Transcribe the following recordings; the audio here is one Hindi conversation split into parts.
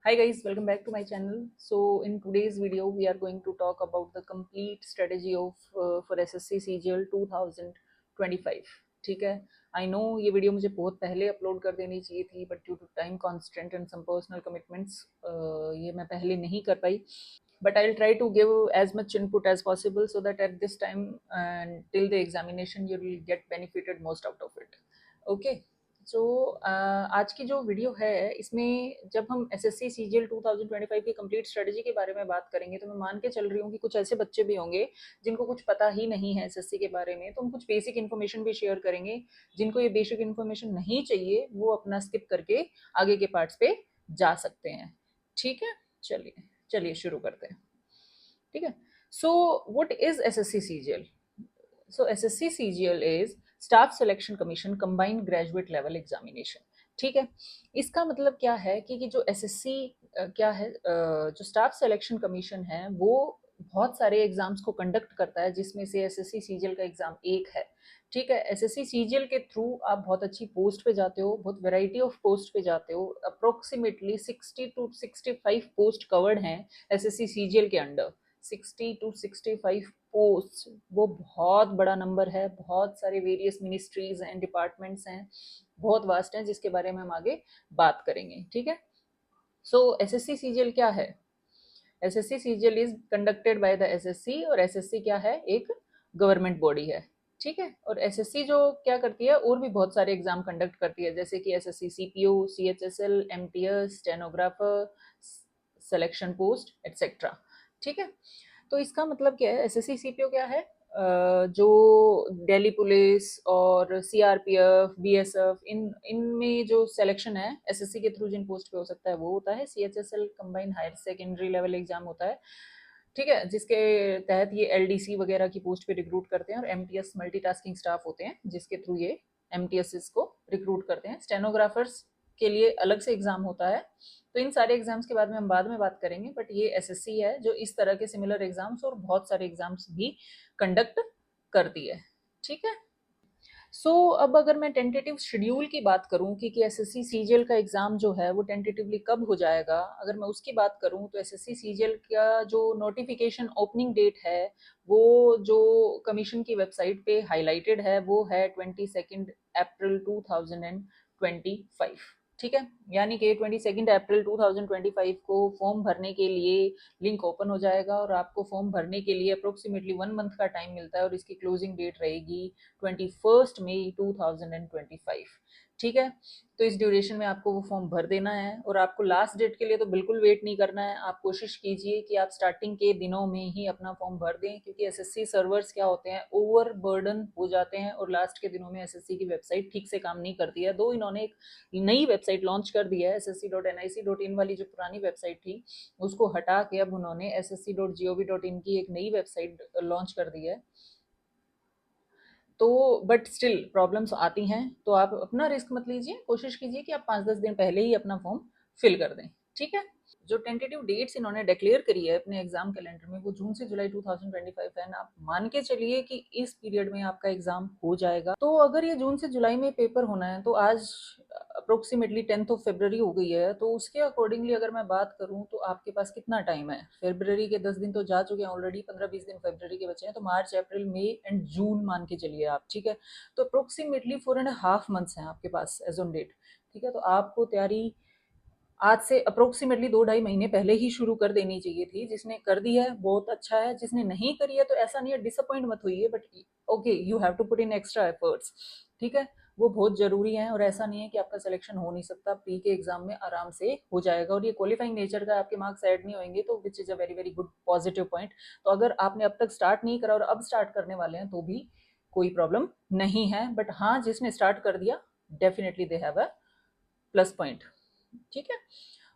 Hi guys, welcome back to my channel. So in today's video, we are going to talk about the complete strategy of for SSC CGL 2025. ठीक है. I know ये वीडियो मुझे बहुत पहले अपलोड कर देनी चाहिए थी, but due to time constraint and some personal commitments, ये मैं पहले नहीं कर पाई. But I'll try to give as much input as possible so that at this time and till the examination you will get benefited most out of it. Okay. सो आज की जो वीडियो है इसमें जब हम एसएससी सीजीएल 2025 की कंप्लीट स्ट्रेटजी के बारे में बात करेंगे तो मैं मान के चल रही हूँ कि कुछ ऐसे बच्चे भी होंगे जिनको कुछ पता ही नहीं है एसएससी के बारे में, तो हम कुछ बेसिक इन्फॉर्मेशन भी शेयर करेंगे. जिनको ये बेसिक इन्फॉर्मेशन नहीं चाहिए वो अपना स्किप करके आगे के पार्ट्स पे जा सकते हैं. ठीक है, चलिए चलिए शुरू करते हैं. ठीक है. So what is SSC CGL? So SSC CGL is staff selection commission combined graduate level examination. ठीक है. इसका मतलब क्या है कि जो एसएससी क्या है, जो स्टाफ सिलेक्शन कमीशन है वो बहुत सारे एग्जाम्स को कंडक्ट करता है, जिसमें से एसएससी सीजीएल का एग्जाम एक है. ठीक है. एसएससी सीजीएल के थ्रू आप बहुत अच्छी पोस्ट पे जाते हो, बहुत वैरायटी ऑफ पोस्ट पे जाते हो. अप्रोक्सीमेटली 60 to 65 पोस्ट कवर्ड हैं एसएससी सीजीएल के अंडर. 60 to 65 पोस्ट, वो बहुत बड़ा नंबर है. बहुत सारे वेरियस मिनिस्ट्रीज हैं, डिपार्टमेंट्स हैं, बहुत वास्ट हैं, जिसके बारे में हम आगे बात करेंगे. ठीक है. सो एसएससी सीजीएल क्या है? SSC CGL is conducted by the assessee, और एसएससी क्या है? एक गवर्नमेंट बॉडी है. ठीक है. और एसएससी जो क्या करती है, और भी बहुत सारे एग्जाम कंडक्ट करती है, जैसे कि SSC CPO, CHSL, MTS, stenographer, selection post etcetera. ठीक है. तो इसका मतलब क्या है? एसएससी सीपीओ क्या है? जो दिल्ली पुलिस और सीआरपीएफ, बीएसएफ, इनमें जो सिलेक्शन है एसएससी के थ्रू जिन पोस्ट पे हो सकता है वो होता है. CHSL combined higher secondary level exam होता है. ठीक है. जिसके तहत ये एलडीसी वगैरह की पोस्ट पे रिक्रूट करते हैं. और एमटीएस मल्टीटास्किंग स्टाफ होते हैं, जिसके थ्रू ये एमटीएस को रिक्रूट करते हैं. स्टेनोग्राफर्स के लिए अलग से एग्जाम होता है. तो इन सारे एग्जाम्स के बारे में हम बाद में बात करेंगे, बट ये एसएससी है जो इस तरह के सिमिलर एग्जाम्स और बहुत सारे एग्जाम्स भी कंडक्ट करती है. ठीक है. अब अगर मैं टेंटेटिव शेड्यूल की बात करूं कि एसएससी सीजीएल का एग्जाम जो है वो टेंटेटिवली कब हो जाएगा, अगर मैं उसकी बात करूं तो एसएससी सीजीएल का जो नोटिफिकेशन ओपनिंग डेट है वो जो कमीशन की वेबसाइट पे हाईलाइटेड है वो है 22 अप्रैल 2025. ठीक है. यानी कि 22 अप्रैल 2025 को फॉर्म भरने के लिए लिंक ओपन हो जाएगा, और आपको फॉर्म भरने के लिए अप्रोक्सीमेटली 1 मंथ का टाइम मिलता है, और इसकी क्लोजिंग डेट रहेगी 21 मई 2025. ठीक है. तो इस ड्यूरेशन में आपको वो फॉर्म भर देना है, और आपको लास्ट डेट के लिए तो बिल्कुल वेट नहीं करना है. आप कोशिश कीजिए कि आप स्टार्टिंग के दिनों में ही अपना फॉर्म भर दें, क्योंकि एसएससी सर्वर्स क्या होते हैं, ओवर बर्डन हो जाते हैं, और लास्ट के दिनों में एसएससी की वेबसाइट ठीक से काम नहीं करती है. दो इन्होंने एक नई वेबसाइट लॉन्च कर दी है, ssc.nic.in वाली जो पुरानी वेबसाइट थी उसको हटा के अब उन्होंने ssc.gov.in की एक नई वेबसाइट लॉन्च कर दी है. तो बट स्टिल प्रॉब्लम्स आती हैं, तो आप अपना रिस्क मत लीजिए. कोशिश कीजिए कि आप 5-10 दिन पहले ही अपना फॉर्म फिल कर दें. ठीक है. जो टेंटेटिव डेट्स इन्होंने डिक्लेयर करी है अपने एग्जाम कैलेंडर में वो जून से जुलाई 2025 है. आप मान के चलिए कि इस पीरियड में आपका एग्जाम हो जाएगा. तो अगर ये जून से जुलाई में पेपर होना है तो आज अप्रोक्सीमेटली 10 फरवरी हो गई है, तो उसके अकॉर्डिंगली अगर मैं बात करूं तो आपके पास कितना टाइम है? फरवरी के 10 दिन तो जा चुके हैं ऑलरेडी, 15-20 दिन फरवरी के बचे हैं, तो मार्च, अप्रैल, मई एंड जून मान के चलिए आप. ठीक है. तो अप्रोक्सीमेटली 4.5 मंथ्स हैं आपके पास एज ऑन डेट. ठीक है. तो आपको तैयारी आज से अप्रोक्सीमेटली 2-2.5 महीने पहले ही शुरू कर देनी चाहिए थी. जिसने कर दी है बहुत अच्छा है, जिसने नहीं करी है तो ऐसा नहीं है, डिसअपॉइंट मत हुई है, but okay, you have to put in extra efforts. ठीक है. वो बहुत जरूरी है, और ऐसा नहीं है कि आपका सिलेक्शन हो नहीं सकता. प्री के एग्जाम में आराम से हो जाएगा, और ये क्वालिफाइंग नेचर का आपके मार्क्स ऐड नहीं होंगे, तो विच is a very very good positive point. तो अगर आपने अब तक स्टार्ट नहीं करा और अब स्टार्ट करने वाले हैं तो भी कोई प्रॉब्लम नहीं है, बट हाँ, जिसने स्टार्ट कर दिया definitely they have a plus point. ठीक है.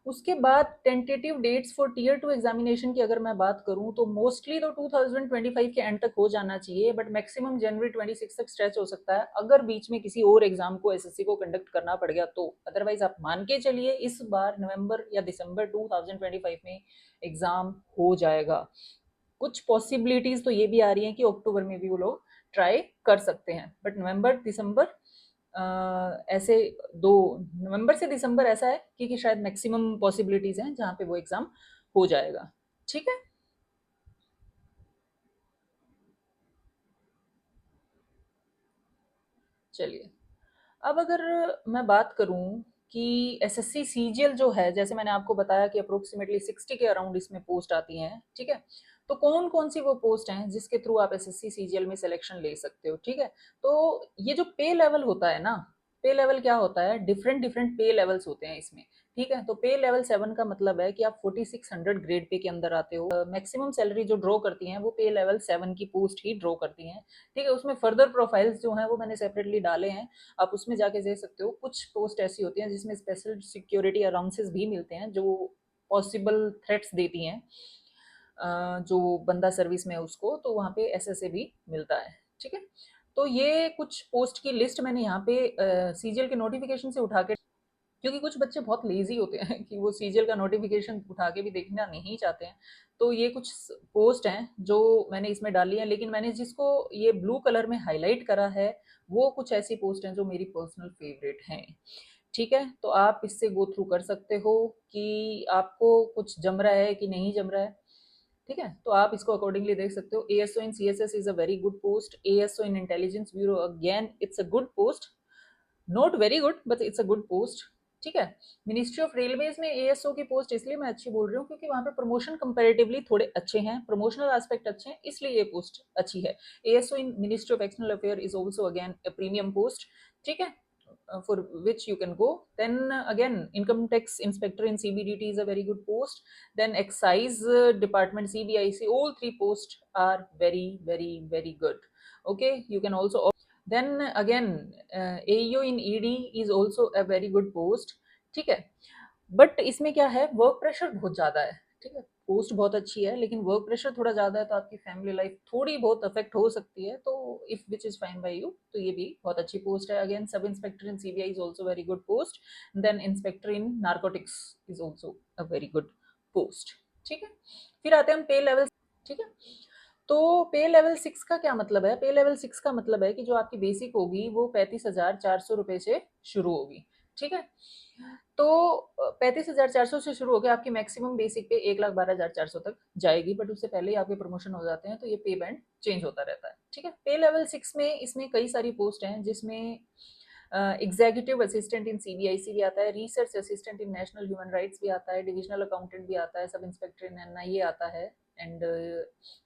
उसके बाद tentative dates for tier 2 examination की अगर मैं बात करूं तो मोस्टली तो 2025 के एंड तक हो जाना चाहिए, बट मैक्सिमम जनवरी 26 तक स्ट्रेच हो सकता है अगर बीच में किसी और एग्जाम को एसएससी को कंडक्ट करना पड़ गया तो. अदरवाइज आप मान के चलिए इस बार नवंबर या दिसंबर 2025 में एग्जाम हो जाएगा. कुछ पॉसिबिलिटीज तो ये भी आ रही हैं कि अक्टूबर में भी वो लोग ट्राई कर सकते हैं, बट नवंबर दिसंबर ऐसे 2 नवंबर से दिसंबर ऐसा है कि शायद मैक्सिमम पॉसिबिलिटीज़ हैं जहाँ पे वो एग्ज़ाम हो जाएगा। ठीक है? चलिए, अब अगर मैं बात करूँ कि एसएससी सीजीएल जो है, जैसे मैंने आपको बताया कि अप्रोक्सिमेटली 60 के अराउंड इसमें पोस्ट आती हैं, ठीक है? तो कौन-कौन सी वो पोस्ट हैं जिसके थ्रू आप एसएससी सीजीएल में सिलेक्शन ले सकते हो, ठीक है? तो ये जो पे लेवल होता है ना, पे लेवल क्या होता है? डिफरेंट डिफरेंट पे लेवल्स होते हैं इसमें, ठीक है? तो पे लेवल 7 का मतलब है कि आप 4600 ग्रेड पे के अंदर आते हो। मैक्सिमम सैलरी जो ड्रॉ करती हैं वो पे लेवल 7 की पोस्ट ही ड्रॉ करती हैं, ठीक है? उसमें फर्दर प्रोफाइल्स जो हैं वो मैंने सेपरेटली डाले हैं, आप उसमें जाके दे सकते हो। कुछ पोस्ट ऐसी होती हैं जिसमें स्पेशल सिक्योरिटी अलाउंसेस भी मिलते हैं जो पॉसिबल थ्रेट्स देती हैं जो बंदा सर्विस में है उसको, तो वहाँ पे एसएसए भी मिलता है, ठीक है? तो ये कुछ पोस्ट की लिस्ट मैंने यहाँ पे सीजीएल के नोटिफिकेशन से उठा के, क्योंकि कुछ बच्चे बहुत लेजी होते हैं कि वो सीजीएल का नोटिफिकेशन उठा के भी देखना नहीं चाहते हैं, तो ये कुछ पोस्ट हैं जो मैंने इसमें डाली है, लेकिन मैंने जिसको ये ब्लू कलर में हाईलाइट करा है वो कुछ ऐसी पोस्ट हैं जो मेरी पर्सनल फेवरेट हैं, ठीक है? तो आप इससे गो थ्रू कर सकते हो कि आपको कुछ जम रहा है कि नहीं जम रहा है, ठीक है? तो आप इसको अकॉर्डिंगली देख सकते हो। ASO in CSS is a very good post. ASO in intelligence bureau again it's a good post, not very good but it's a good post, ठीक है? मिनिस्ट्री ऑफ रेलवेज में एएसओ की पोस्ट इसलिए मैं अच्छी बोल रही हूँ क्योंकि वहाँ पे प्रमोशन कंपैरेटिवली थोड़े अच्छे हैं, प्रमोशनल एस्पेक्ट अच्छे हैं, इसलिए ये पोस्ट अच्छी है। ASO in ministry of external affair is also again a premium post, ठीक है? For which you can go. Then again, income tax inspector in CBDT is a very good post. Then excise department, CBIC, all three posts are very, very, very good. Okay, you can also. Then again, AEO in ED is also a very good post. ठीक है, बट इसमें क्या है, वर्क प्रेशर बहुत ज़्यादा है, ठीक है? पोस्ट बहुत अच्छी है लेकिन वर्क प्रेशर थोड़ा ज़्यादा है, तो आपकी फैमिली लाइफ थोड़ी बहुत अफेक्ट हो सकती है, तो if which is fine by you, तो ये भी बहुत अच्छी पोस्ट है। Again, sub inspector in CBI is also very good post. Then inspector in narcotics is also a very good post, ठीक है? फिर आते हैं हम पे लेवल, ठीक है? तो पे लेवल 6 का क्या मतलब है? पे लेवल 6 का मतलब है कि जो आपकी बेसिक होगी वो 35,400 रुपए से शुरू होगी, ठीक है? तो 35,400 से शुरू होकर आपकी मैक्सिमम बेसिक पे 1,12,400 तक जाएगी, बट उससे पहले ही आपके प्रमोशन हो जाते हैं, तो ये पे बैंड चेंज होता रहता है, ठीक है? पे लेवल 6 में इसमें कई सारी पोस्ट हैं जिसमें एग्जीक्यूटिव असिस्टेंट इन सीबीआईसी भी आता है, research assistant in national human rights भी आता है, डिविजनल अकाउंटेंट भी आता है, सब इंस्पेक्टर इन एनआईए आता है, एंड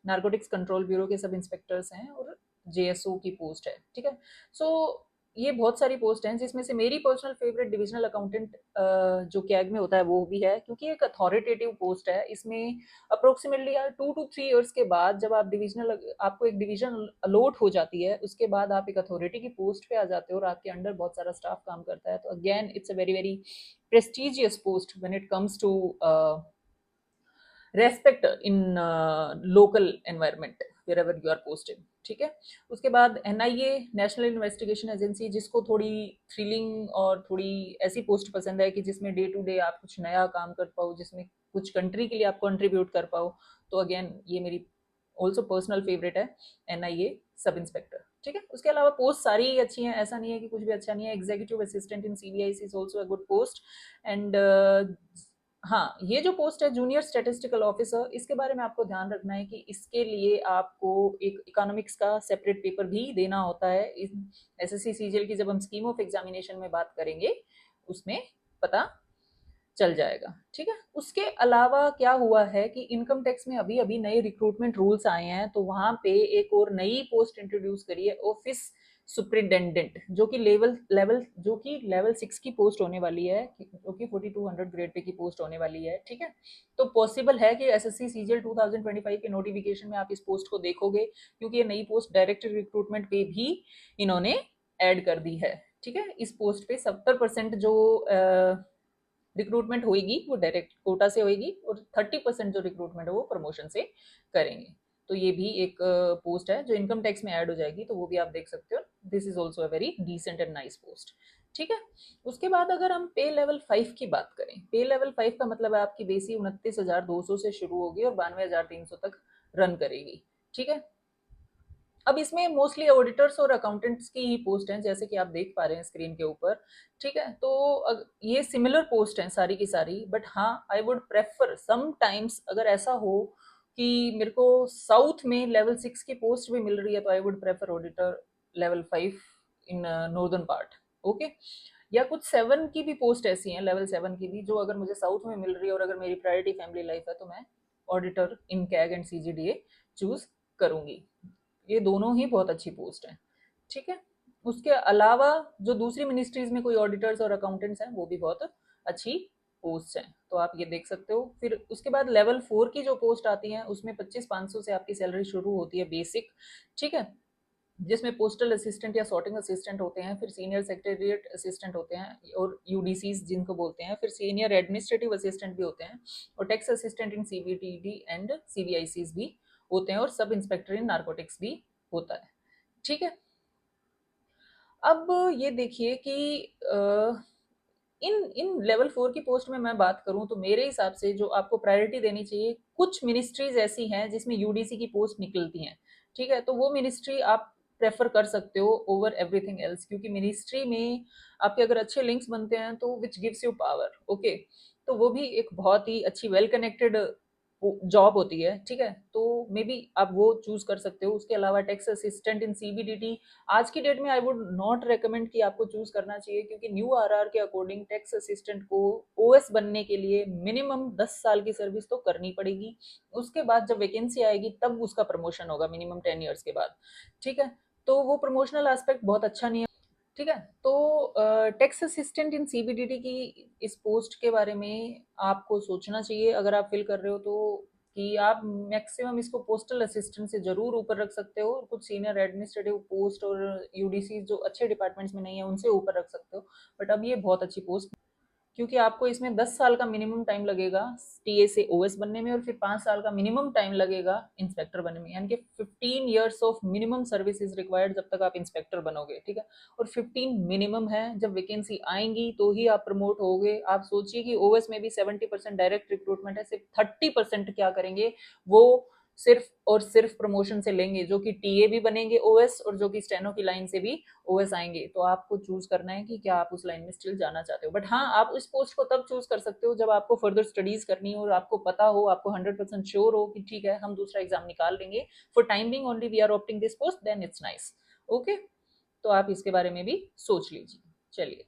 नार्कोटिक्स कंट्रोल ब्यूरो के सब इंस्पेक्टर्स हैं, और जेएसओ की पोस्ट है, ठीक है? सो ये बहुत सारी पोस्ट हैं जिसमें से मेरी पर्सनल फेवरेट डिविजनल अकाउंटेंट जो कैग में होता है वो भी है, क्योंकि एक अथॉरिटेटिव पोस्ट है। इसमें अप्रोक्सीमेटली यार 2 to 3 years के बाद जब आप डिविजनल, आपको एक डिवीजन अलॉट हो जाती है, उसके बाद आप एक अथॉरिटी की पोस्ट पे आ जाते हो और आपके अंडर बहुत सारा स्टाफ काम करता है, तो again it's a very very prestigious post when it comes to respect in local environment wherever you are posted, ठीक है? उसके बाद एनआईए, नेशनल इन्वेस्टिगेशन एजेंसी, जिसको थोड़ी थ्रिलिंग और थोड़ी ऐसी पोस्ट पसंद है कि जिसमें डे टू डे आप कुछ नया काम कर पाओ, जिसमें कुछ कंट्री के लिए आप कंट्रीब्यूट कर पाओ, तो अगेन ये मेरी ऑल्सो पर्सनल फेवरेट है, एनआईए सब इंस्पेक्टर, ठीक है? उसके अलावा पोस्ट सारी ही अच्छी हैं, ऐसा नहीं है कि कुछ भी अच्छा नहीं है। Executive assistant in CBIC is also a good post, and हाँ, ये जो पोस्ट है जूनियर स्टैटिस्टिकल ऑफिसर, इसके बारे में आपको ध्यान रखना है कि इसके लिए आपको एक इकोनॉमिक्स का सेपरेट पेपर भी देना होता है। एसएससी सीजीएल की जब हम स्कीम ऑफ एग्जामिनेशन में बात करेंगे उसमें पता चल जाएगा, ठीक है? उसके अलावा क्या हुआ है कि इनकम टैक्स में अभी अभी नए रिक्रूटमेंट रूल्स आए हैं, तो वहां पे एक और नई पोस्ट इंट्रोड्यूस करी है, ऑफिस सुप्रिटेंडेंट, जो कि लेवल 6 की पोस्ट होने वाली है, जो कि 4200 ग्रेड पे की पोस्ट होने वाली है, ठीक है? तो पॉसिबल है कि एसएससी सीजीएल 2025 के नोटिफिकेशन में आप इस पोस्ट को देखोगे, क्योंकि ये नई पोस्ट डायरेक्ट रिक्रूटमेंट पे भी इन्होंने ऐड कर दी है, ठीक है? इस पोस्ट पे 70% जो रिक्रूटमेंट होगी वो डायरेक्ट कोटा से होगी, और 30% जो रिक्रूटमेंट है वो प्रमोशन से करेंगे। तो ये भी एक पोस्ट है जो इनकम टैक्स में ऐड हो जाएगी, तो वो भी आप देख सकते हो। This is also a very decent and nice post, ठीक है? उसके बाद अगर हम पे लेवल 5 की बात करें, पे लेवल 5 का मतलब है आपकी बेसी 29,200 से शुरू होगी और 92,300 तक रन करेगी, ठीक है? अब इसमें मोस्टली ऑडिटर्स और अकाउंटेंट्स की ही पोस्ट हैं, जैसे कि आप देख पा रहे हैं स्क्रीन के ऊपर, ठीक है। तो ये सिमिलर पोस्ट हैं सारी की सारी, बट हाँ आई वुड प्रेफर समटाइम्स अगर ऐसा हो कि मेरे को साउथ में लेवल 6 की पोस्ट भी मिल रही है, तो I would prefer auditor level 5 in northern part, okay. या कुछ 7 की भी पोस्ट ऐसी हैं, लेवल 7 की भी, जो अगर मुझे साउथ में मिल रही है और अगर मेरी प्रायोरिटी फैमिली लाइफ है, तो मैं auditor in CAG and CGDA choose करूंगी। ये दोनों ही बहुत अच्छी पोस्ट हैं, ठीक है। उसके अलावा जो दूसरी मिनिस्ट्रीज में कोई ऑडिटर्स और अकाउंटेंट्स हैं, वो भी बहुत अच्छी पोस्ट हैं, तो आप ये देख सकते हो। फिर उसके बाद लेवल 4 की जो पोस्ट आती है, उसमें 25,500 से आपकी सैलरी शुरू होती है बेसिक, ठीक है, जिसमें पोस्टल असिस्टेंट या सॉर्टिंग असिस्टेंट होते हैं, फिर सीनियर सेक्रेटरिएट असिस्टेंट होते हैं और यूडीसीज जिनको बोलते हैं, फिर सीनियर एडमिनिस्ट्रेटिव असिस्टेंट भी होते हैं, और टैक्स असिस्टेंट इन सीबीटीडी एंड सीबीआईसीज भी होते हैं, और सब इंस्पेक्टर इन नार्कोटिक्स भी होता है, ठीक है। अब ये देखिए कि इन इन लेवल 4 की पोस्ट में मैं बात करूं, तो मेरे हिसाब से जो आपको प्रायोरिटी देनी चाहिए, कुछ मिनिस्ट्रीज ऐसी हैं जिसमें यूडीसी की पोस्ट निकलती हैं, ठीक है, तो वो मिनिस्ट्री आप प्रेफर कर सकते हो ओवर एवरीथिंग एल्स, क्योंकि मिनिस्ट्री में आपके अगर अच्छे लिंक्स बनते हैं तो which gives you power, okay. तो वो भी एक बहुत ही अच्छी वेल कनेक्टेड जॉब होती है, ठीक है, तो मे बी आप वो चूज कर सकते हो। उसके अलावा टैक्स असिस्टेंट इन सीबीडीटी आज की डेट में आई वुड नॉट रेकमेंड कि आपको चूज करना चाहिए, क्योंकि न्यू आरआर के अकॉर्डिंग टैक्स असिस्टेंट को ओएस बनने के लिए मिनिमम 10 साल की सर्विस तो करनी पड़ेगी। उसके बाद जब वैकेंसी आएगी तब उसका प्रमोशन होगा, मिनिमम 10 ईयर्स के बाद, ठीक है। तो वो प्रमोशनल एस्पेक्ट बहुत अच्छा नहीं है, ठीक है। तो टैक्स असिस्टेंट इन सीबीडीटी की इस पोस्ट के बारे में आपको सोचना चाहिए, अगर आप फिल कर रहे हो तो, कि आप मैक्सिमम इसको पोस्टल असिस्टेंट से जरूर ऊपर रख सकते हो, और कुछ सीनियर एडमिनिस्ट्रेटिव पोस्ट और यूडीसी जो अच्छे डिपार्टमेंट्स में नहीं है उनसे ऊपर रख सकते हो, बट अब ये बहुत अच्छी पोस्ट, क्योंकि आपको इसमें 10 साल का मिनिमम टाइम लगेगा टीए से ओएस बनने में, और फिर 5 साल का मिनिमम टाइम लगेगा इंस्पेक्टर बनने में, यानी कि 15 years of minimum service is required जब तक आप इंस्पेक्टर बनोगे, ठीक है। और 15 मिनिमम है, जब वैकेंसी आएंगी तो ही आप प्रमोट होगे। आप सोचिए कि ओएस में भी 70% डायरेक्ट रिक्रूटमेंट है, सिर्फ 30% क्या करेंगे, वो सिर्फ और सिर्फ प्रमोशन से लेंगे, जो कि टीए भी बनेंगे ओएस, और जो कि स्टेनो की लाइन से भी ओएस आएंगे। तो आपको चूज करना है कि क्या आप उस लाइन में स्टिल जाना चाहते हो, बट हाँ आप उस पोस्ट को तब चूज कर सकते हो जब आपको फर्दर स्टडीज करनी हो और आपको पता हो, आपको 100% श्योर हो कि ठीक है हम दूसरा एग्जाम निकाल लेंगे, for time being only we are opting this post, then it's nice, okay. तो आप इसके बारे में भी सोच लीजिए। चलिए,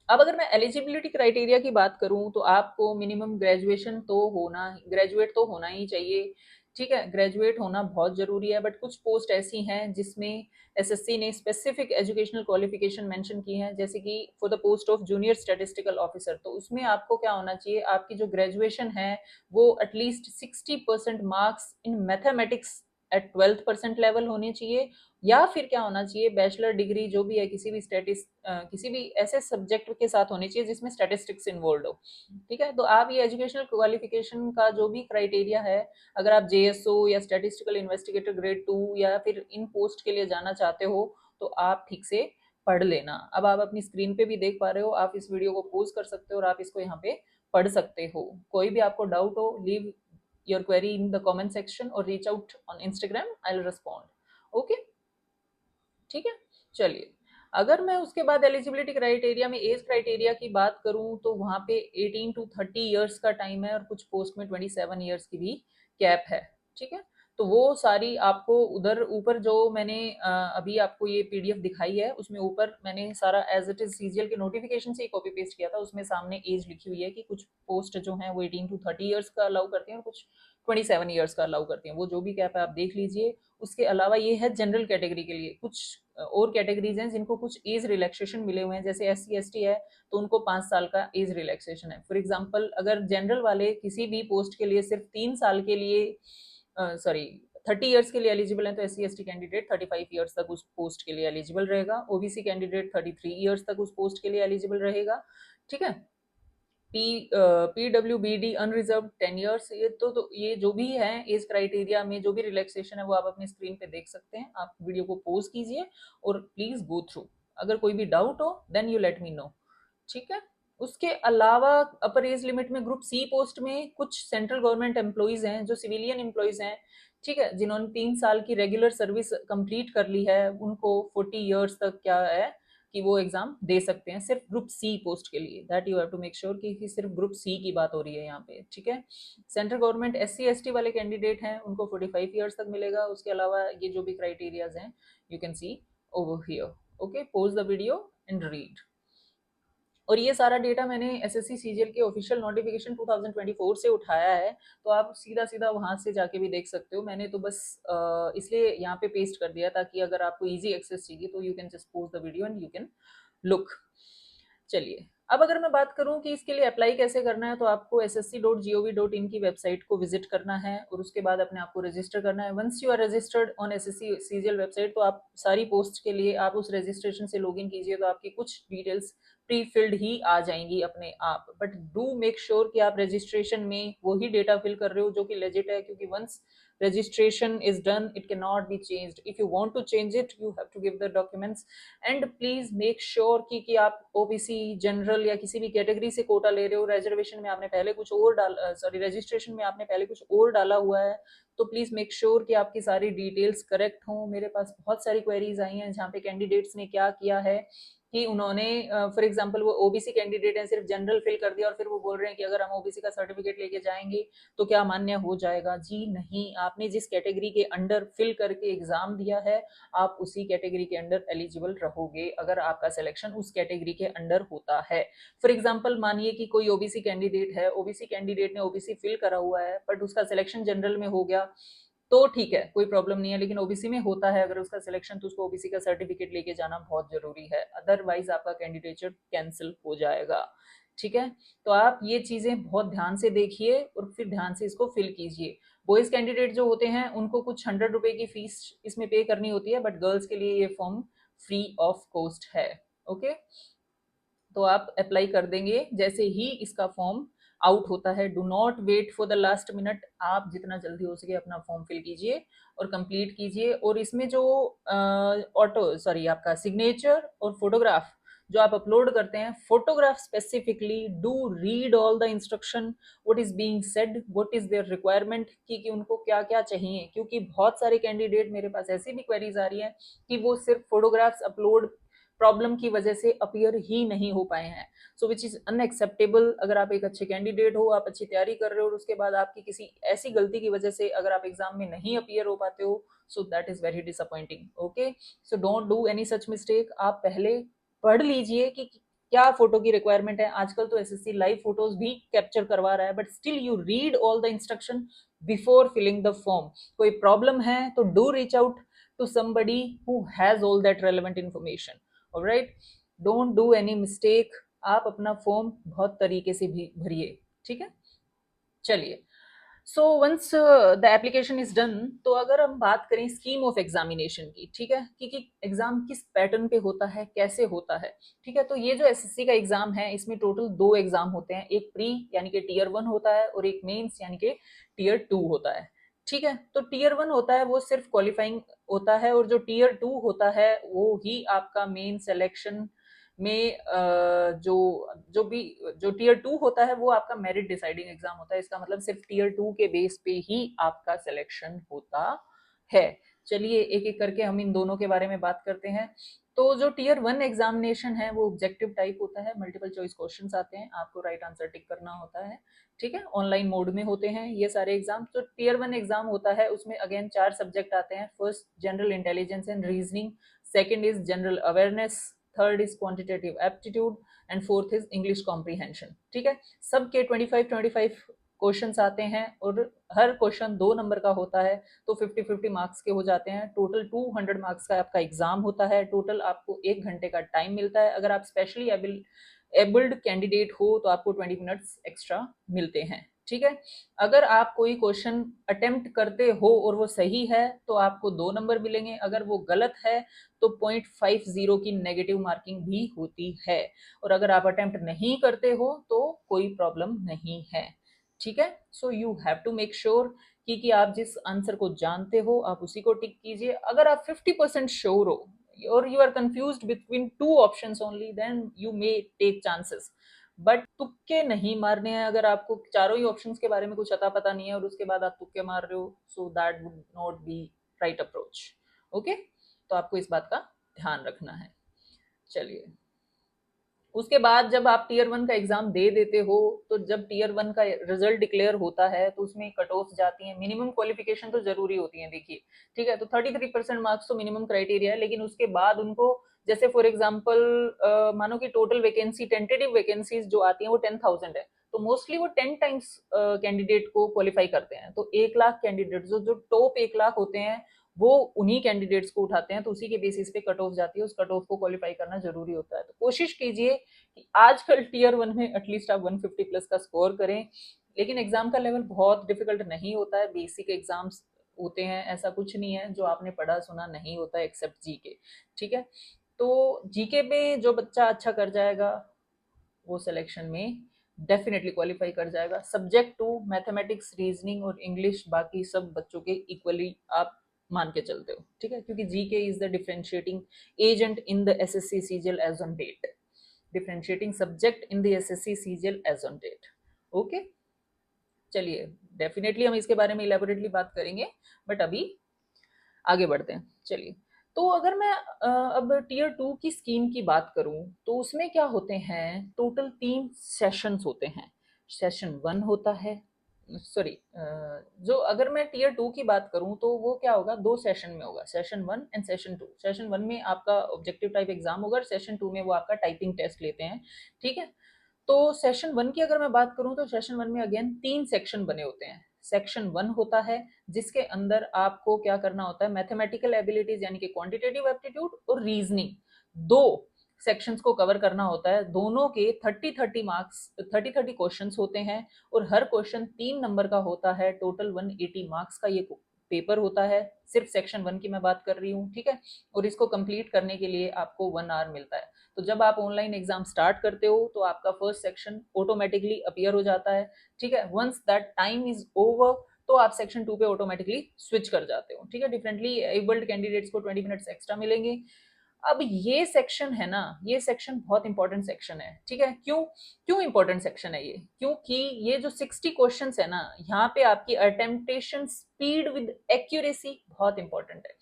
अब अगर मैं एलिजिबिलिटी क्राइटेरिया की बात करूं, तो आपको मिनिमम ग्रेजुएट तो होना ही चाहिए, ठीक है, ग्रेजुएट होना बहुत जरूरी है। बट कुछ पोस्ट ऐसी हैं जिसमें एसएससी ने स्पेसिफिक एजुकेशनल क्वालिफिकेशन मेंशन की है, जैसे कि for the post of junior statistical officer, तो उसमें आपको क्या होना चाहिए, आपकी जो ग्रेजुएशन है वो at least 60% marks in mathematics eight 12% level होने चाहिए, या फिर क्या होना चाहिए, बैचलर डिग्री जो भी है किसी भी ऐसे सब्जेक्ट के साथ होनी चाहिए जिसमें स्टैटिस्टिक्स इन्वॉल्व हो, ठीक है। तो आप ये एजुकेशनल क्वालिफिकेशन का जो भी क्राइटेरिया है, अगर आप जेएसओ या स्टैटिस्टिकल इन्वेस्टिगेटर ग्रेड 2 या फिर इन पोस्ट के लिए जाना चाहते हो, तो आप ठीक से पढ़ लेना। अब आप अपनी स्क्रीन पे भी देख पा रहे हो, आप इस वीडियो को पॉज कर सकते हो और आप इसको यहाँ पे पढ़ सकते हो। कोई भी आपको डाउट हो, leave your query in the comment section और reach out on Instagram, I will respond, okay, ठीक है। चलिए, अगर मैं उसके बाद एलिजिबिलिटी क्राइटेरिया में एज क्राइटेरिया की बात करूं, तो वहां पे 18 टू 30 इयर्स का टाइम है, और कुछ पोस्ट में 27 इयर्स की भी कैप है, ठीक है। तो वो सारी आपको उधर ऊपर जो मैंने अभी आपको ये पीडीएफ दिखाई है, उसमें ऊपर मैंने सारा एज इट इज सीजीएल के नोटिफिकेशन से कॉपी पेस्ट किया था, उसमें सामने एज लिखी हुई है कि कुछ पोस्ट जो है वो 18 टू 30 इयर्स का अलाउ करती हैं और कुछ 27 इयर्स का अलाउ करती हैं। वो जो भी कैप है आप देख लीजिए। उसके अलावा ये है जनरल कैटेगरी के लिए, कुछ और कैटेगरीज हैं जिनको कुछ एज रिलैक्सेशन मिले हुए हैं, जैसे SC ST है तो उनको 5 साल का एज रिलैक्सेशन है। फॉर एग्जाम्पल, अगर जनरल वाले किसी भी पोस्ट के लिए सिर्फ 3 साल के लिए, सॉरी 30 इयर्स के लिए एलिजिबल है, तो SC ST कैंडिडेट 35 इयर्स तक उस पोस्ट के लिए एलिजिबल रहेगा। ओबीसी कैंडिडेट 33 इयर्स तक उस पोस्ट के लिए एलिजिबल रहेगा, ठीक है। PWBD unreserved 10 years. तो ये जो भी है एज क्राइटेरिया में जो भी रिलैक्सेशन है वो आप अपनी स्क्रीन पे देख सकते हैं। आप वीडियो को पॉज कीजिए और प्लीज गो थ्रू। अगर कोई भी डाउट हो then you let me know, ठीक है। उसके अलावा अपर एज लिमिट में ग्रुप सी पोस्ट में कुछ सेंट्रल गवर्नमेंट एम्प्लॉइज हैं जो सिविलियन एम्प्लॉइज हैं, ठीक है, जिन्होंने 3 साल की रेगुलर सर्विस कंप्लीट कर ली है, उनको 40 ईयर्स तक क्या है कि वो एग्जाम दे सकते हैं सिर्फ ग्रुप सी पोस्ट के लिए। That you have to make sure कि सिर्फ ग्रुप सी की बात हो रही है यहाँ पे, ठीक है। सेंट्रल गवर्नमेंट SC ST वाले कैंडिडेट हैं उनको 45 ईयर्स तक मिलेगा। उसके अलावा ये जो भी क्राइटेरियाज हैं you can see over here. Okay, pause the video and read. और ये सारा डेटा मैंने SSC CGL के ऑफिशियल नोटिफिकेशन 2024 से उठाया है, तो आप सीधा सीधा वहां से जाके भी देख सकते हो। मैंने तो बस इसलिए यहाँ पे पेस्ट कर दिया ताकि अगर आपको इजी एक्सेस चाहिए तो you can just pause the video and you can look. चलिए, अब अगर मैं बात करूं कि इसके लिए अप्लाई कैसे करना है, तो आपको ssc.gov.in की वेबसाइट को विजिट करना है और उसके बाद अपने आप को रजिस्टर करना है। Once you are registered on SSC CGL website, तो आप सारी पोस्ट के लिए आप उस रजिस्ट्रेशन से लॉगिन कीजिए, तो आपकी कुछ डिटेल्स प्री फिल्ड ही आ जाएंगी अपने आप। बट डू मेक श्योर कि आप रजिस्ट्रेशन में वही डेटा फिल कर रहे हो जो कि लेजिट है, क्योंकि once registration is done it cannot be changed. If you want to change it you have to give the documents, and please make sure कि आप OBC जनरल या किसी भी कैटेगरी से कोटा ले रहे हो, रिजर्वेशन में आपने पहले कुछ और रजिस्ट्रेशन में आपने पहले कुछ और डाला हुआ है, तो प्लीज मेक श्योर कि आपकी सारी डिटेल्स करेक्ट हों। मेरे पास बहुत सारी क्वेरीज आई हैं जहाँ पे कैंडिडेट्स ने क्या किया है कि उन्होंने फॉर एग्जांपल वो ओबीसी कैंडिडेट है, सिर्फ जनरल फिल कर दिया और फिर वो बोल रहे हैं कि अगर हम ओबीसी का सर्टिफिकेट लेके जाएंगे तो क्या मान्य हो जाएगा। जी नहीं, आपने जिस कैटेगरी के अंडर फिल करके एग्जाम दिया है आप उसी कैटेगरी के अंडर एलिजिबल रहोगे अगर आपका सिलेक्शन उस कैटेगरी के अंडर होता है। फॉर एग्जांपल मानिए कि कोई ओबीसी कैंडिडेट है, ओबीसी कैंडिडेट ने ओबीसी फिल करा हुआ है बट उसका सिलेक्शन जनरल में हो गया, तो ठीक है, कोई प्रॉब्लम नहीं है। लेकिन ओबीसी में होता है अगर उसका सिलेक्शन, तो उसको ओबीसी का सर्टिफिकेट लेके जाना बहुत जरूरी है, अदरवाइज आपका कैंडिडेचर कैंसिल हो जाएगा, ठीक है। तो आप ये चीजें बहुत ध्यान से देखिए और फिर ध्यान से इसको फिल कीजिए। बॉयज कैंडिडेट जो होते हैं उनको कुछ 100 रुपए की फीस इसमें पे करनी होती है, बट गर्ल्स के लिए ये फॉर्म फ्री ऑफ कॉस्ट है। ओके, तो आप अप्लाई कर देंगे जैसे ही इसका फॉर्म आउट होता है। Do not wait for the last minute, आप जितना जल्दी हो सके अपना फॉर्म फिल कीजिए और कंप्लीट कीजिए। और इसमें जो आपका सिग्नेचर और फोटोग्राफ जो आप अपलोड करते हैं, photograph specifically do read all the instruction, what is being said, what is their requirement, कि उनको क्या क्या चाहिए। क्योंकि बहुत सारे कैंडिडेट मेरे पास ऐसी भी क्वेरीज आ रही है कि वो सिर्फ फोटोग्राफ्स अपलोड प्रॉब्लम की वजह से अपीयर ही नहीं हो पाए हैं, सो विच इज अनएक्सेप्टेबल। अगर आप एक अच्छे कैंडिडेट हो, आप अच्छी तैयारी कर रहे हो और उसके बाद आपकी किसी ऐसी गलती की वजह से अगर आप एग्जाम में नहीं अपीयर हो पाते हो, so that is very disappointing. Okay, so don't do any such mistake. आप पहले पढ़ लीजिए कि क्या फोटो की रिक्वायरमेंट है। आजकल तो SSC लाइव फोटोज भी कैप्चर करवा रहा है, but still you read all the instruction before filling the form. कोई प्रॉब्लम है तो do reach out to somebody who has all that relevant information. Alright, don't do any mistake। आप अपना फॉर्म बहुत तरीके से भी भरिए, ठीक है। चलिए, so once the application is done, तो अगर हम बात करें स्कीम ऑफ एग्जामिनेशन की, ठीक है, कि एग्जाम किस पैटर्न पे होता है, कैसे होता है, ठीक है। तो ये जो SSC का एग्जाम है इसमें टोटल 2 एग्जाम होते हैं, एक प्री यानी कि टीयर 1 होता है और एक मेंस यानी कि टीयर 2 होता है, ठीक है। तो टीयर 1 होता है वो सिर्फ क्वालिफाइंग होता है, और जो टीयर 2 होता है वो ही आपका मेन सिलेक्शन में जो जो भी जो टीयर 2 होता है वो आपका मेरिट डिसाइडिंग एग्जाम होता है। इसका मतलब सिर्फ टीयर 2 के बेस पे ही आपका सिलेक्शन होता है। चलिए एक एक करके हम इन दोनों के बारे में बात करते हैं। तो जो टीयर 1 एग्जामिनेशन है वो ऑब्जेक्टिव टाइप होता है, मल्टीपल चॉइस क्वेश्चंस आते हैं, आपको राइट आंसर टिक करना होता है, ठीक है। ऑनलाइन मोड में होते हैं ये सारे एग्जाम। तो टीयर 1 एग्जाम होता है उसमें अगेन 4 सब्जेक्ट आते हैं। First general intelligence and reasoning, second is general awareness, third is quantitative aptitude and fourth is English comprehension, ठीक है। सबके 25-25 क्वेश्चंस आते हैं और हर क्वेश्चन 2 नंबर का होता है, तो 50-50 मार्क्स के हो जाते हैं। टोटल 200 मार्क्स का आपका एग्जाम होता है। टोटल आपको 1 घंटे का टाइम मिलता है। अगर आप स्पेशली एबल्ड कैंडिडेट हो तो आपको 20 मिनट्स एक्स्ट्रा मिलते हैं, ठीक है। अगर आप कोई क्वेश्चन अटेम्प्ट करते हो और वो सही है तो आपको 2 नंबर मिलेंगे, अगर वो गलत है तो 0.50 की नेगेटिव मार्किंग भी होती है, और अगर आप अटेम्प्ट नहीं करते हो तो कोई प्रॉब्लम नहीं है, ठीक है। So you have to make sure कि आप जिस आंसर को जानते हो आप उसी को टिक कीजिए। अगर आप 50% श्योर हो और you are confused between 2 options only, then you may take chances, but तुक्के नहीं मारने हैं। अगर आपको चारों ही ऑप्शंस के बारे में कुछ अता पता नहीं है और उसके बाद आप तुक्के मार रहे हो, so that would not be right approach. Okay, तो आपको इस बात का ध्यान रखना है। चलिए, उसके बाद जब आप टीयर 1 का एग्जाम दे देते हो, तो जब टीयर 1 का रिजल्ट डिक्लेयर होता है तो उसमें कट ऑफ जाती है। मिनिमम क्वालिफिकेशन तो जरूरी होती है, देखिए, ठीक है। तो 33% मार्क्स तो मिनिमम क्राइटेरिया है, लेकिन उसके बाद उनको, जैसे फॉर एग्जाम्पल मानो कि टोटल वैकेंसी, टेंटेटिव वैकेंसीज जो आती है वो 10,000 है, तो मोस्टली वो 10 टाइम्स कैंडिडेट को क्वालिफाई करते हैं। तो 1 लाख कैंडिडेट जो टॉप 1 लाख होते हैं, वो उन्हीं कैंडिडेट्स को उठाते हैं, तो उसी के बेसिस पे कट ऑफ जाती है। उस कट ऑफ को क्वालिफाई करना जरूरी होता है। तो कोशिश कीजिए कि आजकल टीयर 1 में एटलीस्ट आप 150 प्लस का स्कोर करें। लेकिन एग्जाम का लेवल बहुत डिफिकल्ट नहीं होता है, बेसिक एग्जाम्स होते हैं, ऐसा कुछ नहीं है जो आपने पढ़ा सुना नहीं होता है एक्सेप्ट जीके, ठीक है। तो जीके में जो बच्चा अच्छा कर जाएगा वो सिलेक्शन में डेफिनेटली क्वालिफाई कर जाएगा। सब्जेक्ट टू मैथमेटिक्स, रीजनिंग और इंग्लिश बाकी सब बच्चों के इक्वली आप मान के चलते हो, ठीक है, क्योंकि GK is the differentiating agent in the SSC CGL as on date, differentiating subject in the SSC CGL as on date. Okay, चलिए, डेफिनेटली हम इसके बारे में इलेबोरेटली बात करेंगे, बट अभी आगे बढ़ते हैं। चलिए, तो अगर मैं अब टीयर 2 की स्कीम की बात करूं, तो उसमें क्या होते हैं, टोटल 3 सेशंस होते हैं। सेशन 1 होता है, सॉरी, जो अगर मैं टीयर 2 की बात करूं तो वो क्या होगा, 2 सेशन में होगा, सेशन 1 एंड सेशन 2। सेशन 1 में आपका ऑब्जेक्टिव टाइप एग्जाम होगा और सेशन 2 में वो आपका टाइपिंग टेस्ट लेते हैं, ठीक है। तो सेशन 1 की अगर मैं बात करूं तो सेशन 1 में अगेन 3 सेक्शन बने होते हैं। सेक्शन 1 होता है जिसके अंदर आपको क्या करना होता है, मैथमेटिकल एबिलिटीज यानी कि क्वांटिटेटिव एप्टीट्यूड और रीजनिंग, दो सेक्शंस को कवर करना होता है। दोनों के 30-30 मार्क्स, 30-30 क्वेश्चंस होते हैं और हर क्वेश्चन 3 नंबर का होता है। टोटल 180 मार्क्स का ये पेपर होता है। सिर्फ सेक्शन 1 की मैं बात कर रही हूँ, ठीक है। और इसको कंप्लीट करने के लिए आपको 1 आवर मिलता है। तो जब आप ऑनलाइन एग्जाम स्टार्ट करते हो तो आपका फर्स्ट सेक्शन ऑटोमेटिकली अपीयर हो जाता है, ठीक है। Once that time is over तो आप सेक्शन 2 पे ऑटोमेटिकली स्विच कर जाते हो, ठीक है। डिफरेंटली एबल्ड कैंडिडेट्स को 20 मिनट्स एक्स्ट्रा मिलेंगे। अब ये सेक्शन है ना, ये सेक्शन बहुत इंपॉर्टेंट सेक्शन है, ठीक है। क्यों क्यों इंपॉर्टेंट सेक्शन है ये, क्योंकि ये जो 60 क्वेश्चंस है ना, यहाँ पे आपकी अटेम्प्टेशन स्पीड विद एक्यूरेसी बहुत इंपॉर्टेंट है।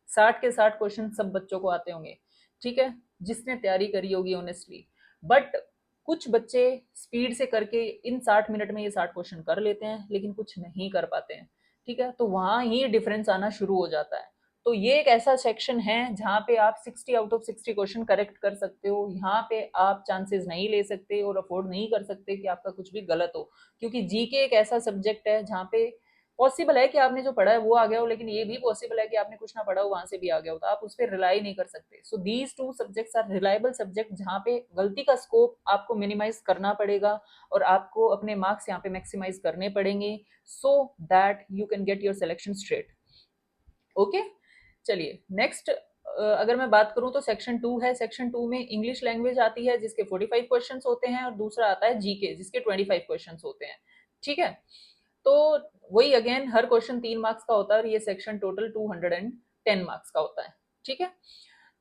60 के 60 क्वेश्चन सब बच्चों को आते होंगे, ठीक है, जिसने तैयारी करी होगी ऑनेस्टली। बट कुछ बच्चे स्पीड से करके इन 60 मिनट में ये 60 क्वेश्चन कर लेते हैं, लेकिन कुछ नहीं कर पाते हैं, ठीक है। तो वहां ही डिफरेंस आना शुरू हो जाता है। तो ये एक ऐसा सेक्शन है जहाँ पे आप 60 आउट ऑफ 60 क्वेश्चन करेक्ट कर सकते हो। यहाँ पे आप चांसेस नहीं ले सकते और अफोर्ड नहीं कर सकते कि आपका कुछ भी गलत हो, क्योंकि जीके एक ऐसा सब्जेक्ट है जहाँ पे पॉसिबल है कि आपने जो पढ़ा है वो आ गया हो, लेकिन ये भी पॉसिबल है कि आपने कुछ ना पढ़ा हो वहां से भी आ गया हो, तो आप उस पर रिलाई नहीं कर सकते। So these 2 subjects are reliable subject जहाँ पे गलती का स्कोप आपको मिनिमाइज करना पड़ेगा और आपको अपने मार्क्स यहाँ पे मैक्सिमाइज करने पड़ेंगे, सो that you can get your selection straight. Okay, चलिए नेक्स्ट अगर मैं बात करूं तो सेक्शन 2 है। सेक्शन 2 में इंग्लिश लैंग्वेज आती है जिसके 45 क्वेश्चंस होते हैं और दूसरा आता है जीके जिसके 25 क्वेश्चंस होते हैं, ठीक है। तो वही अगेन हर क्वेश्चन 3 मार्क्स का होता है और ये सेक्शन टोटल 210 मार्क्स का होता है, ठीक है।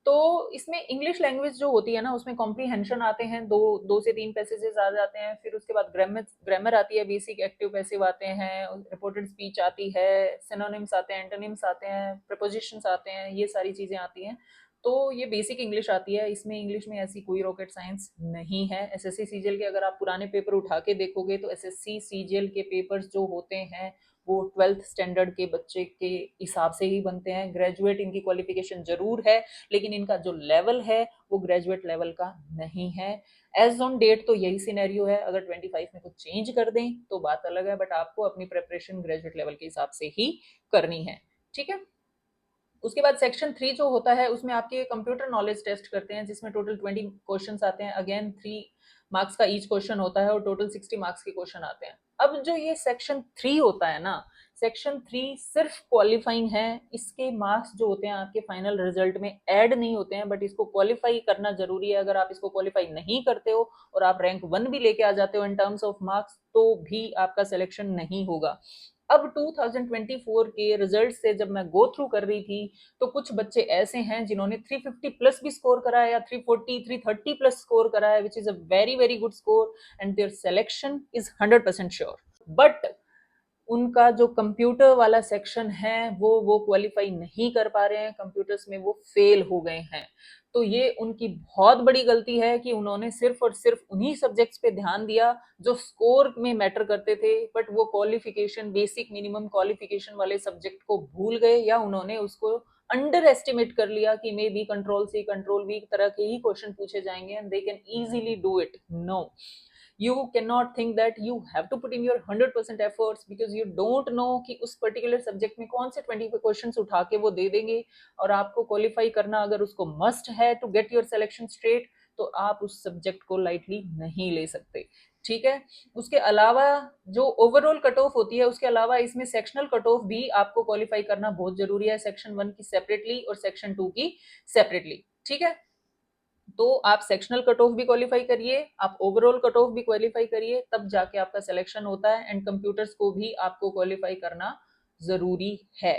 तो इसमें इंग्लिश लैंग्वेज जो होती है ना, उसमें कॉम्प्रीहेंशन आते हैं, 2 से 3 पैसेजेस आ जाते हैं। फिर उसके बाद ग्रामर ग्रामर आती है, बेसिक एक्टिव पैसिव आते हैं, रिपोर्टेड स्पीच आती है, सिनोनिम्स आते हैं, एंटोनिम्स आते हैं, प्रपोजिशंस आते हैं, ये सारी चीजें आती हैं। तो ये बेसिक इंग्लिश आती है। इसमें इंग्लिश में ऐसी कोई रॉकेट साइंस नहीं है। एसएससी सीजीएल के अगर आप पुराने पेपर उठा के देखोगे तो एसएससी सीजीएल के पेपर्स जो होते हैं वो 12th स्टैंडर्ड के बच्चे के हिसाब से ही बनते हैं। ग्रेजुएट इनकी क्वालिफिकेशन जरूर है, लेकिन इनका जो लेवल है वो ग्रेजुएट लेवल का नहीं है। एज ऑन डेट तो यही सिनेरियो है। अगर 25 में कुछ चेंज कर दें तो बात अलग है, बट आपको अपनी प्रेपरेशन ग्रेजुएट लेवल के हिसाब से ही करनी है, ठीक है। उसके बाद सेक्शन 3 जो होता है उसमें आपके कंप्यूटर नॉलेज टेस्ट करते हैं, जिसमें टोटल 20 क्वेश्चन आते हैं। अगेन 3 मार्क्स का ईच क्वेश्चन होता है और टोटल 60 मार्क्स के क्वेश्चन आते हैं। अब जो ये सेक्शन 3 होता है ना, सेक्शन 3 सिर्फ क्वालिफाइंग है। इसके मार्क्स जो होते हैं आपके फाइनल रिजल्ट में ऐड नहीं होते हैं, बट इसको क्वालिफाई करना जरूरी है। अगर आप इसको क्वालिफाई नहीं करते हो और आप रैंक 1 भी लेके आ जाते हो इन टर्म्स ऑफ मार्क्स, तो भी आपका सिलेक्शन नहीं होगा। अब 2024 के रिजल्ट से जब मैं गो थ्रू कर रही थी तो कुछ बच्चे ऐसे हैं जिन्होंने 350 प्लस भी स्कोर करा है या 340 330 प्लस स्कोर करा है, which is a very very good score and their selection is 100% sure. But उनका जो कंप्यूटर वाला सेक्शन है वो क्वालिफाई नहीं कर पा रहे हैं, कंप्यूटर्स में वो फेल हो गए हैं। तो ये उनकी बहुत बड़ी गलती है कि उन्होंने सिर्फ और सिर्फ उन्हीं सब्जेक्ट्स पे ध्यान दिया जो स्कोर में मैटर करते थे, बट वो क्वालिफिकेशन, बेसिक मिनिमम क्वालिफिकेशन वाले सब्जेक्ट को भूल गए या उन्होंने उसको अंडर एस्टिमेट कर लिया कि may be control C control B तरह के ही क्वेश्चन पूछे जाएंगे and they can easily do it. No, you cannot think that you have to put in your 100% efforts because you don't know कि उस particular subject में कौन से 20 questions उठा के वो दे देंगे, और आपको qualify करना अगर उसको must है to get your selection straight, तो आप उस सब्जेक्ट को लाइटली नहीं ले सकते। ठीक है, उसके अलावा जो ओवरऑल कट ऑफ होती है उसके अलावा इसमें सेक्शनल कट ऑफ भी आपको क्वालिफाई करना बहुत जरूरी है, सेक्शन 1 की सेपरेटली और सेक्शन 2 की सेपरेटली। ठीक है, तो आप सेक्शनल कट ऑफ भी क्वालिफाई करिए, आप ओवरऑल कट ऑफ भी क्वालिफाई करिए, तब जाके आपका सिलेक्शन होता है। एंड कंप्यूटर्स को भी आपको क्वालिफाई करना जरूरी है।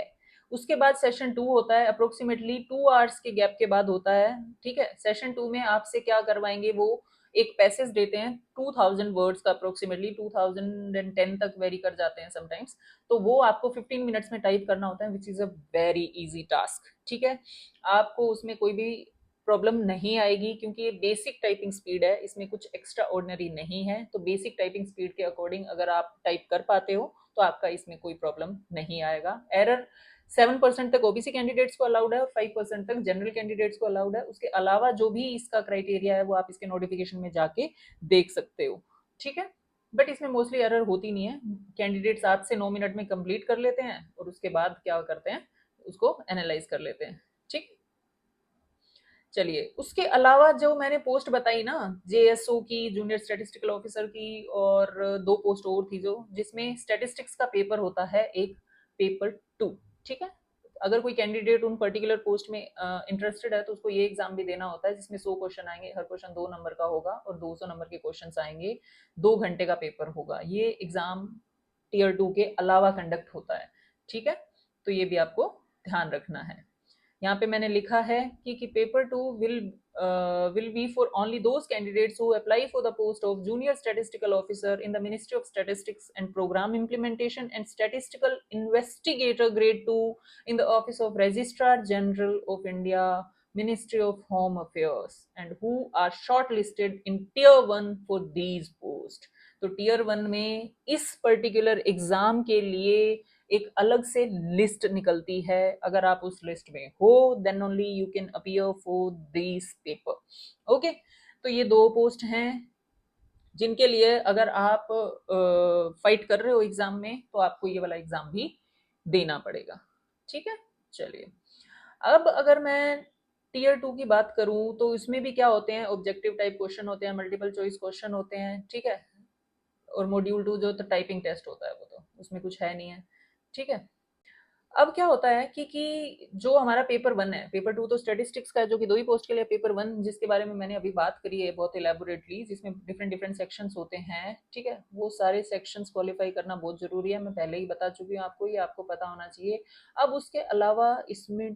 उसके बाद सेशन 2 होता है, अप्रोक्सीमेटली 2 आवर्स के गैप के बाद होता है। ठीक है, सेशन 2 में आपसे क्या करवाएंगे, वो एक पैसेज देते हैं 2000 वर्ड्स का, अप्रोक्सीमेटली 2010 तक वेरी कर जाते हैं समटाइम्स। तो वो आपको 15 मिनट्स में टाइप करना होता है, which is a very easy task. ठीक है, आपको उसमें कोई भी प्रॉब्लम नहीं आएगी क्योंकि ये बेसिक टाइपिंग स्पीड है, इसमें कुछ एक्स्ट्रा ऑर्डिनरी नहीं है। तो बेसिक टाइपिंग स्पीड के अकॉर्डिंग अगर आप टाइप कर पाते हो तो आपका इसमें कोई प्रॉब्लम नहीं आएगा। एरर 7% तक ओबीसी कैंडिडेट्स को अलाउड है और 5% तक जनरल कैंडिडेट्स को अलाउड है। उसके अलावा जो भी इसका क्राइटेरिया है वो आप इसके नोटिफिकेशन में जाके देख सकते हो। ठीक है, बट इसमें मोस्टली एरर होती नहीं है, कैंडिडेट 7 से 9 मिनट में कंप्लीट कर लेते हैं और उसके बाद क्या करते हैं, उसको एनालाइज कर लेते हैं। ठीक, चलिए उसके अलावा जो मैंने पोस्ट बताई ना, जेएसओ की, जूनियर स्टैटिस्टिकल ऑफिसर की, और 2 पोस्ट और थी जो जिसमें स्टैटिस्टिक्स का पेपर होता है एक, पेपर 2। ठीक है, अगर कोई कैंडिडेट उन पर्टिकुलर पोस्ट में इंटरेस्टेड है तो उसको ये एग्जाम भी देना होता है जिसमें 100 क्वेश्चन आएंगे, हर क्वेश्चन 2 नंबर का होगा और 200 नंबर के क्वेश्चन आएंगे, 2 घंटे का पेपर होगा। ये एग्जाम टीयर 2 के अलावा कंडक्ट होता है। ठीक है, तो ये भी आपको ध्यान रखना है। यहाँ पे मैंने लिखा है कि paper 2 will be for only those candidates who apply for the post of junior statistical officer in the Ministry of Statistics and Program Implementation and statistical investigator grade 2 in the office of Registrar General of India, Ministry of Home Affairs, and who are shortlisted in tier 1 for these posts। तो टीयर 1 में इस पर्टिकुलर एग्जाम के लिए एक अलग से लिस्ट निकलती है, अगर आप उस लिस्ट में हो then only you can appear for this paper. Okay, तो ये 2 पोस्ट हैं जिनके लिए अगर आप फाइट कर रहे हो एग्जाम में तो आपको ये वाला एग्जाम भी देना पड़ेगा। ठीक है, चलिए अब अगर मैं टीयर 2 की बात करूं तो इसमें भी क्या होते हैं, ऑब्जेक्टिव टाइप क्वेश्चन होते हैं, मल्टीपल चॉइस क्वेश्चन होते हैं। ठीक है, और मॉड्यूल 2 जो तो टाइपिंग टेस्ट होता है वो तो उसमें कुछ है नहीं है। ठीक है, अब क्या होता है कि जो हमारा पेपर 1 है, पेपर 2 तो स्टैटिस्टिक्स का है जो कि 2 ही पोस्ट के लिए, पेपर 1 जिसके बारे में मैंने अभी बात करी है बहुत इलेबोरेटली, जिसमें डिफरेंट डिफरेंट सेक्शंस होते हैं। ठीक है, वो सारे सेक्शंस क्वालिफाई करना बहुत जरूरी है, मैं पहले ही बता चुकी हूँ आपको, ये आपको पता होना चाहिए। अब उसके अलावा इसमें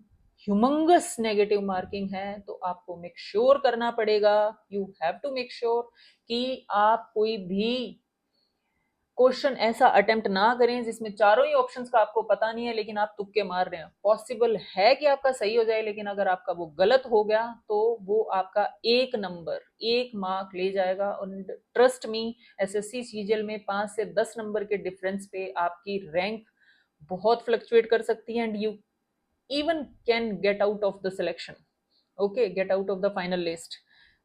ह्यूमंगस नेगेटिव मार्किंग है, तो आपको मेक श्योर करना पड़ेगा, you have to make sure कि आप कोई भी क्वेश्चन ऐसा अटेम्प्ट ना करें जिसमें चारों ही ऑप्शंस का आपको पता नहीं है लेकिन आप तुक्के मार रहे हैं। पॉसिबल है कि आपका सही हो जाए, लेकिन अगर आपका वो गलत हो गया तो वो आपका 1 नंबर 1 मार्क ले जाएगा। और ट्रस्ट मी, एसएससी सीजीएल में 5 से 10 नंबर के डिफरेंस पे आपकी रैंक बहुत फ्लक्चुएट कर सकती है and you even can get out of the selection. Okay, get out of the final list.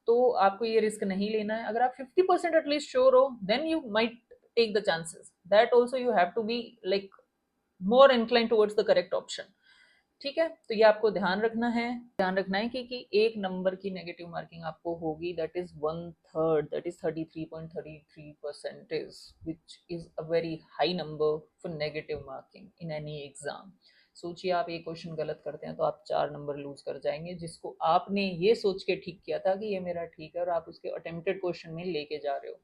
तो आपको ये रिस्क नहीं लेना है। अगर आप 50% एटलीस्ट श्योर हो then you might take the chances, that also you have to be like more inclined towards the correct option। ठीक है, तो ये आपको ध्यान रखना है, कि 1 नंबर की नेगेटिव मार्किंग आपको होगी, that is 1/3, that is 33.33%, which is a very high number for negative marking in any exam। सोचिए आप एक क्वेश्चन गलत करते हैं तो आप 4 नंबर लूज कर जाएंगे, जिसको आपने ये सोच के ठीक किया था कि ये मेरा ठीक है, और आप उसके अटेम्प्टेड क्वेश्चन में लेके जा रहे हो।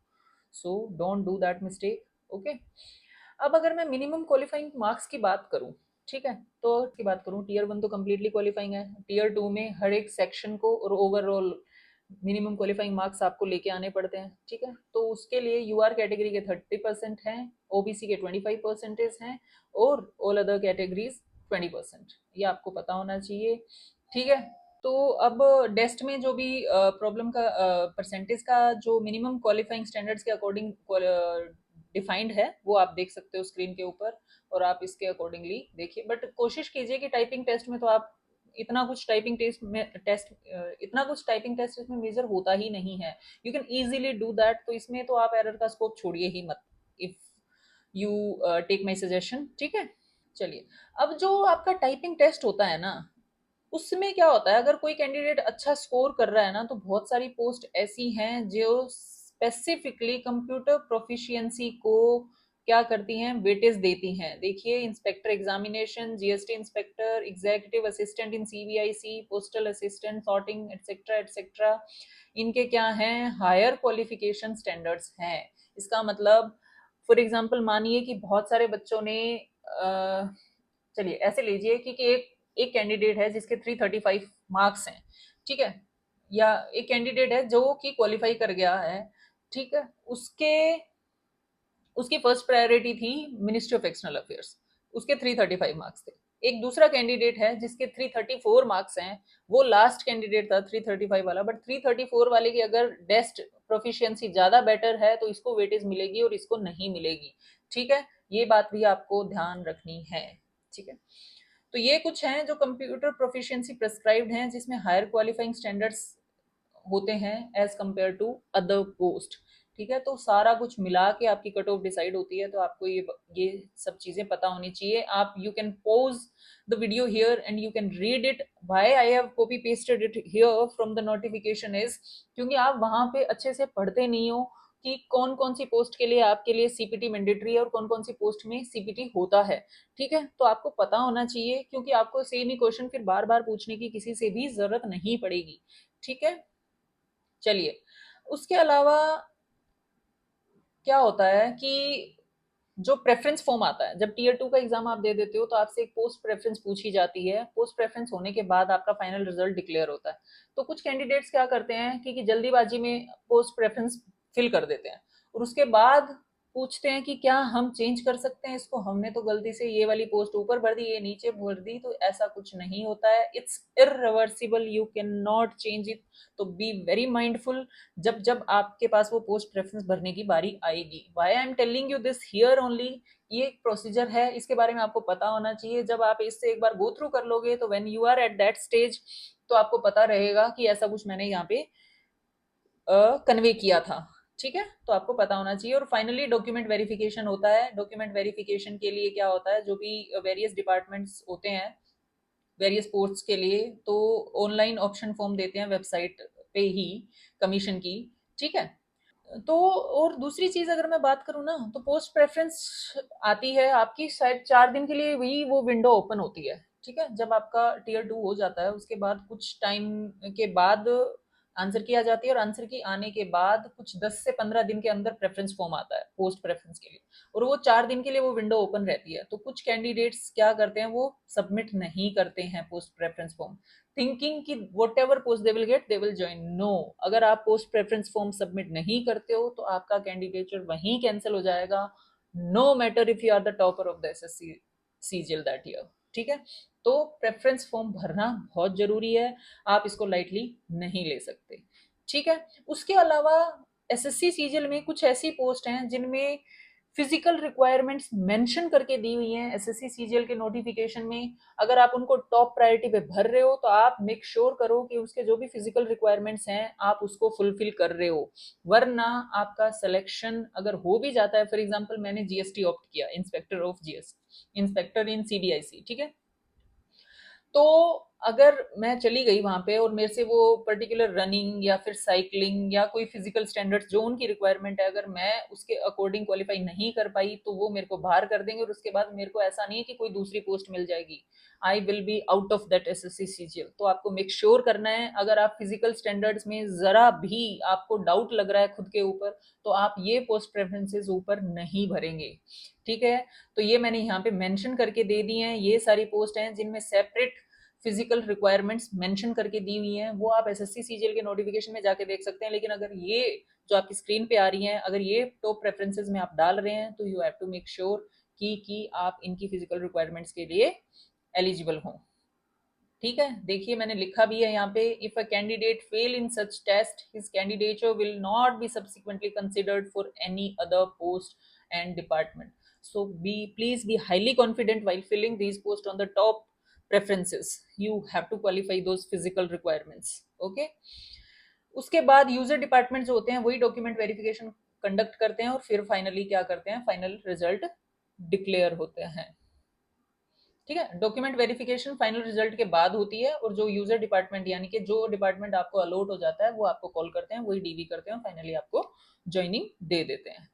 So don't do that mistake। okay, अब अगर मैं मिनिमम क्वालिफाइंग मार्क्स की बात करूं, ठीक है, तो की बात करूं, टीयर 1 तो कंप्लीटली क्वालिफाइंग है, टीयर 2 में हर एक सेक्शन को और ओवरऑल मिनिमम क्वालिफाइंग मार्क्स आपको लेके आने पड़ते हैं, ठीक है। तो उसके लिए यूआर कैटेगरी के 30% हैं, ओबीसी के 25% हैं, और ऑल अदर कैटेगरीज 20%। ये आपको पता होना चाहिए, ठीक है। तो अब डेस्ट में जो भी प्रॉब्लम का परसेंटेज का जो मिनिमम क्वालिफाइंग स्टैंडर्ड्स के अकॉर्डिंग डिफाइंड है, वो आप देख सकते हो स्क्रीन के ऊपर, और आप इसके अकॉर्डिंगली देखिए। बट कोशिश कीजिए कि टाइपिंग टेस्ट में तो आप इतना कुछ टाइपिंग टेस्ट इसमें मेजर होता ही नहीं है, you can easily do that. तो इसमें तो आप एरर का स्कोप छोड़िए ही मत, if you take my suggestion, ठीक है। चलिए, अब जो आपका टाइपिंग टेस्ट होता है ना, उसमें क्या होता है, अगर कोई कैंडिडेट अच्छा स्कोर कर रहा है ना, तो बहुत सारी पोस्ट ऐसी हैं जो स्पेसिफिकली कंप्यूटर प्रोफिशिएंसी को क्या करती हैं, वेटेज देती हैं। देखिए, inspector examination, GST inspector, executive assistant in CBIC, postal assistant, sorting, etcetera etcetera, इनके क्या हैं, हायर क्वालिफिकेशन स्टैंडर्ड्स हैं। इसका मतलब फॉर एग्जाम्पल मानिए कि बहुत सारे बच्चों ने चलिए ऐसे लीजिए कि एक एक कैंडिडेट है जिसके 335 मार्क्स हैं, ठीक है, या एक कैंडिडेट है जो कि क्वालिफाई कर गया है, ठीक है, उसके उसकी फर्स्ट प्रायोरिटी थी मिनिस्ट्री ऑफ एक्सटर्नल अफेयर्स, उसके 335 मार्क्स थे। एक दूसरा कैंडिडेट है जिसके 334 मार्क्स हैं, वो लास्ट कैंडिडेट था 335 वाला, बट 334 वाले की अगर डेस्ट प्रोफिशिएंसी ज्यादा बेटर है तो इसको वेटेज मिलेगी और इसको नहीं मिलेगी, ठीक है। ये बात भी आपको ध्यान रखनी है, ठीक है। तो ये कुछ हैं जो कंप्यूटर प्रोफिशिएंसी प्रेस्क्राइब्ड हैं, जिसमें हायर क्वालिफाइंग स्टैंडर्ड्स होते हैं as compare to other post, ठीक है। तो सारा कुछ मिला के आपकी कट ऑफ डिसाइड होती है, तो आपको ये सब चीजें पता होनी चाहिए। आप you can pause the video here and you can read it. Why I have copy pasted it here from the notification is, क्योंकि आप वहां पे अच्छे से पढ़ते नहीं हो कि कौन कौन सी पोस्ट के लिए आपके लिए सीपीटी मैंडेटरी है और कौन कौन सी पोस्ट में सीपीटी होता है, ठीक है। तो आपको पता होना चाहिए, क्योंकि आपको सेम ही क्वेश्चन फिर बार बार पूछने की किसी से भी जरूरत नहीं पड़ेगी, ठीक है। चलिए, उसके अलावा क्या होता है कि जो प्रेफरेंस फॉर्म आता है, जब टीयर 2 का एग्जाम आप दे देते हो तो आपसे एक पोस्ट प्रेफरेंस पूछी जाती है। पोस्ट प्रेफरेंस होने के बाद आपका फाइनल रिजल्ट डिक्लेयर होता है। तो कुछ कैंडिडेट्स क्या करते हैं कि जल्दीबाजी में पोस्ट प्रेफरेंस फिल कर देते हैं, और उसके बाद पूछते हैं कि क्या हम चेंज कर सकते हैं इसको, हमने तो गलती से ये वाली पोस्ट ऊपर भर दी, ये नीचे भर दी। तो ऐसा कुछ नहीं होता है, it's irreversible, you can not change it. तो बी वेरी माइंडफुल जब जब आपके पास वो पोस्ट प्रेफरेंस भरने की बारी आएगी। Why I am telling you this here only, ये एक प्रोसीजर है, इसके बारे में आपको पता होना चाहिए। जब आप इससे एक बार गो थ्रू कर लोगे तो when you are at that stage, तो आपको पता रहेगा कि ऐसा कुछ मैंने यहाँ पे कन्वे किया था, ठीक है। तो आपको पता होना चाहिए। और फाइनली डॉक्यूमेंट वेरिफिकेशन होता है। डॉक्यूमेंट वेरिफिकेशन के लिए क्या होता है, जो भी वेरियस डिपार्टमेंट्स होते हैं वेरियस पोस्ट्स के लिए, तो ऑनलाइन ऑप्शन फॉर्म देते हैं वेबसाइट पे ही, कमीशन की, ठीक है। तो और दूसरी चीज अगर मैं बात करूँ ना, तो पोस्ट प्रेफरेंस आती है आपकी शायद 4 दिन के लिए भी वो विंडो ओपन होती है, ठीक है। जब आपका टीयर 2 हो जाता है उसके बाद कुछ टाइम के बाद आंसर की आ जाती है, और आंसर की आने के बाद कुछ 10 से 15 दिन के अंदर प्रेफरेंस फॉर्म आता है पोस्ट प्रेफरेंस के लिए, और वो 4 दिन के लिए वो विंडो ओपन रहती है। तो कुछ कैंडिडेट्स क्या करते हैं, वो सबमिट नहीं करते हैं पोस्ट प्रेफरेंस फॉर्म, थिंकिंग कि whatever post they will get they will join. No, अगर आप पोस्ट प्रेफरेंस फॉर्म सबमिट नहीं करते हो तो आपका कैंडिडेचर वहीं कैंसिल हो जाएगा, no matter if you are the topper of the SSC CGL that year, ठीक है। तो प्रेफरेंस फॉर्म भरना बहुत जरूरी है, आप इसको लाइटली नहीं ले सकते, ठीक है। उसके अलावा एसएससी सीजीएल में कुछ ऐसी पोस्ट हैं जिनमें फिजिकल रिक्वायरमेंट्स मेंशन करके दी हुई हैं एसएससी सीजीएल के नोटिफिकेशन में। अगर आप उनको टॉप प्रायोरिटी पे भर रहे हो तो आप मेक श्योर करो कि उसके जो भी फिजिकल रिक्वायरमेंट्स हैं आप उसको फुलफिल कर रहे हो, वरना आपका सिलेक्शन अगर हो भी जाता है, फॉर एग्जांपल मैंने जीएसटी ऑप्ट किया, inspector of GST, inspector in CBIC, ठीक है। तो अगर मैं चली गई वहाँ पे और मेरे से वो पर्टिकुलर रनिंग या फिर साइकिलिंग या कोई फिजिकल स्टैंडर्ड्स जो उनकी रिक्वायरमेंट है, अगर मैं उसके अकॉर्डिंग क्वालिफाई नहीं कर पाई तो वो मेरे को बाहर कर देंगे, और उसके बाद मेरे को ऐसा नहीं है कि कोई दूसरी पोस्ट मिल जाएगी। I will be out of that SSC CGL. तो आपको मेक श्योर करना है, अगर आप फिजिकल स्टैंडर्ड्स में जरा भी आपको डाउट लग रहा है खुद के ऊपर, तो आप ये पोस्ट प्रेफरेंसेस ऊपर नहीं भरेंगे। ठीक है, तो ये मैंने यहाँ पे मेंशन करके दे दी हैं, ये सारी पोस्ट हैं जिनमें सेपरेट फिजिकल रिक्वायरमेंट्स मेंशन करके दी हुई हैं, वो आप एसएससी सीजीएल के नोटिफिकेशन में जाके देख सकते हैं। लेकिन अगर ये जो आपकी स्क्रीन पे आ रही हैं, अगर ये टॉप प्रेफरेंसेस में आप डाल रहे हैं, तो you have to make sure कि आप इनकी फिजिकल रिक्वायरमेंट्स के लिए एलिजिबल हों। ठीक है, देखिए मैंने लिखा भी है यहाँ पे, if a candidate fail in such test his candidature will not be subsequently considered for any other post and department. So please be highly confident while filling these posts on the top preferences. You have to qualify those physical requirements. Okay. उसके बाद यूजर डिपार्टमेंट जो होते हैं वही डॉक्यूमेंट वेरिफिकेशन कंडक्ट करते हैं, और फिर फाइनली क्या करते हैं, फाइनल रिजल्ट डिक्लेयर होते हैं। ठीक है, डॉक्यूमेंट वेरिफिकेशन फाइनल रिजल्ट के बाद होती है, और जो यूजर डिपार्टमेंट यानी कि जो डिपार्टमेंट आपको अलॉट हो जाता है वो आपको कॉल करते हैं, वही डीवी करते हैं, फाइनली आपको ज्वाइनिंग दे देते हैं।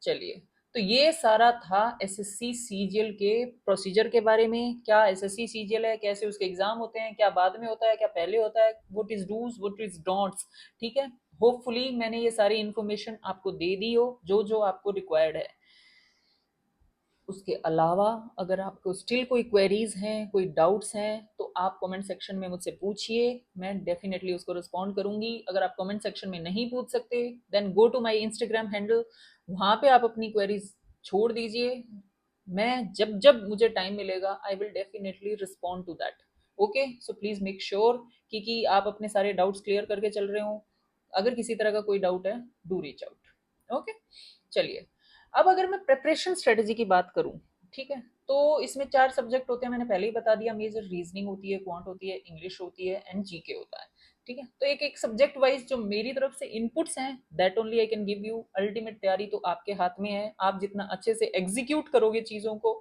चलिए, तो ये सारा था एसएससी सीजीएल के प्रोसीजर के बारे में। क्या एसएससी सीजीएल है, कैसे उसके एग्जाम होते हैं, क्या बाद में होता है, क्या पहले होता है, what is dos what is don'ts. ठीक है, होपफुली मैंने ये सारी इन्फॉर्मेशन आपको दे दी हो जो जो आपको रिक्वायर्ड है। उसके अलावा अगर आपको स्टिल कोई क्वेरीज हैं, कोई डाउट्स हैं, तो आप कमेंट सेक्शन में मुझसे पूछिए, मैं डेफिनेटली उसको रिस्पॉन्ड करूंगी। अगर आप कमेंट सेक्शन में नहीं पूछ सकते, then go to my Instagram handle, वहाँ पे आप अपनी क्वेरीज छोड़ दीजिए। मैं जब जब मुझे टाइम मिलेगा I will definitely respond to that. Okay, so please make sure कि आप अपने सारे डाउट्स क्लियर करके चल रहे हो। अगर किसी तरह का कोई डाउट है, डू रीच आउट। ओके, चलिए, अब अगर मैं प्रिपरेशन स्ट्रेटेजी की बात करूं, ठीक है, तो इसमें 4 सब्जेक्ट होते हैं, मैंने पहले ही बता दिया। मेजर रीजनिंग होती है, क्वांट होती है, इंग्लिश होती है, एंड जीके होता है। ठीक है, तो एक एक सब्जेक्ट वाइज जो मेरी तरफ से इनपुट्स हैं, that only I can give you. Ultimate तैयारी तो आपके हाथ में है, आप जितना अच्छे से एग्जीक्यूट करोगे चीजों को,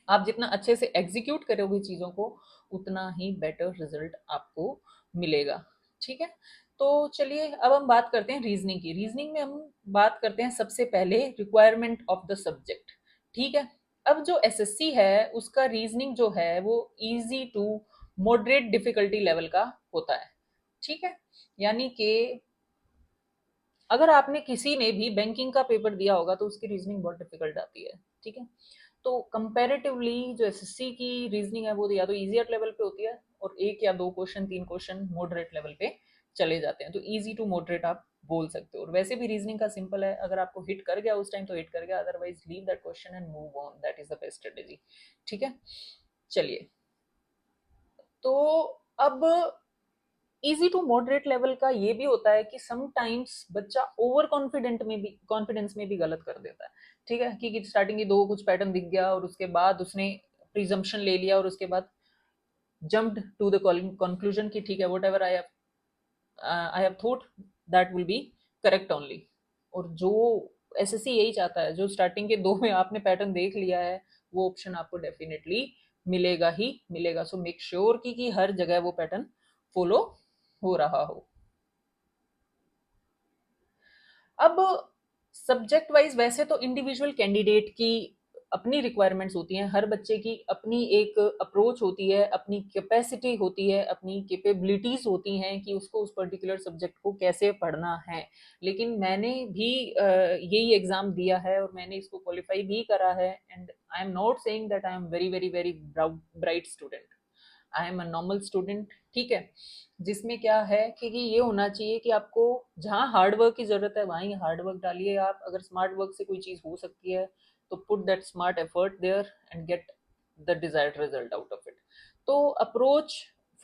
आप जितना अच्छे से एग्जीक्यूट करोगे चीजों को, उतना ही बेटर रिजल्ट आपको मिलेगा। ठीक है, तो चलिए अब हम बात करते हैं रीजनिंग की। रीजनिंग में हम बात करते हैं सबसे पहले रिक्वायरमेंट ऑफ द सब्जेक्ट। ठीक है, अब जो एसएससी है उसका रीजनिंग जो है वो easy to moderate difficulty level का होता है। ठीक है, यानी कि अगर आपने किसी ने भी बैंकिंग का पेपर दिया होगा तो उसकी रीजनिंग बहुत डिफिकल्ट आती है। ठीक है, तो कंपैरेटिवली जो एसएससी की रीजनिंग है वो या तो इजियर लेवल पे होती है, और 1 या 2 क्वेश्चन 3 क्वेश्चन मॉडरेट लेवल पे चले जाते हैं। तो इजी टू मॉडरेट आप बोल सकते हो, और वैसे भी रीजनिंग का सिंपल है, अगर आपको हिट कर गया उस टाइम तो हिट कर गया, otherwise leave that question and move on, that is the best strategy. ठीक है, चलिए, तो अब इजी टू मॉडरेट लेवल का ये भी होता है कि समटाइम्स बच्चा ओवर कॉन्फिडेंस में भी गलत कर देता है। ठीक है, कि स्टार्टिंग की 2 कुछ पैटर्न दिख गया और उसके बाद उसने प्रिजम्पशन ले लिया, और उसके बाद जम्प्ड टू द कंक्लूजन कि ठीक है, what ever I have thought that will B correct only. और जो एसएससी यही चाहता है, जो स्टार्टिंग के 2 में आपने पैटर्न देख लिया है, वो ऑप्शन आपको डेफिनेटली मिलेगा ही मिलेगा। सो मेक श्योर कि हर जगह वो पैटर्न फॉलो हो रहा हो। अब सब्जेक्ट वाइज वैसे तो इंडिविजुअल कैंडिडेट की अपनी रिक्वायरमेंट्स होती हैं, हर बच्चे की अपनी एक अप्रोच होती है, अपनी कैपेसिटी होती है, अपनी कैपेबिलिटीज होती हैं कि उसको उस पर्टिकुलर सब्जेक्ट को कैसे पढ़ना है। लेकिन मैंने भी यही एग्जाम दिया है और मैंने इसको क्वालिफाई भी करा है, and I am not saying that I am very very very bright student, I am a normal student. ठीक है, जिसमें क्या है कि ये होना चाहिए कि आपको जहाँ हार्ड वर्क की जरूरत है वहाँ ही हार्ड वर्क डालिए। आप अगर स्मार्ट वर्क से कोई चीज़ हो सकती है तो put that smart effort there and get the desired result out of it. तो अप्रोच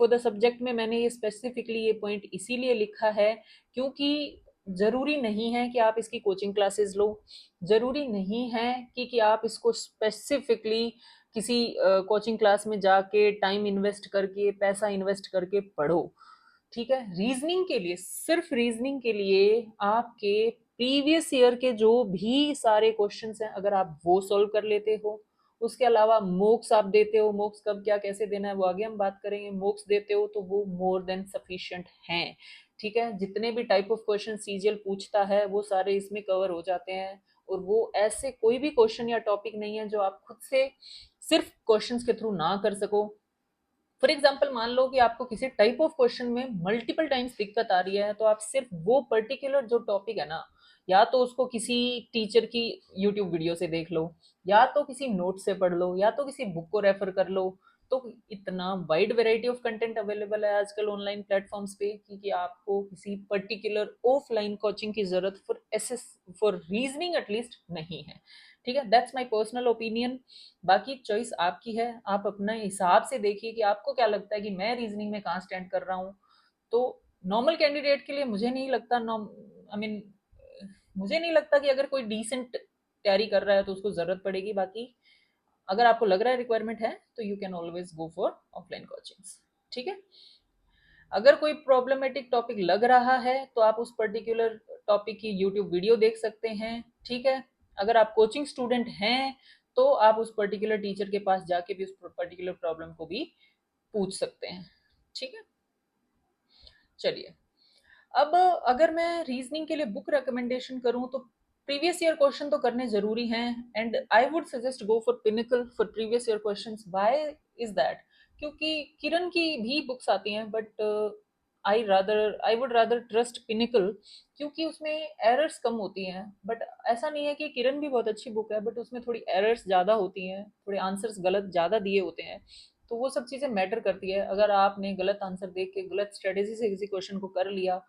फॉर द सब्जेक्ट में मैंने ये स्पेसिफिकली ये पॉइंट इसीलिए लिखा है क्योंकि जरूरी नहीं है कि आप इसकी कोचिंग क्लासेस लो, जरूरी नहीं है कि आप इसको स्पेसिफिकली किसी कोचिंग क्लास में जाके टाइम इन्वेस्ट करके पैसा इन्वेस्ट करके पढ़ो। ठीक है, रीजनिंग के लिए, सिर्फ रीजनिंग के लिए आपके प्रीवियस ईयर के जो भी सारे क्वेश्चंस हैं, अगर आप वो सॉल्व कर लेते हो उसके अलावा मोक्स आप देते हो, मोक्स कब क्या कैसे देना है वो आगे हम बात करेंगे। मोक्स देते हो तो वो मोर देन सफिशिएंट हैं, ठीक है। जितने भी टाइप ऑफ क्वेश्चन सीजीएल पूछता है वो सारे इसमें कवर हो जाते हैं, और वो ऐसे कोई भी क्वेश्चन या टॉपिक नहीं है जो आप खुद से सिर्फ क्वेश्चंस के थ्रू ना कर सको। फॉर एग्जाम्पल मान लो कि आपको किसी टाइप ऑफ क्वेश्चन में मल्टीपल टाइम्स दिक्कत आ रही है, तो आप सिर्फ वो पर्टिकुलर जो टॉपिक है ना, या तो उसको किसी टीचर की यूट्यूब वीडियो से देख लो, या तो किसी नोट से पढ़ लो, या तो किसी बुक को रेफर कर लो। तो इतना wide variety of content available है आजकल ऑनलाइन प्लेटफॉर्म्स पे कि आपको किसी पर्टिकुलर ऑफलाइन कोचिंग की जरूरत फॉर रीजनिंग एटलीस्ट नहीं है, ठीक है। That's my personal opinion. बाकी चॉइस आपकी है, आप अपने हिसाब से देखिए कि आपको क्या लगता है कि मैं रीजनिंग में कहाँ स्टैंड कर रहा हूँ। तो नॉर्मल कैंडिडेट के लिए मुझे नहीं लगता, आई मीन मुझे नहीं लगता कि अगर कोई डिसेंट तैयारी कर रहा है तो उसको जरूरत पड़ेगी। बाकी अगर आपको लग रहा है रिक्वायरमेंट है तो you can always go for offline coachings, ठीक है। अगर कोई प्रॉब्लमेटिक टॉपिक लग रहा है तो आप उस पर्टिकुलर टॉपिक की यूट्यूब वीडियो देख सकते हैं, ठीक है। अगर आप कोचिंग स्टूडेंट हैं तो आप उस पर्टिकुलर टीचर के पास जाके भी उस पर्टिकुलर प्रॉब्लम को भी पूछ सकते हैं, ठीक है। चलिए, अब अगर मैं रीजनिंग के लिए बुक रिकमेंडेशन करूं तो प्रीवियस ईयर क्वेश्चन तो करने जरूरी हैं, and I would suggest go for pinnacle for previous year questions. Why is that? क्योंकि किरण की भी बुक्स आती हैं, but I would rather trust pinnacle, क्योंकि उसमें एरर्स कम होती हैं। बट ऐसा नहीं है कि किरण भी बहुत अच्छी बुक है, बट उसमें थोड़ी एरर्स ज़्यादा होती हैं, थोड़े आंसर्स गलत ज़्यादा दिए होते हैं। तो वो सब चीज़ें मैटर करती है। अगर आपने गलत आंसर देख के गलत स्ट्रेटेजी से किसी क्वेश्चन को कर लिया,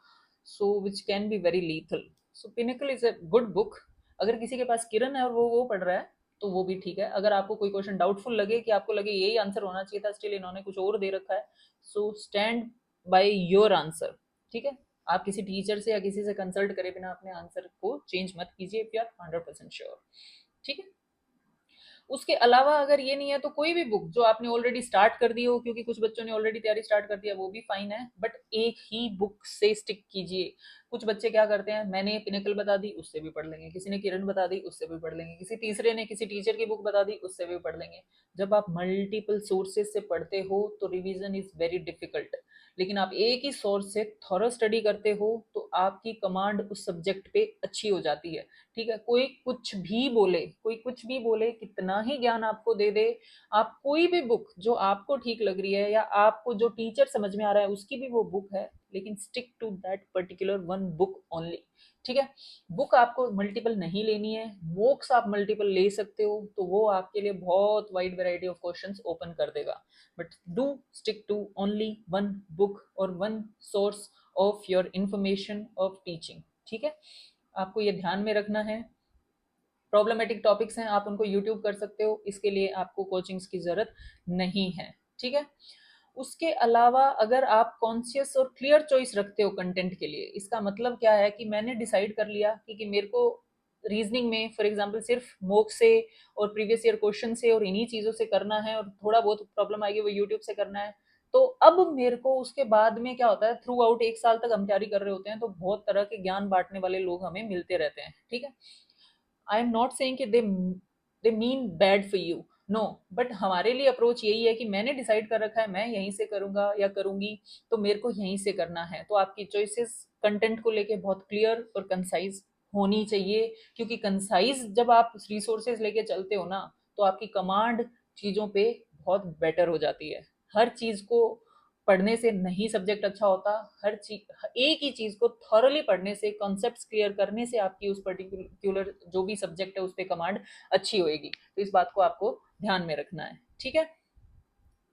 so which can be very lethal. So Pinnacle is a good book. अगर किसी के पास किरण है और वो पढ़ रहा है तो वो भी ठीक है। अगर आपको कोई क्वेश्चन डाउटफुल लगे कि आपको लगे यही आंसर होना चाहिए था, स्टिल इन्होंने कुछ और दे रखा है, so stand by your answer, ठीक है। आप किसी टीचर से या किसी से कंसल्ट करे बिना अपने आंसर को चेंज मत कीजिए इफ यू आर 100% श्योर, ठीक है। उसके अलावा अगर ये नहीं है तो कोई भी बुक जो आपने ऑलरेडी स्टार्ट कर दी हो, क्योंकि कुछ बच्चों ने ऑलरेडी तैयारी स्टार्ट कर दिया, वो भी फाइन है, बट एक ही बुक से स्टिक कीजिए। कुछ बच्चे क्या करते हैं, मैंने पिनिकल बता दी उससे भी पढ़ लेंगे, किसी ने किरण बता दी उससे भी पढ़ लेंगे, किसी तीसरे ने किसी टीचर की बुक बता दी उससे भी पढ़ लेंगे। जब आप मल्टीपल सोर्सेज से पढ़ते हो तो रिवीजन इज वेरी डिफिकल्ट। लेकिन आप एक ही सोर्स से थॉरो स्टडी करते हो तो आपकी कमांड उस सब्जेक्ट पे अच्छी हो जाती है, ठीक है। कोई कुछ भी बोले, कितना ही ज्ञान आपको दे दे, आप कोई भी बुक जो आपको ठीक लग रही है या आपको जो टीचर समझ में आ रहा है उसकी भी वो बुक है, लेकिन stick to that particular one book only, ठीक है। बुक आपको मल्टीपल नहीं लेनी है, बुक्स आप मल्टीपल ले सकते हो, तो वो आपके लिए बहुत wide variety of questions open कर देगा। But do stick to only one book और one source of your information of teaching, ठीक है। आपको ये ध्यान में रखना है। प्रॉब्लमेटिक टॉपिक्स हैं आप उनको यूट्यूब कर सकते हो, इसके लिए आपको कोचिंग्स की ज़रूरत नहीं है, ठीक है। उसके अलावा अगर आप कॉन्शियस और क्लियर चॉइस रखते हो कंटेंट के लिए, इसका मतलब क्या है कि मैंने डिसाइड कर लिया कि मेरे को रीजनिंग में फॉर एग्जांपल सिर्फ मोक से और प्रीवियस ईयर क्वेश्चन से और इन्हीं चीज़ों से करना है, और थोड़ा बहुत प्रॉब्लम आएगी वो यूट्यूब से करना है। तो अब मेरे को उसके बाद में क्या होता है, थ्रू आउट एक साल तक हम तैयारी कर रहे होते हैं तो बहुत तरह के ज्ञान बांटने वाले लोग हमें मिलते रहते हैं, ठीक है। आई एम नॉट सेइंग कि they mean bad for you, no, but हमारे लिए अप्रोच यही है कि मैंने डिसाइड कर रखा है मैं यहीं से करूंगा या करूंगी, तो मेरे को यहीं से करना है। तो आपकी चॉइसेस कंटेंट को लेके बहुत क्लियर और कंसाइज होनी चाहिए, क्योंकि कंसाइज जब आप रिसोर्सेज लेके चलते हो ना तो आपकी कमांड चीज़ों पे बहुत बेटर हो जाती है। हर चीज़ को पढ़ने से नहीं सब्जेक्ट अच्छा होता, हर चीज एक ही चीज को थॉरली पढ़ने से, कॉन्सेप्ट्स क्लियर करने से आपकी उस पर्टिकुलर जो भी सब्जेक्ट है उस पर कमांड अच्छी होएगी। तो इस बात को आपको ध्यान में रखना है, ठीक है।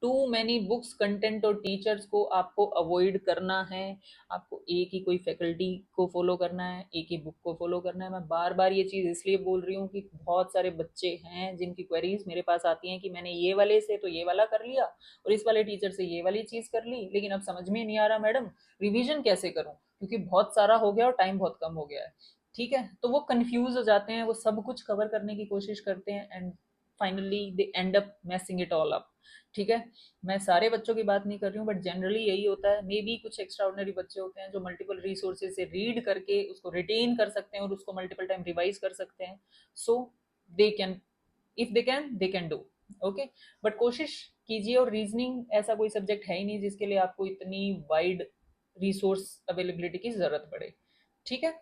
टू मैनी बुक्स कंटेंट और टीचर्स को आपको अवॉइड करना है। आपको एक ही कोई फैकल्टी को फॉलो करना है, एक ही बुक को फॉलो करना है। मैं बार बार ये चीज़ इसलिए बोल रही हूँ कि बहुत सारे बच्चे हैं जिनकी क्वेरीज मेरे पास आती हैं कि मैंने ये वाले से तो ये वाला कर लिया और इस वाले टीचर से ये वाली चीज़ कर ली, लेकिन अब समझ में नहीं आ रहा मैडम रिविजन कैसे करूँ, क्योंकि बहुत सारा हो गया और टाइम बहुत कम हो गया है, ठीक है। तो वो कंफ्यूज हो जाते हैं, वो सब कुछ कवर करने की कोशिश करते हैं and finally they and up मैसिंग it all up, ठीक है। मैं सारे बच्चों की बात नहीं कर रही हूँ, बट जनरली यही होता है। मे बी कुछ एक्स्ट्रा ऑर्डिनरी बच्चे होते हैं जो मल्टीपल रिसोर्सेज से रीड करके उसको रिटेन कर सकते हैं और उसको मल्टीपल टाइम रिवाइज कर सकते हैं, so they can if they can do, okay. But कोशिश कीजिए, और रीजनिंग ऐसा कोई सब्जेक्ट है ही नहीं जिसके लिए आपको इतनी वाइड रिसोर्स अवेलेबिलिटी की जरूरत पड़े, ठीक है।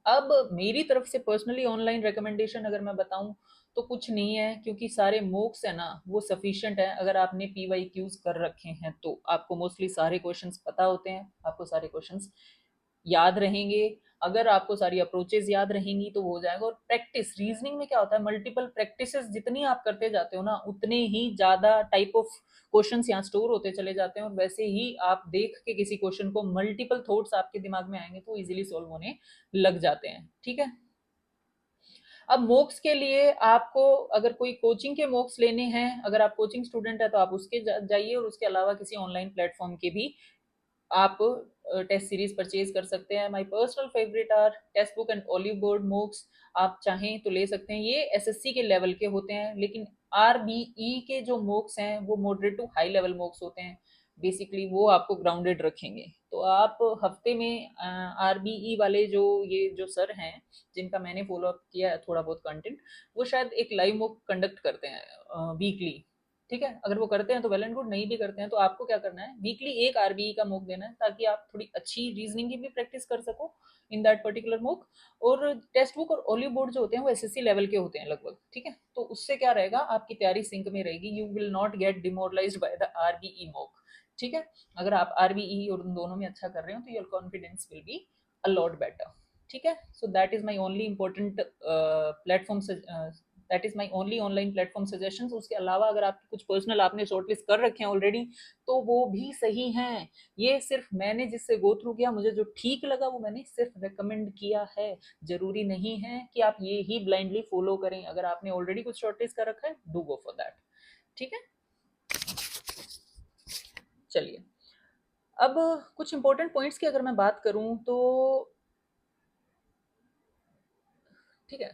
अब मेरी तरफ से पर्सनली ऑनलाइन रिकमेंडेशन अगर मैं बताऊं तो कुछ नहीं है, क्योंकि सारे मोक्स है ना वो सफिशिएंट है। अगर आपने पी वाई क्यूज कर रखे हैं तो आपको मोस्टली सारे क्वेश्चंस पता होते हैं, आपको सारे क्वेश्चंस याद रहेंगे। अगर आपको सारी अप्रोचेस याद रहेंगी तो हो जाएगा। और प्रैक्टिस रीजनिंग में क्या होता है, मल्टीपल प्रैक्टिसेस जितनी आप करते जाते हो ना उतने ही ज्यादा टाइप ऑफ क्वेश्चंस यहाँ स्टोर होते चले जाते हैं, और वैसे ही आप देख के किसी क्वेश्चन को मल्टीपल थॉट्स आपके दिमाग में आएंगे तो इजीली सॉल्व होने लग जाते हैं, ठीक है। अब मोक्स के लिए आपको अगर कोई कोचिंग के मोक्स लेने हैं, अगर आप कोचिंग स्टूडेंट है तो आप उसके जाइए, और उसके अलावा किसी ऑनलाइन प्लेटफॉर्म के भी आप टेस्ट सीरीज परचेज कर सकते हैं। My personal favourite are text book and Oliveboard mocks. आप चाहें तो ले सकते हैं, ये एसएससी के लेवल के होते हैं, लेकिन आरबीई के जो मोक्स हैं वो moderate to high level mocks होते हैं। बेसिकली वो आपको ग्राउंडेड रखेंगे। तो आप हफ्ते में आरबीई वाले जो ये जो सर हैं जिनका मैंने फॉलो अप किया है थोड़ा बहुत कंटेंट, वो शायद एक लाइव मॉक कंडक्ट करते हैं वीकली, ठीक है। अगर वो करते हैं तो वेल एंड गुड, नहीं भी करते हैं तो आपको क्या करना है, वीकली एक आरबीई का मॉक देना है, ताकि आप थोड़ी अच्छी रीजनिंग की भी प्रैक्टिस कर सको इन दैट पर्टिकुलर मॉक। और टेक्स्ट बुक और ऑलिव बोर्ड जो होते हैं वो एसएससी लेवल के होते हैं लगभग, ठीक है। तो उससे क्या रहेगा, आपकी तैयारी सिंक में रहेगी, you will not get demoralised by the RBE mock, ठीक है। अगर आप आरबीई और उन दोनों में अच्छा कर रहे हो तो your confidence will be a lot better, ठीक है। So that is my only important platform, that is my only online platform suggestion. उसके अलावा अगर आपकी कुछ पर्सनल आपने शॉर्टलिस्ट कर रखे हैं ऑलरेडी तो वो भी सही हैं। ये सिर्फ मैंने जिससे गो थ्रू किया, मुझे जो ठीक लगा वो मैंने सिर्फ रिकमेंड किया है। जरूरी नहीं है कि आप ये ही ब्लाइंडली फॉलो करें। अगर आपने ऑलरेडी कुछ शॉर्टलिस्ट कर रखा है, डू गो फॉर दैट, ठीक है। चलिए, अब कुछ इंपॉर्टेंट पॉइंट्स की अगर मैं बात करूं तो, ठीक है।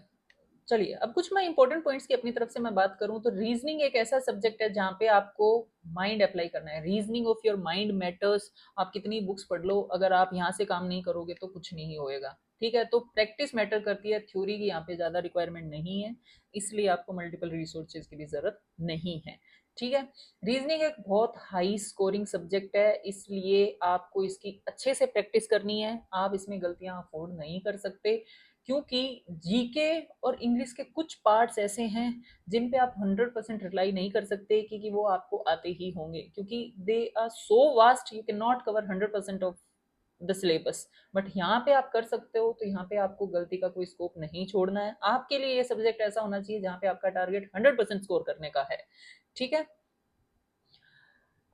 चलिए, अब कुछ मैं इंपॉर्टेंट पॉइंट्स की अपनी तरफ से मैं बात करूं तो रीजनिंग एक ऐसा सब्जेक्ट है जहां पे आपको माइंड अप्लाई करना है। Reasoning of your mind matters. आप कितनी बुक्स पढ़ लो, अगर आप यहाँ से काम नहीं करोगे तो कुछ नहीं होएगा, ठीक है। तो प्रैक्टिस मैटर करती है, थ्योरी की यहाँ पे ज्यादा रिक्वायरमेंट नहीं है, इसलिए आपको मल्टीपल रिसोर्सेज की भी जरूरत नहीं है, ठीक है। रीजनिंग एक बहुत हाई स्कोरिंग सब्जेक्ट है, इसलिए आपको इसकी अच्छे से प्रैक्टिस करनी है। आप इसमें गलतियां अफोर्ड नहीं कर सकते, क्योंकि जीके और इंग्लिश के कुछ पार्ट्स ऐसे हैं जिन पे आप 100% रिलाई नहीं कर सकते कि वो आपको आते ही होंगे, क्योंकि they are so vast, you can not cover 100% of the syllabus. But यहाँ पे आप कर सकते हो, तो यहाँ पे आपको गलती का कोई स्कोप नहीं छोड़ना है। आपके लिए ये सब्जेक्ट ऐसा होना चाहिए जहाँ पे आपका टारगेट 100% स्कोर करने का है, ठीक है।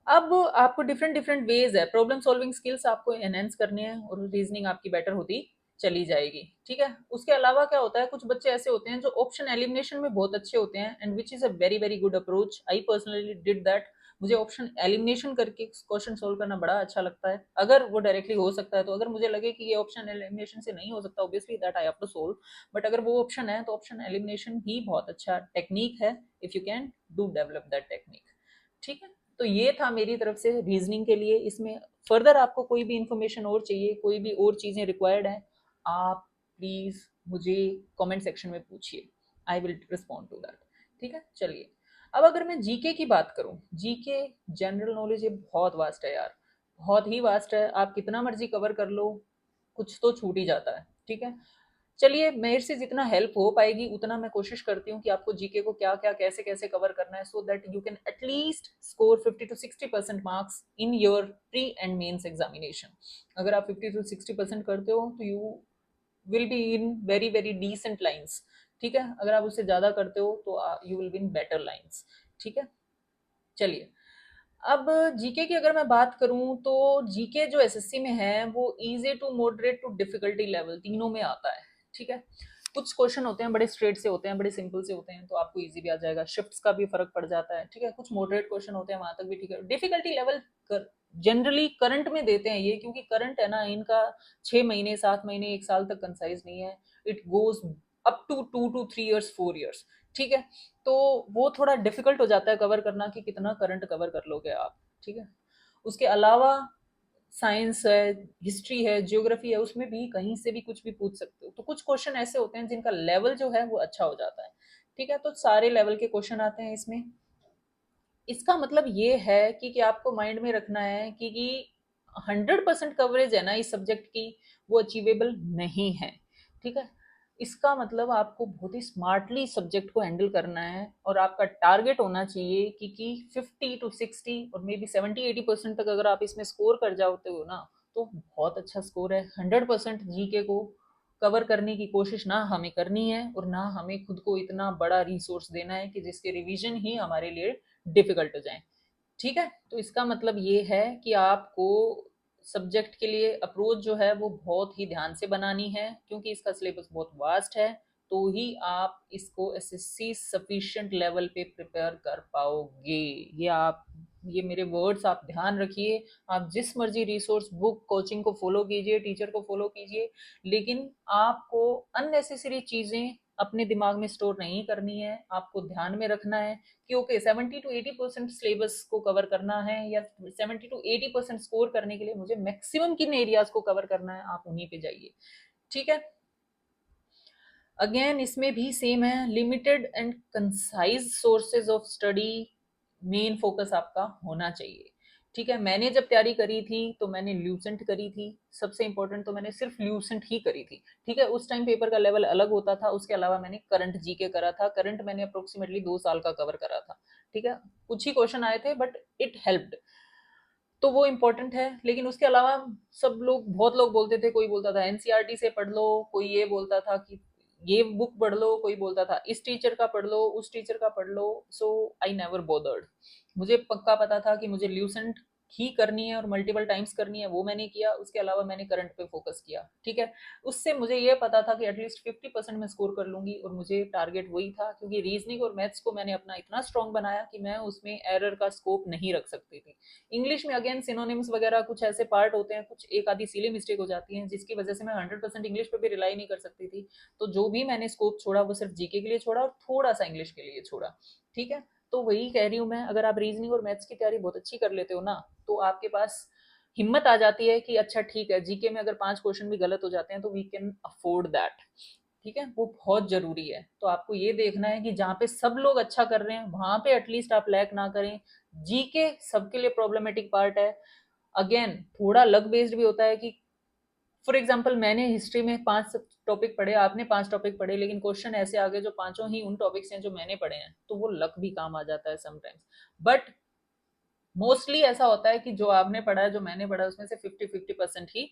अब आपको डिफरेंट डिफरेंट वेज है, प्रॉब्लम सॉल्विंग स्किल्स आपको एनहेंस करने हैं और रीजनिंग आपकी बेटर होती चली जाएगी, ठीक है। उसके अलावा क्या होता है, कुछ बच्चे ऐसे होते हैं जो ऑप्शन एलिमिनेशन में बहुत अच्छे होते हैं, and which is a very very good approach. I personally did that. मुझे ऑप्शन एलिमिनेशन करके क्वेश्चन सोल्व करना बड़ा अच्छा लगता है। अगर वो डायरेक्टली हो सकता है तो, अगर मुझे लगे कि ये ऑप्शन एलिमिनेशन से नहीं हो सकता, obviously that I have to solve. But अगर वो ऑप्शन है तो ऑप्शन एलिमिनेशन ही बहुत अच्छा टेक्निक है, if you can do develop that technique, ठीक है। तो ये था मेरी तरफ से रीजनिंग के लिए। इसमें फर्दर आपको कोई भी इंफॉर्मेशन और चाहिए, कोई भी और चीजें रिक्वायर्ड है, आप प्लीज मुझे कमेंट सेक्शन में पूछिए, I will respond to that, ठीक है। चलिए, अब अगर मैं जीके की बात करूं, जीके जनरल नॉलेज ये बहुत वास्ट है यार, बहुत ही वास्ट है। आप कितना मर्जी कवर कर लो, कुछ तो छूट ही जाता है, ठीक है। चलिए, मेरे से जितना हेल्प हो पाएगी उतना मैं कोशिश करती हूँ कि आपको जीके को क्या क्या कैसे कैसे कवर करना है, so that you can at least score 50 to 60% marks in your pre and mains examination. अगर आप 50 to 60% करते हो तो you will be in very very decent lines, ठीक है। अगर आप उससे ज्यादा करते हो तो you will be in better lines, ठीक है। चलिए, अब जीके की अगर मैं बात करूं तो जीके जो एसएससी में है वो easy to moderate to difficulty level तीनों में आता है, ठीक है। कुछ क्वेश्चन होते हैं बड़े स्ट्रेट से होते हैं, बड़े सिंपल से होते हैं, तो आपको इजी भी आ जाएगा। शिफ्ट्स का भी फर्क पड़ जाता है, ठीक है। कुछ मॉडरेट क्वेश्चन होते हैं, वहां तक भी ठीक है। डिफिकल्टी लेवल जनरली करंट में देते हैं ये, क्योंकि करंट है ना इनका 6 महीने 7 महीने 1 साल तक कंसाइज नहीं है, it goes up to 2 to 3 years 4 years, ठीक है। तो वो थोड़ा डिफिकल्ट हो जाता है कवर करना कि कितना करंट कवर कर लोगे आप, ठीक है। उसके अलावा साइंस है, हिस्ट्री है, ज्योग्राफी है, उसमें भी कहीं से भी कुछ भी पूछ सकते हो। तो कुछ क्वेश्चन ऐसे होते हैं जिनका लेवल जो है वो अच्छा हो जाता है, ठीक है, तो सारे लेवल के क्वेश्चन आते हैं इसमें। इसका मतलब ये है कि आपको माइंड में रखना है कि 100% कवरेज है ना इस सब्जेक्ट की, वो अचीवेबल नहीं है। ठीक है, इसका मतलब आपको बहुत ही स्मार्टली सब्जेक्ट को हैंडल करना है, और आपका टारगेट होना चाहिए कि 50 to 60 और मे बी 70-80% तक अगर आप इसमें स्कोर कर जाते हो ना, तो बहुत अच्छा स्कोर है। 100% जीके को कवर करने की कोशिश ना हमें करनी है, और ना हमें खुद को इतना बड़ा रिसोर्स देना है कि जिसके रिवीजन ही हमारे लिए डिफिकल्ट हो जाए। ठीक है, तो इसका मतलब ये है कि आपको सब्जेक्ट के लिए अप्रोच जो है वो बहुत ही ध्यान से बनानी है, क्योंकि इसका सिलेबस बहुत वास्ट है। तो ही आप इसको एसएससी सफिशिएंट लेवल पे प्रिपेयर कर पाओगे। ये मेरे वर्ड्स आप ध्यान रखिए। आप जिस मर्जी रिसोर्स, बुक, कोचिंग को फॉलो कीजिए, टीचर को फॉलो कीजिए, लेकिन आपको अननेसेसरी चीजें अपने दिमाग में स्टोर नहीं करनी है। आपको ध्यान में रखना है कि ओके 70 to 80% सिलेबस को कवर करना है, या 70 to 80% स्कोर करने के लिए मुझे मैक्सिमम किन एरियाज को कवर करना है, आप उन्हीं पे जाइए। ठीक है, अगेन इसमें भी सेम है, limited and concise sources of study main focus आपका होना चाहिए। ठीक है, मैंने जब तैयारी करी थी तो मैंने ल्यूसेंट करी थी, सबसे इंपॉर्टेंट, तो मैंने सिर्फ ल्यूसेंट ही करी थी। ठीक है, उस टाइम पेपर का लेवल अलग होता था, उसके अलावा मैंने करंट जीके करा था। करंट मैंने अप्रोक्सीमेटली 2 साल का कवर करा था। ठीक है, कुछ ही क्वेश्चन आए थे बट इट हेल्प्ड, तो वो इम्पोर्टेंट है। लेकिन उसके अलावा सब लोग, बहुत लोग बोलते थे, कोई बोलता था एनसीईआरटी से पढ़ लो, कोई ये बोलता था कि ये बुक पढ़ लो, कोई बोलता था इस टीचर का पढ़ लो, उस टीचर का पढ़ लो। सो आई नेवर बोदर्ड। मुझे पक्का पता था कि मुझे ल्यूसेंट ही करनी है और मल्टीपल टाइम्स करनी है, वो मैंने किया। उसके अलावा मैंने करंट पे फोकस किया। ठीक है, उससे मुझे ये पता था कि एटलीस्ट 50% में स्कोर कर लूंगी, और मुझे टारगेट वही था, क्योंकि रीजनिंग और मैथ्स को मैंने अपना इतना स्ट्रांग बनाया कि मैं उसमें एरर का स्कोप नहीं रख सकती थी। इंग्लिश में अगेन सिनोनिम्स वगैरह कुछ ऐसे पार्ट होते हैं, कुछ एक आधी सीली मिस्टेक हो जाती है, जिसकी वजह से मैं 100% इंग्लिश पे भी रिलाई नहीं कर सकती थी। तो जो भी मैंने स्कोप छोड़ा वो सिर्फ जीके के लिए छोड़ा, और थोड़ा सा इंग्लिश के लिए छोड़ा। ठीक है, तो वही कह रही हूँ मैं, अगर आप रीजनिंग और मैथ्स की तैयारी बहुत अच्छी कर लेते हो ना, तो आपके पास हिम्मत आ जाती है कि अच्छा ठीक है, जीके में अगर 5 क्वेश्चन भी गलत हो जाते हैं तो वी कैन अफोर्ड दैट। ठीक है, वो बहुत जरूरी है। तो आपको ये देखना है कि जहाँ पे सब लोग अच्छा कर रहे हैं वहां पे एटलीस्ट आप लैक ना करें। जीके सबके लिए प्रॉब्लमेटिक पार्ट है। अगेन थोड़ा लक बेस्ड भी होता है कि फॉर एग्जाम्पल मैंने हिस्ट्री में 5 टॉपिक पढ़े, आपने 5 टॉपिक पढ़े, लेकिन क्वेश्चन ऐसे आ गए जो पांचों ही उन टॉपिक्स हैं जो मैंने पढ़े हैं, तो वो लक भी काम आ जाता है समटाइम्स। बट मोस्टली ऐसा होता है कि जो आपने पढ़ा है, जो मैंने पढ़ा है, उसमें से 50-50% ही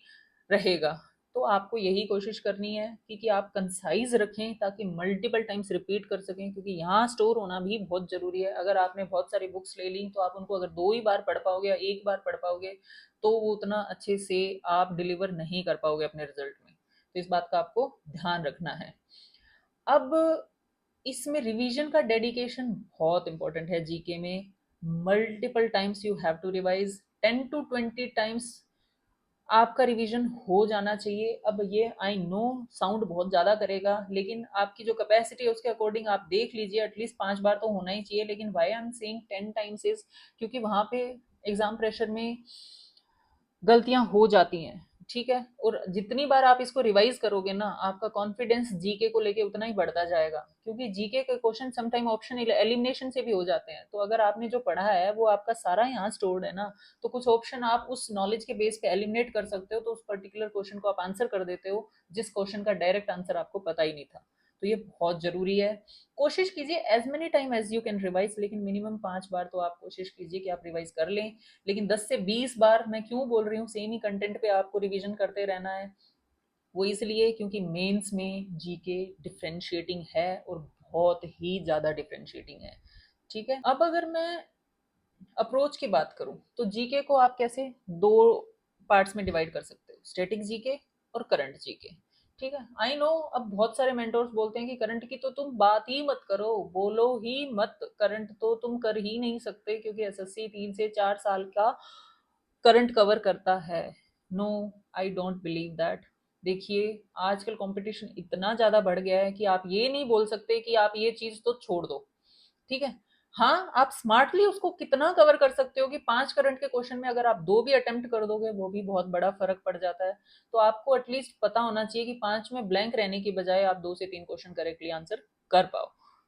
रहेगा। तो आपको यही कोशिश करनी है कि आप कंसाइज रखें, ताकि मल्टीपल टाइम्स रिपीट कर सकें, क्योंकि यहाँ स्टोर होना भी बहुत जरूरी है। अगर आपने बहुत सारी बुक्स ले ली तो आप उनको अगर 2 ही बार पढ़ पाओगे या एक बार पढ़ पाओगे, तो वो उतना अच्छे से आप डिलीवर नहीं कर पाओगे अपने रिजल्ट में। तो इस बात का आपको ध्यान रखना है। अब इसमें रिवीजन का डेडिकेशन बहुत इंपॉर्टेंट है जीके में। Multiple times you have to revise, 10 to 20 times आपका रिवीजन हो जाना चाहिए। अब ये आई नो साउंड बहुत ज़्यादा करेगा, लेकिन आपकी जो कैपेसिटी है उसके अकॉर्डिंग आप देख लीजिए, एटलीस्ट 5 बार तो होना ही चाहिए। लेकिन why I am saying 10 times is क्योंकि वहाँ पे एग्जाम प्रेशर में गलतियां हो जाती हैं। ठीक है, और जितनी बार आप इसको रिवाइज करोगे ना, आपका कॉन्फिडेंस जीके को लेके उतना ही बढ़ता जाएगा, क्योंकि जीके के क्वेश्चन समटाइम ऑप्शन एलिमिनेशन से भी हो जाते हैं। तो अगर आपने जो पढ़ा है वो आपका सारा यहाँ स्टोर्ड है ना, तो कुछ ऑप्शन आप उस नॉलेज के बेस पे एलिमिनेट कर सकते हो, तो उस पर्टिकुलर क्वेश्चन को आप आंसर कर देते हो, जिस क्वेश्चन का डायरेक्ट आंसर आपको पता ही नहीं था। तो ये बहुत जरूरी है। कोशिश कीजिए as many time as you can revise, लेकिन मिनिमम 5 बार तो आप कोशिश कीजिए कि आप रिवाइज कर लें। लेकिन 10 से 20 बार मैं क्यों बोल रही हूँ, सेम ही कंटेंट पे आपको रिवीजन करते रहना है, वो इसलिए क्योंकि मेंस में जीके डिफरेंशिएटिंग है, और बहुत ही ज़्यादा डिफरेंशिएटिंग है। ठीक है, अब अगर मैं अप्रोच की बात करूं, तो जीके को आप कैसे 2 पार्ट्स में डिवाइड कर सकते हो, स्टैटिक जीके और करंट जीके। ठीक है, आई नो अब बहुत सारे मेंटोर्स बोलते हैं कि करंट की तो तुम बात ही मत करो, बोलो ही मत, करंट तो तुम कर ही नहीं सकते, क्योंकि एसएससी 3 से 4 साल का करंट कवर करता है। No, I don't believe that. देखिए, आजकल कंपटीशन इतना ज़्यादा बढ़ गया है कि आप ये नहीं बोल सकते कि आप ये चीज़ तो छोड़ दो। ठीक है, हाँ आप स्मार्टली उसको कितना कवर कर सकते हो कि 5 करंट के क्वेश्चन में अगर आप 2 भी अटेम्प्ट कर दोगे, वो भी बहुत बड़ा फर्क पड़ जाता है। तो आपको एटलीस्ट पता होना चाहिए कि 5 में ब्लैंक रहने की बजाय आप 2 से 3 क्वेश्चन करेक्टली आंसर कर पाओ।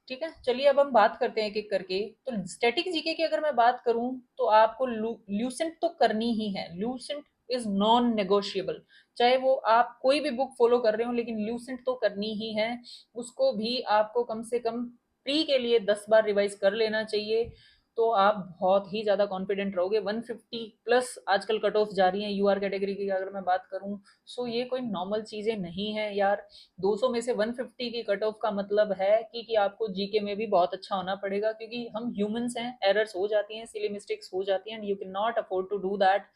ठीक है, चलिए अब हम बात करते हैं एक एक करके। तो स्टैटिक जीके की अगर मैं बात करूं तो आपको ल्यूसेंट तो करनी ही है। Lucent is non negotiable. चाहे वो आप कोई भी बुक फॉलो कर रहे हो, लेकिन ल्यूसेंट तो करनी ही है। उसको भी आपको कम से कम प्री के लिए 10 बार रिवाइज कर लेना चाहिए। तो आप बहुत ही ज़्यादा कॉन्फिडेंट रहोगे। 150 प्लस आजकल कट ऑफ जा रही है यूआर कैटेगरी की अगर मैं बात करूं। सो ये कोई नॉर्मल चीज़ें नहीं है यार। 200 में से 150 की कट ऑफ का मतलब है कि आपको जीके में भी बहुत अच्छा होना पड़ेगा, क्योंकि हम ह्यूमंस हैं, एरर्स हो जाती हैं, सिली मिस्टेक्स हो जाती हैं, and you can not afford to do that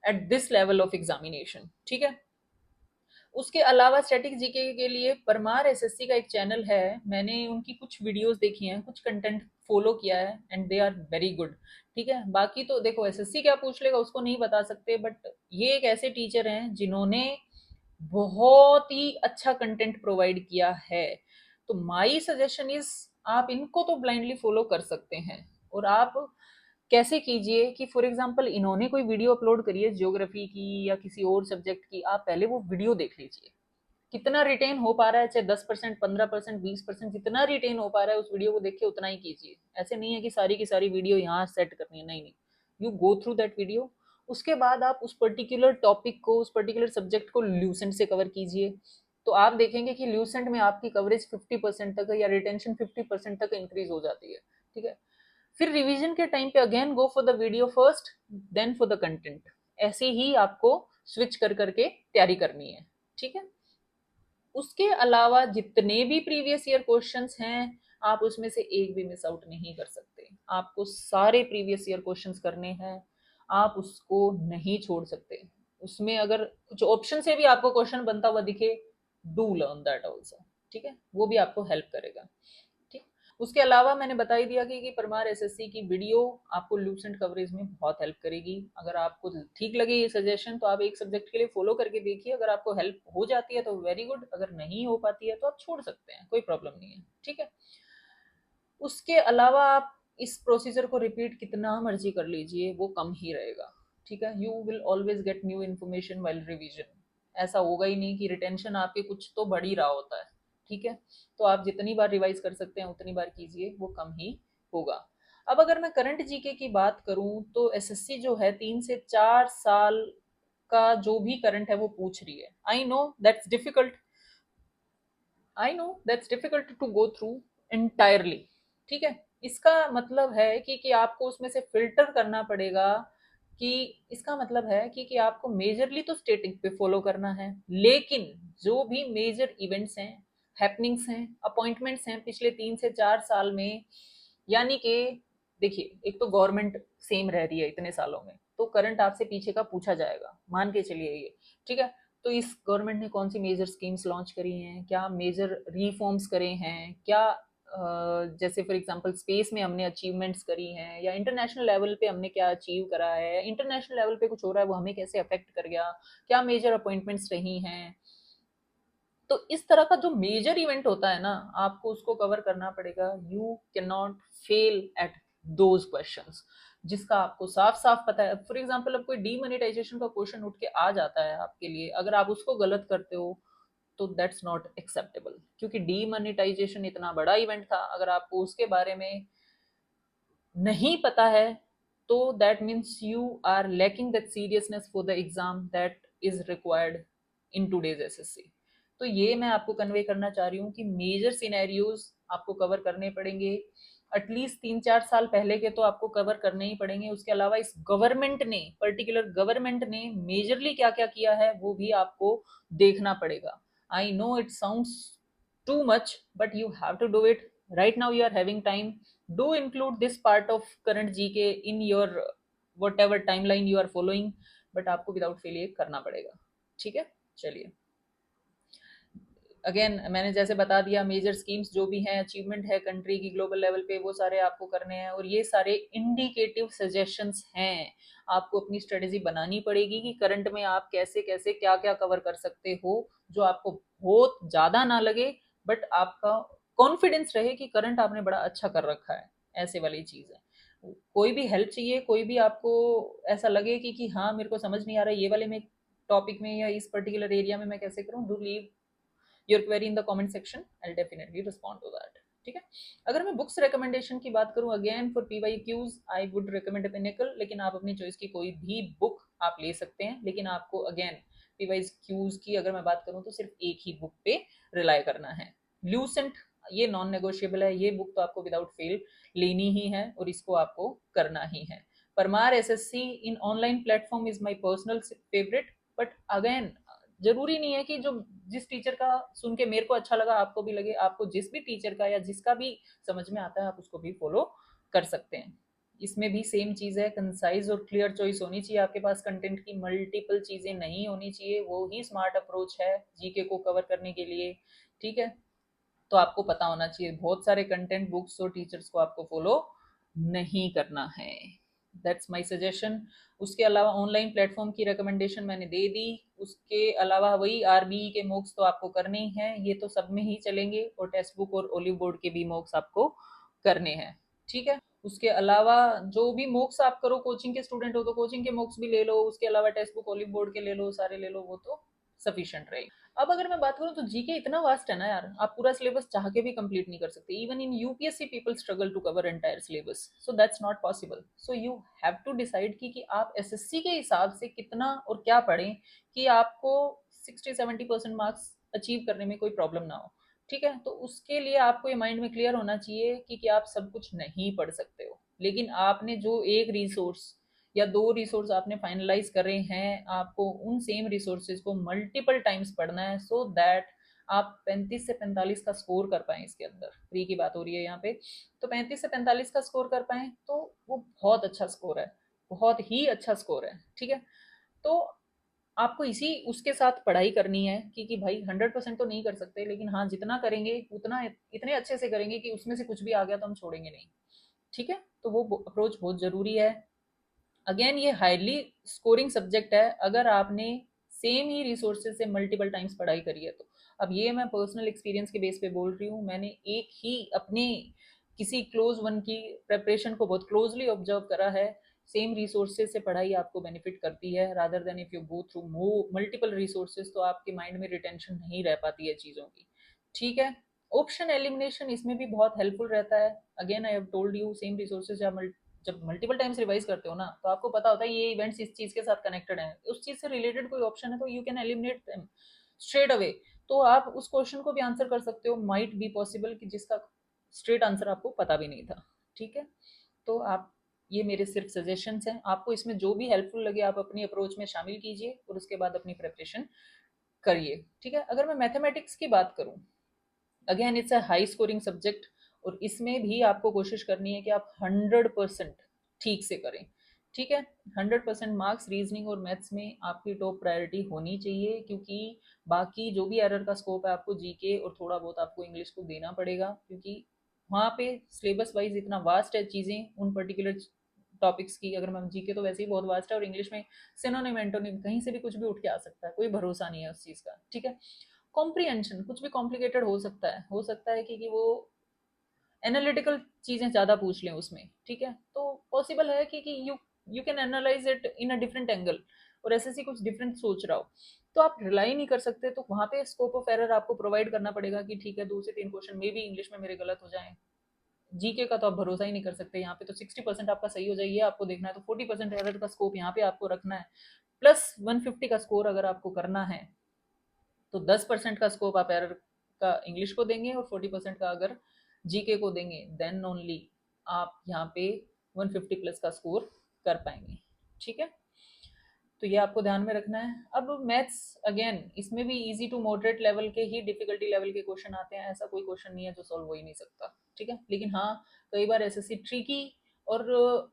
at this level of examination. ठीक है। उसके अलावा स्टैटिक जीके के लिए परमार एसएससी का एक चैनल है। मैंने उनकी कुछ वीडियोस देखी हैं, कुछ कंटेंट फॉलो किया है, and they are very good. ठीक है, बाकी तो देखो एसएससी क्या पूछ लेगा उसको नहीं बता सकते, बट ये एक ऐसे टीचर हैं जिन्होंने बहुत ही अच्छा कंटेंट प्रोवाइड किया है। तो माई सजेशन इज आप इनको तो ब्लाइंडली फॉलो कर सकते हैं। और आप कैसे कीजिए कि फॉर एग्जांपल इन्होंने कोई वीडियो अपलोड करी है ज्योग्राफी की या किसी और सब्जेक्ट की, आप पहले वो वीडियो देख लीजिए कितना रिटेन हो पा रहा है। चाहे 10%, 15%, 20%, जितना रिटेन हो पा रहा है उस वीडियो को देख के उतना ही कीजिए। ऐसे नहीं है कि सारी की सारी वीडियो यहाँ सेट करनी है, नहीं नहीं। You go through that video. उसके बाद आप उस पर्टिकुलर टॉपिक को, उस पर्टिकुलर सब्जेक्ट को ल्यूसेंट से कवर कीजिए। तो आप देखेंगे कि ल्यूसेंट में आपकी कवरेज 50% तक या रिटेंशन 50% तक इंक्रीज हो जाती है। ठीक है। फिर रिवीजन के टाइम पे again go for the video first, then for the content. ऐसे ही आपको स्विच कर करके तैयारी करनी है। ठीक है। उसके अलावा जितने भी प्रीवियस ईयर क्वेश्चंस हैं, आप उसमें से एक भी मिस आउट नहीं कर सकते। आपको सारे प्रीवियस ईयर क्वेश्चंस करने हैं, आप उसको नहीं छोड़ सकते। उसमें अगर कुछ ऑप्शन से भी आपको क्वेश्चन बनता हुआ दिखे, डू लर्न दैट ऑल्सो। ठीक है, वो भी आपको हेल्प करेगा। ठीक। उसके अलावा मैंने बता ही दिया कि परमार एसएससी की वीडियो आपको लूसेंट कवरेज में बहुत हेल्प करेगी। अगर आपको ठीक लगे ये सजेशन तो आप एक सब्जेक्ट के लिए फॉलो करके देखिए। अगर आपको हेल्प हो जाती है तो वेरी गुड, अगर नहीं हो पाती है तो आप छोड़ सकते हैं, कोई प्रॉब्लम नहीं है। ठीक है। उसके अलावा आप इस प्रोसीजर को रिपीट कितना मर्जी कर लीजिए, वो कम ही रहेगा। ठीक है। You will always get new information while revision. ऐसा होगा ही नहीं कि रिटेंशन आपके कुछ तो बढ़ ही रहा होता है। ठीक है। तो आप जितनी बार रिवाइज कर सकते हैं उतनी बार कीजिए, वो कम ही होगा। अब अगर मैं करंट जीके की बात करूं तो एसएससी जो है 3 से 4 साल का जो भी करंट है वो पूछ रही है। I know that's difficult to go through entirely. ठीक है। इसका मतलब है कि आपको उसमें से फिल्टर करना पड़ेगा। कि इसका मतलब है कि आपको मेजरली तो स्टेटिक पे फॉलो करना है, लेकिन जो भी मेजर इवेंट्स हैं, हैपनिंग्स हैं, अपॉइंटमेंट्स हैं पिछले 3 से 4 साल में, यानी कि देखिए एक तो गवर्नमेंट सेम रह रही है इतने सालों में, तो करंट आपसे पीछे का पूछा जाएगा, मान के चलिए ये। ठीक है। तो इस गवर्नमेंट ने कौन सी मेजर स्कीम्स लॉन्च करी हैं, क्या मेजर रिफॉर्म्स करे हैं, क्या जैसे फॉर एग्जांपल स्पेस में हमने अचीवमेंट्स करी हैं, या इंटरनेशनल लेवल पे हमने क्या अचीव करा है, इंटरनेशनल लेवल पे कुछ हो रहा है वो हमें कैसे अफेक्ट कर गया, क्या मेजर अपॉइंटमेंट्स रही हैं। तो इस तरह का जो मेजर इवेंट होता है ना, आपको उसको कवर करना पड़ेगा। You can not fail at those questions जिसका आपको साफ साफ पता है। फॉर एग्जांपल अब कोई डीमोनेटाइजेशन का क्वेश्चन उठ के आ जाता है आपके लिए, अगर आप उसको गलत करते हो तो दैट्स नॉट एक्सेप्टेबल, क्योंकि डीमोनेटाइजेशन इतना बड़ा इवेंट था। अगर आपको उसके बारे में नहीं पता है तो that means you are lacking that seriousness for the exam that is required in today's SSC. तो ये मैं आपको कन्वे करना चाह रही हूँ कि मेजर सिनेरियोज आपको कवर करने पड़ेंगे। एटलीस्ट 3-4 साल पहले के तो आपको कवर करने ही पड़ेंगे। उसके अलावा इस गवर्नमेंट ने, पर्टिकुलर गवर्नमेंट ने मेजरली क्या क्या किया है वो भी आपको देखना पड़ेगा। I know it sounds too much, but you have to do it. Right now you are having time. Do include this part of current GK in your whatever timeline you are following, but आपको विदाउट फेल ये करना पड़ेगा। ठीक है। चलिए, अगेन मैंने जैसे बता दिया, मेजर स्कीम्स जो भी हैं, अचीवमेंट है कंट्री की ग्लोबल लेवल पे, वो सारे आपको करने हैं। और ये सारे इंडिकेटिव सजेशंस हैं। आपको अपनी स्ट्रेटेजी बनानी पड़ेगी कि करंट में आप कैसे कैसे क्या क्या कवर कर सकते हो, जो आपको बहुत ज़्यादा ना लगे, बट आपका कॉन्फिडेंस रहे कि करंट आपने बड़ा अच्छा कर रखा है। ऐसे वाली चीज़ है। कोई भी हेल्प चाहिए, कोई भी आपको ऐसा लगे कि हाँ मेरे को समझ नहीं आ रहा है ये वाले में टॉपिक में या इस पर्टिकुलर एरिया में मैं कैसे करूँ, do leave your query in the comment section. I'll definitely respond to that. ठीक है। अगर मैं बुक्स रिकमेंडेशन की बात करूं, again for PYQs I would recommend pinnacle, लेकिन आप अपनी चॉइस की कोई भी बुक आप ले सकते हैं, लेकिन आपको अगेन PYQs की अगर मैं बात करूं तो सिर्फ एक ही बुक पे रिलाई करना है। ल्यूसेंट, ये नॉन नेगोशिएबल है, ये बुक तो आपको विदाउट फेल लेनी ही है और इसको आपको करना ही है। Parmar SSC in online platform is my personal favourite, but again जरूरी नहीं है कि जो जिस टीचर का सुन के मेरे को अच्छा लगा आपको भी लगे। आपको जिस भी टीचर का या जिसका भी समझ में आता है आप उसको भी फॉलो कर सकते हैं। इसमें भी सेम चीज है, कंसाइज और क्लियर चॉइस होनी चाहिए आपके पास, कंटेंट की मल्टीपल चीजें नहीं होनी चाहिए, वो ही स्मार्ट अप्रोच है जीके को कवर करने के लिए। ठीक है, तो आपको पता होना चाहिए बहुत सारे कंटेंट बुक्स और टीचर्स को आपको फॉलो नहीं करना है। That's my suggestion. उसके अलावा ऑनलाइन प्लेटफॉर्म की रिकमेंडेशन मैंने दे दी। उसके अलावा वही RBE के मॉक्स तो आपको करने ही हैं, ये तो सब में ही चलेंगे, और टेक्स्ट बुक और ओलिव बोर्ड के भी मॉक्स आपको करने हैं। ठीक है, उसके अलावा जो भी मॉक्स आप करो, कोचिंग के स्टूडेंट हो तो कोचिंग के मॉक्स भी ले लो, उसके अलावा टेक्स्ट बुक ओलिव बोर्ड के ले लो, सारे ले लो, वो तो सफिशिएंट रहेगा। अब अगर मैं बात करूं तो जीके इतना वास्ट है ना यार, आप पूरा सिलेबस चाह के भी कंप्लीट नहीं कर सकते। Even in UPSC people struggle to cover entire syllabus, so that's not possible. So you have to decide कि आप एसएससी के हिसाब से कितना और क्या पढ़ें कि आपको 60-70% मार्क्स अचीव करने में कोई प्रॉब्लम ना हो। ठीक है, तो उसके लिए आपको ये माइंड में क्लियर होना चाहिए कि आप सब कुछ नहीं पढ़ सकते हो, लेकिन आपने जो एक रिसोर्स या दो रिसोर्स आपने फाइनलाइज करे हैं, आपको उन सेम रिसोर्सेज को मल्टीपल टाइम्स पढ़ना है, सो दैट आप 35 से 45 का स्कोर कर पाए। इसके अंदर प्री की बात हो रही है यहाँ पे, तो 35 से 45 का स्कोर कर पाए तो वो बहुत अच्छा स्कोर है, बहुत ही अच्छा स्कोर है। ठीक है, तो आपको इसी उसके साथ पढ़ाई करनी है कि भाई 100% तो नहीं कर सकते, लेकिन हाँ जितना करेंगे उतना इतने अच्छे से करेंगे कि उसमें से कुछ भी आ गया तो हम छोड़ेंगे नहीं। ठीक है, तो वो अप्रोच बहुत ज़रूरी है। अगेन ये हाईली स्कोरिंग सब्जेक्ट है अगर आपने सेम ही रिसोर्सेज से मल्टीपल टाइम्स पढ़ाई करी है तो। अब ये मैं पर्सनल एक्सपीरियंस के बेस पे बोल रही हूँ, मैंने एक ही अपने किसी क्लोज वन की प्रेपरेशन को बहुत क्लोजली ऑब्जर्व करा है। सेम रिसोर्सेज से पढ़ाई आपको बेनिफिट करती है, rather than if you go through multiple resources, तो आपके माइंड में रिटेंशन नहीं रह पाती है चीज़ों की। ठीक है, ऑप्शन एलिमिनेशन इसमें भी बहुत हेल्पफुल रहता है। Again I have told you, same resources या जब मल्टीपल टाइम्स रिवाइज करते हो ना तो आपको पता होता है ये इवेंट्स इस चीज के साथ कनेक्टेड हैं, उस चीज से रिलेटेड कोई ऑप्शन है तो you can eliminate them straight away. तो आप उस क्वेश्चन को भी आंसर कर सकते हो, माइट बी पॉसिबल कि जिसका स्ट्रेट आंसर आपको पता भी नहीं था। ठीक है, तो आप, ये मेरे सिर्फ सजेशंस हैं, आपको इसमें जो भी हेल्पफुल लगे आप अपनी अप्रोच में शामिल कीजिए और उसके बाद अपनी प्रिपरेशन करिए। ठीक है, अगर मैं मैथमेटिक्स की बात करूं, again it's a high scoring subject, और इसमें भी आपको कोशिश करनी है कि आप 100% ठीक से करें। ठीक है, 100% मार्क्स रीजनिंग और मैथ्स में आपकी टॉप प्रायोरिटी होनी चाहिए, क्योंकि बाकी जो भी एरर का स्कोप है आपको जीके और थोड़ा बहुत आपको इंग्लिश को देना पड़ेगा, क्योंकि वहाँ पे सिलेबस वाइज इतना वास्ट है चीज़ें उन पर्टिकुलर टॉपिक्स की। अगर मैं जीके तो वैसे ही बहुत वास्ट है, और इंग्लिश में सिनोनिम एंटोनिम कहीं से भी कुछ भी उठ के आ सकता है, कोई भरोसा नहीं है उस चीज़ का। ठीक है, कॉम्प्रीहेंशन कुछ भी कॉम्प्लिकेटेड हो सकता है, हो सकता है कि वो एनालिटिकल चीजें ज्यादा पूछ लें उसमें। ठीक है, तो पॉसिबल है कि you can analyse it in a different angle, और एसएससी कुछ डिफरेंट सोच रहा हो, तो आप रिलाई नहीं कर सकते, तो वहां पे स्कोप ऑफ एरर आपको प्रोवाइड करना पड़ेगा कि ठीक है 2 से 3 क्वेश्चन में भी इंग्लिश में मेरे गलत हो जाएं। जीके का तो आप भरोसा ही नहीं कर सकते, यहाँ पे तो 60% आपका सही हो जाए आपको देखना है, तो 40% एरर का स्कोप यहाँ पे आपको रखना है। प्लस 150 का स्कोर अगर आपको करना है तो 10% का स्कोप आप एरर का इंग्लिश को देंगे, और 40% का अगर जीके को देंगे, देन ओनली आप यहाँ पे 150 प्लस का स्कोर कर पाएंगे। ठीक है, तो ये आपको ध्यान में रखना है। अब मैथ्स अगेन इसमें भी इजी टू मॉडरेट लेवल के ही डिफिकल्टी लेवल के क्वेश्चन आते हैं, ऐसा कोई क्वेश्चन नहीं है जो सॉल्व हो ही नहीं सकता। ठीक है, लेकिन हाँ कई बार एसएससी ट्रिकी और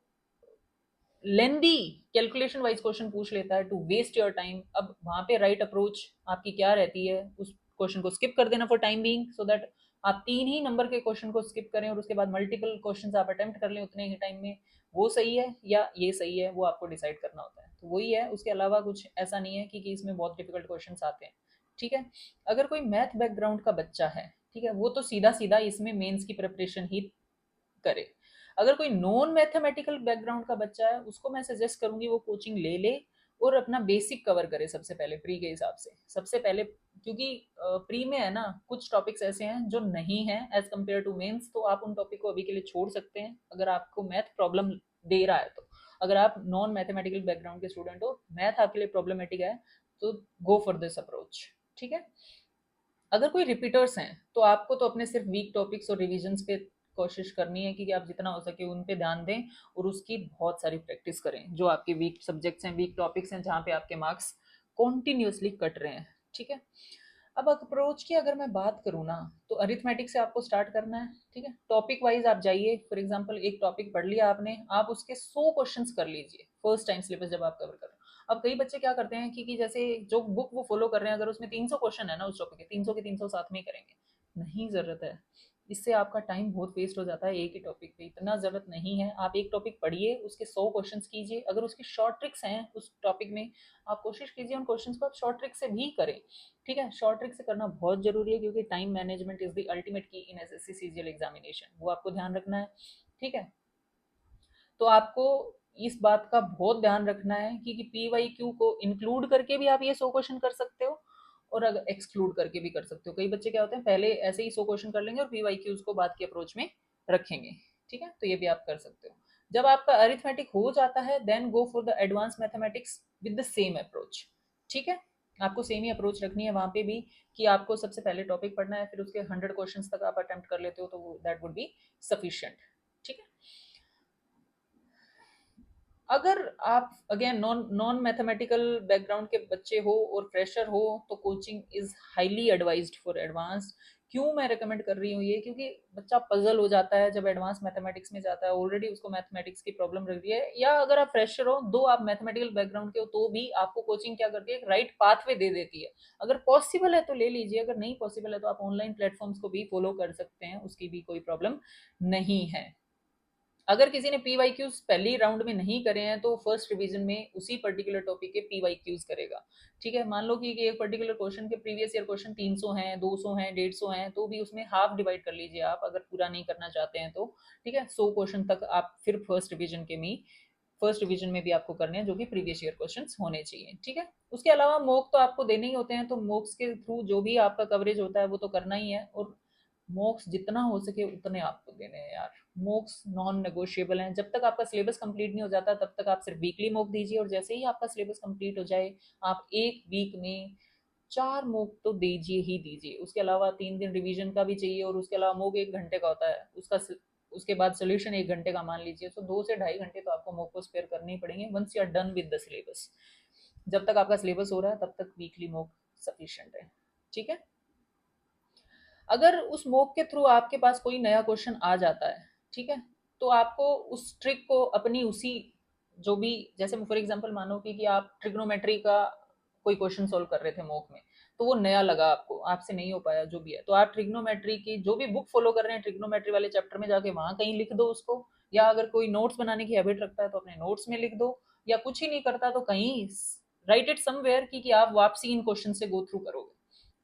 लेंदी कैलकुलेशन वाइज क्वेश्चन पूछ लेता है टू वेस्ट योर टाइम। अब वहां पे राइट अप्रोच आपकी क्या रहती है, उस क्वेश्चन को स्किप कर देना for time being, so that आप 3 ही नंबर के क्वेश्चन को स्किप करें और उसके बाद मल्टीपल क्वेश्चन आप अटेम्प्ट कर लें उतने ही टाइम में। वो सही है या ये सही है, वो आपको डिसाइड करना होता है, तो वही है, उसके अलावा कुछ ऐसा नहीं है कि इसमें बहुत डिफिकल्ट क्वेश्चन आते हैं। ठीक है, अगर कोई मैथ बैकग्राउंड का बच्चा है, ठीक है, वो तो सीधा सीधा इसमें मेंस की प्रिपरेशन ही करे। अगर कोई नॉन मैथमेटिकल बैकग्राउंड का बच्चा है उसको मैं सजेस्ट करूंगी वो कोचिंग ले ले और अपना बेसिक कवर करे सबसे पहले, प्री के हिसाब से सबसे पहले क्योंकि प्री में है ना कुछ टॉपिक्स ऐसे हैं जो नहीं है एज कम्पेयर टू मेंस, तो आप उन टॉपिक को अभी के लिए छोड़ सकते हैं अगर आपको मैथ प्रॉब्लम दे रहा है तो। अगर आप नॉन मैथमेटिकल बैकग्राउंड के स्टूडेंट हो, मैथ आपके लिए प्रॉब्लमेटिक है, तो गो फॉर दिस अप्रोच। ठीक है। अगर कोई रिपीटर्स हैं तो आपको तो अपने सिर्फ वीक टॉपिक्स और रिविजन्स पे कोशिश करनी है कि आप जितना हो सके उन पे ध्यान दें और उसकी बहुत सारी प्रैक्टिस करें जो आपके वीक सब्जेक्ट्स हैं, वीक टॉपिक्स हैं, जहाँ पे आपके मार्क्स कॉन्टिन्यूसली कट रहे हैं। ठीक है। अब अप्रोच की अगर मैं बात करूँ ना, तो अरिथमेटिक से आपको स्टार्ट करना है। ठीक है। टॉपिक वाइज आप जाइए, फॉर एग्जांपल एक टॉपिक पढ़ लिया आपने, आप उसके 100 क्वेश्चंस कर लीजिए फर्स्ट टाइम सिलेबस जब आप कवर कर रहे हो। अब कई बच्चे क्या करते हैं कि जैसे जो बुक वो फॉलो कर रहे हैं, अगर उसमें 300 क्वेश्चन है ना उस टॉपिक के, 300 के 300 साथ में ही करेंगे। नहीं ज़रूरत है, इससे आपका टाइम बहुत वेस्ट हो जाता है एक ही टॉपिक पे, इतना ज़रूरत नहीं है। आप एक टॉपिक पढ़िए, उसके 100 क्वेश्चंस कीजिए, अगर उसकी शॉर्ट ट्रिक्स हैं उस टॉपिक में, आप कोशिश कीजिए उन क्वेश्चंस को आप शॉर्ट ट्रिक से भी करें। ठीक है। शॉर्ट ट्रिक से करना बहुत जरूरी है क्योंकि time management is the ultimate की इन एसएससी सीजीएल एग्जामिनेशन, वो आपको ध्यान रखना है। ठीक है। तो आपको इस बात का बहुत ध्यान रखना है कि पीवाईक्यू को इंक्लूड करके भी आप ये 100 क्वेश्चन कर सकते हो और अगर एक्सक्लूड करके भी कर सकते हो। कई बच्चे क्या होते हैं पहले ऐसे ही 100 क्वेश्चन कर लेंगे और पीवाईक्यूज को बाद की अप्रोच में रखेंगे। ठीक है। तो ये भी आप कर सकते हो। जब आपका अरिथमेटिक हो जाता है then go for the advance mathematics with the same approach. ठीक है। आपको सेम ही अप्रोच रखनी है वहां पे भी, कि आपको सबसे पहले टॉपिक पढ़ना है, फिर उसके 100 क्वेश्चंस तक आप अटेम्प्ट कर लेते हो तो दैट वुड बी सफिशिएंट। ठीक है। अगर आप again non non mathematical background के बच्चे हो और फ्रेशर हो तो coaching is highly advised for advance. क्यों मैं रिकमेंड कर रही हूँ ये, क्योंकि बच्चा पजल हो जाता है जब एडवांस मैथमेटिक्स में जाता है, ऑलरेडी उसको मैथमेटिक्स की प्रॉब्लम रह रही है, या अगर आप फ्रेशर हो दो आप मैथमेटिकल बैकग्राउंड के हो तो भी आपको कोचिंग क्या करती है, एक राइट पाथवे दे देती है। अगर पॉसिबल है तो ले लीजिए, अगर नहीं पॉसिबल है तो आप ऑनलाइन प्लेटफॉर्म्स को भी फॉलो कर सकते हैं, उसकी भी कोई प्रॉब्लम नहीं है। अगर किसी ने पीवाईक्यूज पहली राउंड में नहीं करे हैं तो फर्स्ट रिवीजन में उसी पर्टिकुलर टॉपिक के पीवाईक्यूज करेगा। ठीक है। मान लो कि एक पर्टिकुलर क्वेश्चन के प्रीवियस ईयर क्वेश्चन 300 हैं, 200 हैं, 150 हैं, तो भी उसमें हाफ डिवाइड कर लीजिए आप, अगर पूरा नहीं करना चाहते हैं तो। ठीक है। 100 क्वेश्चन तक आप फिर फर्स्ट रिवीजन में भी आपको करने हैं जो कि प्रीवियस ईयर क्वेश्चंस होने चाहिए। ठीक है। उसके अलावा मॉक तो आपको देने ही होते हैं, तो मॉक्स के थ्रू जो भी आपका कवरेज होता है वो तो करना ही है, और मॉक्स जितना हो सके उतने आपको देने हैं यार। मॉक्स नॉन नेगोशिएबल हैं, जब तक आपका सिलेबस कंप्लीट नहीं हो जाता तब तक आप सिर्फ वीकली मॉक दीजिए, और जैसे ही आपका सिलेबस कंप्लीट हो जाए आप एक वीक में 4 मॉक तो दीजिए ही दीजिए। उसके अलावा 3 दिन रिवीजन का भी चाहिए, और उसके अलावा मॉक 1 घंटे का होता है उसके बाद सोल्यूशन 1 घंटे का मान लीजिए, तो 2 से ढाई घंटे तो आपको मॉक को स्पेयर करने ही पड़ेंगे once you are done with the syllabus. जब तक आपका सिलेबस हो रहा है तब तक वीकली मॉक सफिशियंट है। ठीक है। अगर उस मॉक के थ्रू आपके पास कोई नया क्वेश्चन आ जाता है, ठीक है, तो आपको उस ट्रिक को अपनी उसी जो भी, जैसे फॉर एग्जांपल मानो कि आप ट्रिग्नोमेट्री का कोई क्वेश्चन सॉल्व कर रहे थे मॉक में, तो वो नया लगा आपको, आपसे नहीं हो पाया जो भी है, तो आप ट्रिग्नोमेट्री की जो भी बुक फॉलो कर रहे हैं ट्रिग्नोमेट्री वाले चैप्टर में जाके वहां कहीं लिख दो उसको, या अगर कोई नोट्स बनाने की हैबिट रखता है तो अपने नोट्स में लिख दो, या कुछ ही नहीं करता तो कहीं राइट इट समवेयर कि आप वापसी इन क्वेश्चन से गो थ्रू करोगे।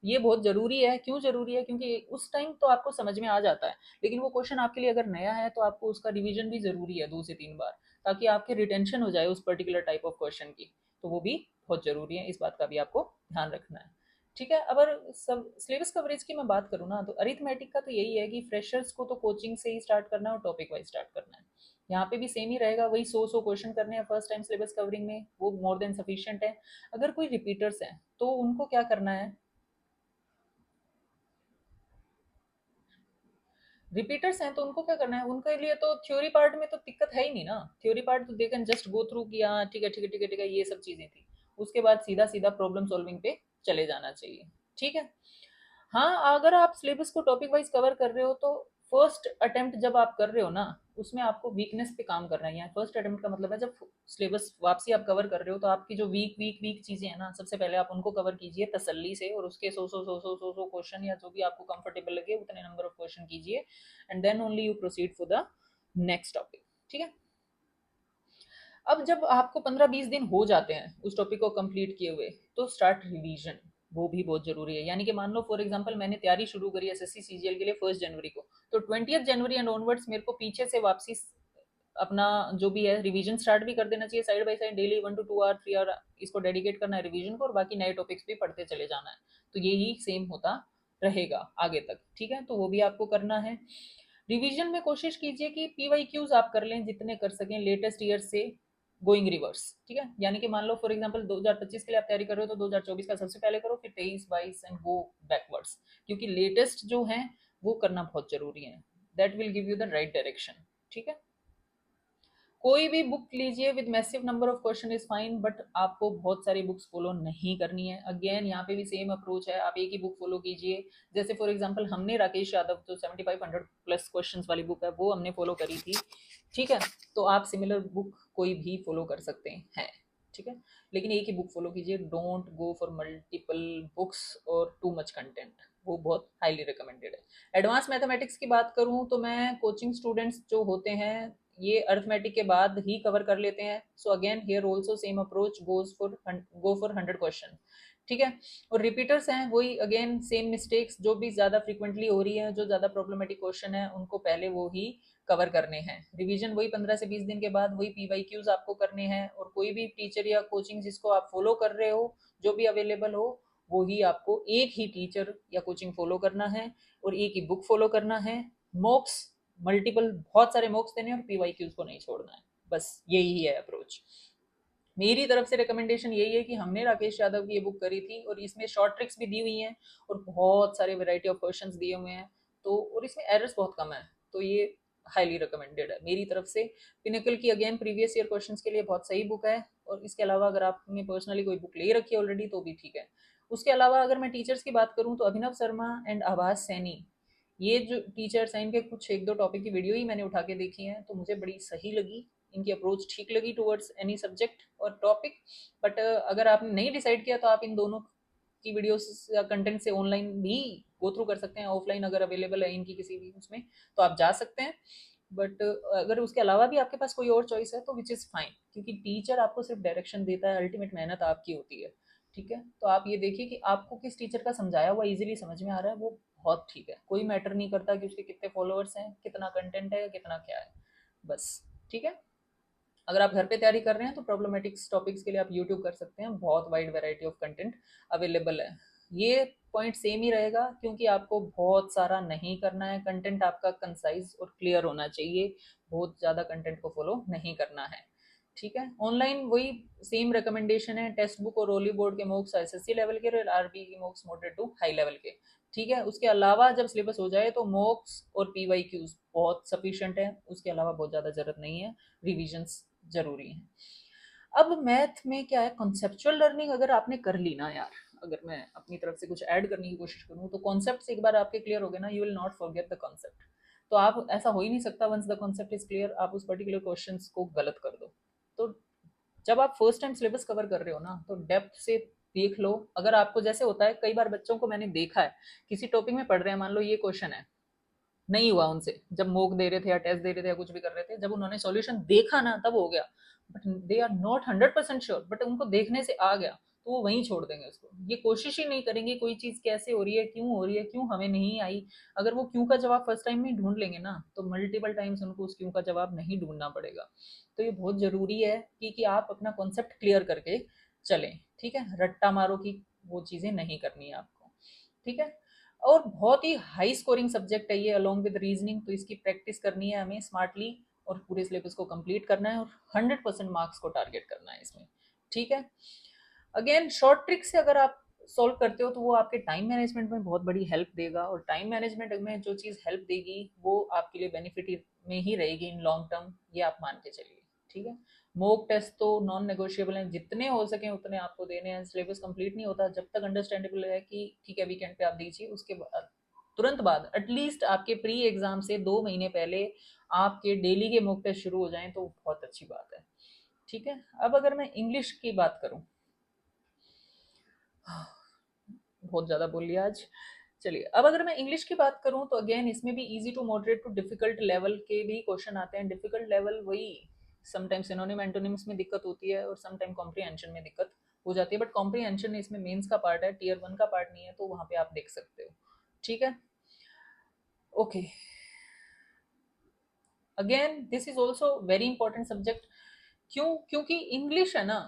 ये बहुत जरूरी है। क्यों जरूरी है? क्योंकि उस टाइम तो आपको समझ में आ जाता है, लेकिन वो क्वेश्चन आपके लिए अगर नया है तो आपको उसका रिवीजन भी जरूरी है 2 से 3 बार, ताकि आपकी रिटेंशन हो जाए उस पर्टिकुलर टाइप ऑफ क्वेश्चन की। तो वो भी बहुत जरूरी है, इस बात का भी आपको ध्यान रखना है। ठीक है। अगर सब सिलेबस कवरेज की मैं बात करूँ ना, तो अरिथमेटिक का तो यही है कि फ्रेशर्स को तो कोचिंग से ही स्टार्ट करना है और टॉपिक वाइज स्टार्ट करना है। यहाँ पे भी सेम ही रहेगा, वही 100 क्वेश्चन करने हैं फर्स्ट टाइम सिलेबस कवरिंग में, वो मोर देन सफिशियंट है। अगर कोई रिपीटर्स हैं तो उनको क्या करना है, रिपीटर्स हैं तो उनको क्या करना है, उनके लिए तो थ्योरी पार्ट में तो दिक्कत है ही नहीं ना। थ्योरी पार्ट तो they can just go through कि हाँ ठीक है ठीक है ठीक है ठीक है, ये सब चीजें थी। उसके बाद सीधा सीधा प्रॉब्लम सॉल्विंग पे चले जाना चाहिए। ठीक है। हाँ, अगर आप सिलेबस को टॉपिक वाइज कवर कर रहे हो तो फर्स्ट अटेम्प्ट जब आप कर रहे हो ना, उसमें आपको वीकनेस पे काम करना है। फर्स्ट अटेम्प्ट का मतलब है जब सिलेबस वापसी आप कवर कर रहे हो तो आपकी जो वीक वीक वीक चीजें हैं ना, सबसे पहले आप उनको कवर कीजिए तसल्ली से, और उसके सौ क्वेश्चन या जो भी आपको कंफर्टेबल लगे उतने नंबर ऑफ क्वेश्चन कीजिए, and then only you proceed for the next topic. ठीक है। अब जब आपको 15-20 दिन हो जाते हैं उस टॉपिक को कंप्लीट किए हुए, तो स्टार्ट रिवीजन। वो भी बहुत जरूरी है। यानी कि मान लो फॉर एग्जांपल मैंने तैयारी शुरू करी एसएससी सीजीएल के लिए 1 जनवरी को, तो 20 जनवरी एंड ऑनवर्ड्स मेरे को पीछे से वापसी अपना जो भी है रिवीजन स्टार्ट भी कर देना चाहिए side by side, daily 1 to 2 hour 3 hour इसको डेडिकेट करना है रिवीजन को, और बाकी नए टॉपिक्स भी पढ़ते चले जाना है। तो यही सेम होता रहेगा आगे तक, ठीक है। तो वो भी आपको करना है। रिवीजन में कोशिश कीजिए कि पीवाईक्यूज आप कर लें जितने कर सकें लेटेस्ट ईयर से गोइंग रिवर्स, ठीक है। यानी कि मान लो फॉर एग्जांपल 2025 के लिए आप तैयारी कर रहे हो तो 2024 का सबसे पहले करो, फिर 23 22 एंड गो बैकवर्ड्स, क्योंकि लेटेस्ट जो है वो करना बहुत जरूरी है। That will give you the right direction, ठीक है। कोई भी बुक लीजिए with massive number of question is fine, but आपको बहुत सारी बुक्स फॉलो नहीं करनी है। अगेन यहाँ पे भी सेम अप्रोच है, आप एक ही बुक फॉलो कीजिए। जैसे फॉर एग्जांपल हमने राकेश यादव जो 7500 प्लस क्वेश्चंस वाली बुक है वो हमने फॉलो करी थी, ठीक है। तो आप सिमिलर बुक कोई भी फॉलो कर सकते हैं, ठीक है। लेकिन एक ही बुक फॉलो कीजिए, don't go for multiple books और टू मच कंटेंट, वो बहुत हाईली रिकमेंडेड है। एडवांस मैथमेटिक्स की बात करूं तो मैं कोचिंग स्टूडेंट्स जो होते हैं ये अर्थमेटिक के बाद ही कवर कर लेते हैं। So again here also same approach go for 100 question, ठीक है। और रिपीटर्स हैं वही अगेन सेम मिस्टेक्स, जो भी ज्यादा फ्रीक्वेंटली हो रही है, जो ज्यादा प्रॉब्लमेटिक क्वेश्चन है उनको पहले वो ही कवर करने हैं। रिवीजन वही 15 से 20 दिन के बाद वही पीवाईक्यूज आपको करने हैं, और कोई भी टीचर या कोचिंग जिसको आप फॉलो कर रहे हो जो भी अवेलेबल हो वो ही आपको एक ही टीचर या कोचिंग फॉलो करना है और एक ही बुक फॉलो करना है। मॉक्स मल्टीपल बहुत सारे मॉक्स देने और पीवाईक्यूज को नहीं छोड़ना है, बस यही है अप्रोच। मेरी तरफ से रिकमेंडेशन यही है कि हमने राकेश यादव की ये बुक करी थी और इसमें शॉर्ट ट्रिक्स भी दी हुई हैं और बहुत सारे वैरायटी ऑफ क्वेश्चंस दिए हुए हैं, तो और इसमें एरर्स बहुत कम है, तो ये हाईली रिकमेंडेड है मेरी तरफ से। पिनेकल की अगेन प्रीवियस ईयर क्वेश्चंस के लिए बहुत सही बुक है, और इसके अलावा अगर आपने पर्सनली कोई बुक ले रखी है ऑलरेडी तो भी ठीक है। उसके अलावा अगर मैं टीचर्स की बात करूँ तो अभिनव शर्मा एंड आभास सैनी, ये जो टीचर्स हैं इनके कुछ एक दो टॉपिक की वीडियो ही मैंने उठा के देखी है, तो मुझे बड़ी सही लगी, इनकी अप्रोच ठीक लगी टुवर्ड्स एनी सब्जेक्ट और टॉपिक। बट अगर आपने नहीं डिसाइड किया तो आप इन दोनों की वीडियोस या कंटेंट से ऑनलाइन भी गो थ्रू कर सकते हैं, ऑफलाइन अगर अवेलेबल है इनकी किसी भी उसमें तो आप जा सकते हैं। बट अगर उसके अलावा भी आपके पास कोई और चॉइस है तो विच इज़ फाइन, क्योंकि टीचर आपको सिर्फ डायरेक्शन देता है, अल्टीमेट मेहनत आपकी होती है, ठीक है। तो आप ये देखिए कि आपको किस टीचर का समझाया हुआ इजीली समझ में आ रहा है, वो बहुत ठीक है। कोई मैटर नहीं करता कि उसके कितने फॉलोअर्स हैं, कितना कंटेंट है, कितना क्या है, बस, ठीक है। अगर आप घर पे तैयारी कर रहे हैं तो प्रॉब्लमेटिक्स टॉपिक्स के लिए आप यूट्यूब कर सकते हैं, बहुत wide variety of content available है। ये पॉइंट सेम ही रहेगा क्योंकि आपको बहुत सारा नहीं करना है, कंटेंट आपका कंसाइज और क्लियर होना चाहिए, बहुत ज़्यादा कंटेंट को फॉलो नहीं करना है, ठीक है। ऑनलाइन वही सेम रिकमेंडेशन है, टेक्स्ट बुक और रोली बोर्ड के मॉक्स एसएससी लेवल के और आरबी के mocks moderate to high level के, ठीक है। उसके अलावा जब सिलेबस हो जाए तो मॉक्स और पीवाईक्यूज बहुत सफिशिएंट है, उसके अलावा बहुत ज़्यादा ज़रूरत नहीं है, रिविजन्स जरूरी है। अब मैथ में क्या है, कॉन्सेप्चुअल लर्निंग अगर आपने कर ली ना यार, अगर मैं अपनी तरफ से कुछ ऐड करने की कोशिश करूँ तो कॉन्सेप्ट एक बार आपके क्लियर हो गए ना, you will not forget the concept. तो आप ऐसा हो ही नहीं सकता once the concept is clear आप उस पर्टिकुलर क्वेश्चन को गलत कर दो। तो जब आप फर्स्ट टाइम सिलेबस कवर कर रहे हो ना तो डेप्थ से देख लो। अगर आपको जैसे होता है कई बार बच्चों को मैंने देखा है किसी टॉपिक में पढ़ रहे हैं, मान लो ये क्वेश्चन है, नहीं हुआ उनसे, जब मोक दे रहे थे या टेस्ट दे रहे थे या कुछ भी कर रहे थे, जब उन्होंने सॉल्यूशन देखा ना तब हो गया, but they are not 100% sure, but उनको देखने से आ गया तो वो वहीं छोड़ देंगे उसको, ये कोशिश ही नहीं करेंगे कोई चीज़ कैसे हो रही है, क्यों हो रही है, क्यों हमें नहीं आई। अगर वो क्यों का जवाब फर्स्ट टाइम में ढूंढ लेंगे ना तो मल्टीपल टाइम्स उनको उस क्यों का जवाब नहीं ढूंढना पड़ेगा। तो ये बहुत ज़रूरी है कि आप अपना कॉन्सेप्ट क्लियर करके चलें, ठीक है। रट्टा मारो की वो चीज़ें नहीं करनी है आपको, ठीक है। और बहुत ही हाई स्कोरिंग सब्जेक्ट है ये अलोंग विद रीजनिंग, तो इसकी प्रैक्टिस करनी है हमें स्मार्टली और पूरे सिलेबस को कंप्लीट करना है और 100% मार्क्स को टारगेट करना है इसमें, ठीक है। अगेन शॉर्ट ट्रिक से अगर आप सॉल्व करते हो तो वो आपके टाइम मैनेजमेंट में बहुत बड़ी हेल्प देगा, और टाइम मैनेजमेंट में जो चीज़ हेल्प देगी वो आपके लिए बेनिफिट में ही रहेगी इन लॉन्ग टर्म, ये आप मान के चलिए, ठीक है। मॉक टेस्ट तो नॉन नेगोशिएबल हैं, जितने हो सके उतने आपको देने हैं। सिलेबस कंप्लीट नहीं होता जब तक अंडरस्टैंडेबल है कि ठीक है वीकेंड पे आप दीजिए, उसके बाद तुरंत बाद एटलीस्ट आपके प्री एग्जाम से 2 महीने पहले आपके डेली के मॉक टेस्ट शुरू हो जाएं तो बहुत अच्छी बात है, ठीक है। अब अगर मैं इंग्लिश की बात करूं, बहुत ज़्यादा बोल लिया आज, चलिए अब अगर मैं इंग्लिश की बात करूं तो अगेन इसमें भी easy to moderate to difficult level के भी क्वेश्चन आते हैं। डिफिकल्ट लेवल वही समटाइम सिनोनिम एंटोनिम्स में दिक्कत होती है और समटाइम कॉम्प्रीहेंशन में दिक्कत हो जाती है, बट कॉम्प्रीहेंशन इसमें मेंस का पार्ट है, टीयर 1 का पार्ट नहीं है, तो वहां पे आप देख सकते हो, ठीक है। Okay again this is also very important subject. क्यों? क्योंकि इंग्लिश है ना,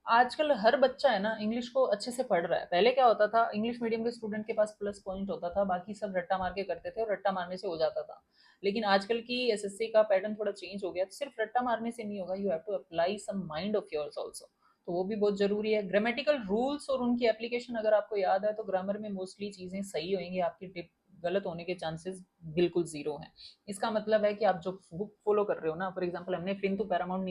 आजकल हर बच्चा है ना इंग्लिश को अच्छे से पढ़ रहा है। पहले क्या होता था, इंग्लिश मीडियम के स्टूडेंट के पास प्लस पॉइंट होता था, बाकी सब रट्टा मार के करते थे और रट्टा मारने से हो जाता था। लेकिन आजकल की एसएससी का पैटर्न थोड़ा चेंज हो गया, सिर्फ रट्टा मारने से नहीं होगा, you have to apply some mind of yours also. तो वो भी बहुत जरूरी है। ग्रामेटिकल रूल्स और उनकी एप्लीकेशन अगर आपको याद है तो ग्रामर में मोस्टली चीजें सही होंगी, आपकी टिप गलत होने के चांसेस बिल्कुल जीरो हैं। इसका मतलब है कि आप जो बुक फॉलो कर रहे हो ना, फॉर एग्जांपल हमने plinth to paramount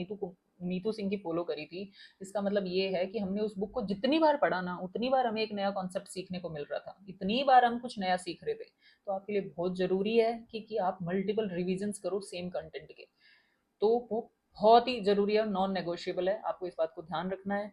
Neetu Singh की फॉलो करी थी। इसका मतलब ये है कि हमने उस बुक को जितनी बार पढ़ा ना, उतनी बार हमें एक नया कॉन्सेप्ट सीखने को मिल रहा था, इतनी बार हम कुछ नया सीख रहे थे। तो आपके लिए बहुत ज़रूरी है कि आप मल्टीपल रिविजन्स करो सेम कंटेंट के। तो वो बहुत ही ज़रूरी है, नॉन नेगोशिएबल है, आपको इस बात को ध्यान रखना है।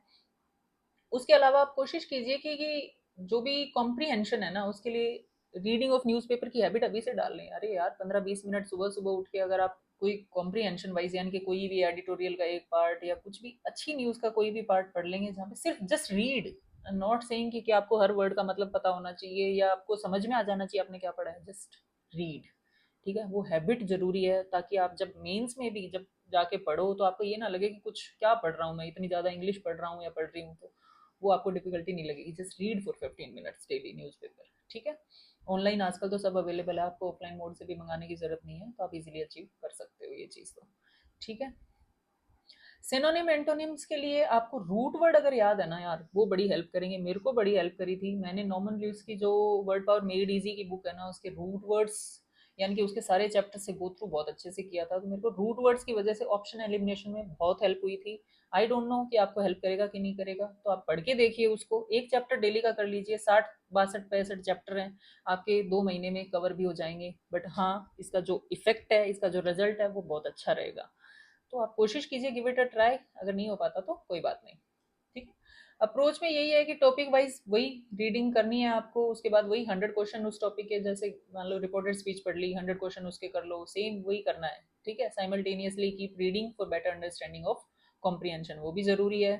उसके अलावा आप कोशिश कीजिए कि जो भी कॉम्प्रीहेंशन है ना, उसके लिए रीडिंग ऑफ न्यूज़पेपर की हैबिट अभी से डाल लें। अरे यार 15-20 मिनट सुबह सुबह उठ के अगर आप कोई कॉम्प्रीहेंशन वाइज, यानी कि कोई भी एडिटोरियल का एक पार्ट या कुछ भी अच्छी न्यूज़ का कोई भी पार्ट पढ़ लेंगे, जहाँ पे सिर्फ जस्ट रीड, नॉट सेइंग कि आपको हर वर्ड का मतलब पता होना चाहिए या आपको समझ में आ जाना चाहिए आपने क्या पढ़ा है, जस्ट रीड। ठीक है, वो हैबिट जरूरी है, ताकि आप जब मेंस में भी जब जाके पढ़ो तो आपको ये ना लगे कि कुछ क्या पढ़ रहा हूँ मैं, इतनी ज़्यादा इंग्लिश पढ़ रहा हूँ या पढ़ रही हूँ। तो वो आपको डिफिकल्टी नहीं लगेगी। Just read for 15 minutes daily newspaper. ठीक है, ऑनलाइन आजकल तो सब अवेलेबल है, आपको ऑफलाइन मोड से भी मंगाने की जरूरत नहीं है, तो आप इजीली अचीव कर सकते हो ये चीज़। तो ठीक है। सिनोनिम एंटोनिम्स के लिए आपको रूट वर्ड अगर याद है ना यार, वो बड़ी हेल्प करेंगे। मेरे को बड़ी हेल्प करी थी, मैंने नॉर्मन ल्यूइस की जो वर्ड पावर मेड इजी की बुक है ना, उसके रूट वर्ड्स यानी कि उसके सारे चैप्टर से गो थ्रू बहुत अच्छे से किया था। तो मेरे को रूट वर्ड्स की वजह से ऑप्शन एलिमिनेशन में बहुत हेल्प हुई थी। आई डोंट नो कि आपको हेल्प करेगा कि नहीं करेगा, तो आप पढ़ के देखिए उसको, एक चैप्टर डेली का कर लीजिए। 60 62 65 चैप्टर हैं, आपके 2 महीने में कवर भी हो जाएंगे। बट हाँ, इसका जो इफेक्ट है, इसका जो रिजल्ट है, वो बहुत अच्छा रहेगा। तो आप कोशिश कीजिए, गिव इट अ ट्राई। अगर नहीं हो पाता तो कोई बात नहीं। ठीक है, अप्रोच में यही है कि टॉपिक वाइज वही रीडिंग करनी है आपको, उसके बाद वही 100 क्वेश्चन उस टॉपिक के, जैसे मान लो रिपोर्टेड स्पीच पढ़ ली, 100 क्वेश्चन उसके कर लो, सेम वही करना है। ठीक है, simultaneously keep reading for better understanding of comprehension, वो भी ज़रूरी है।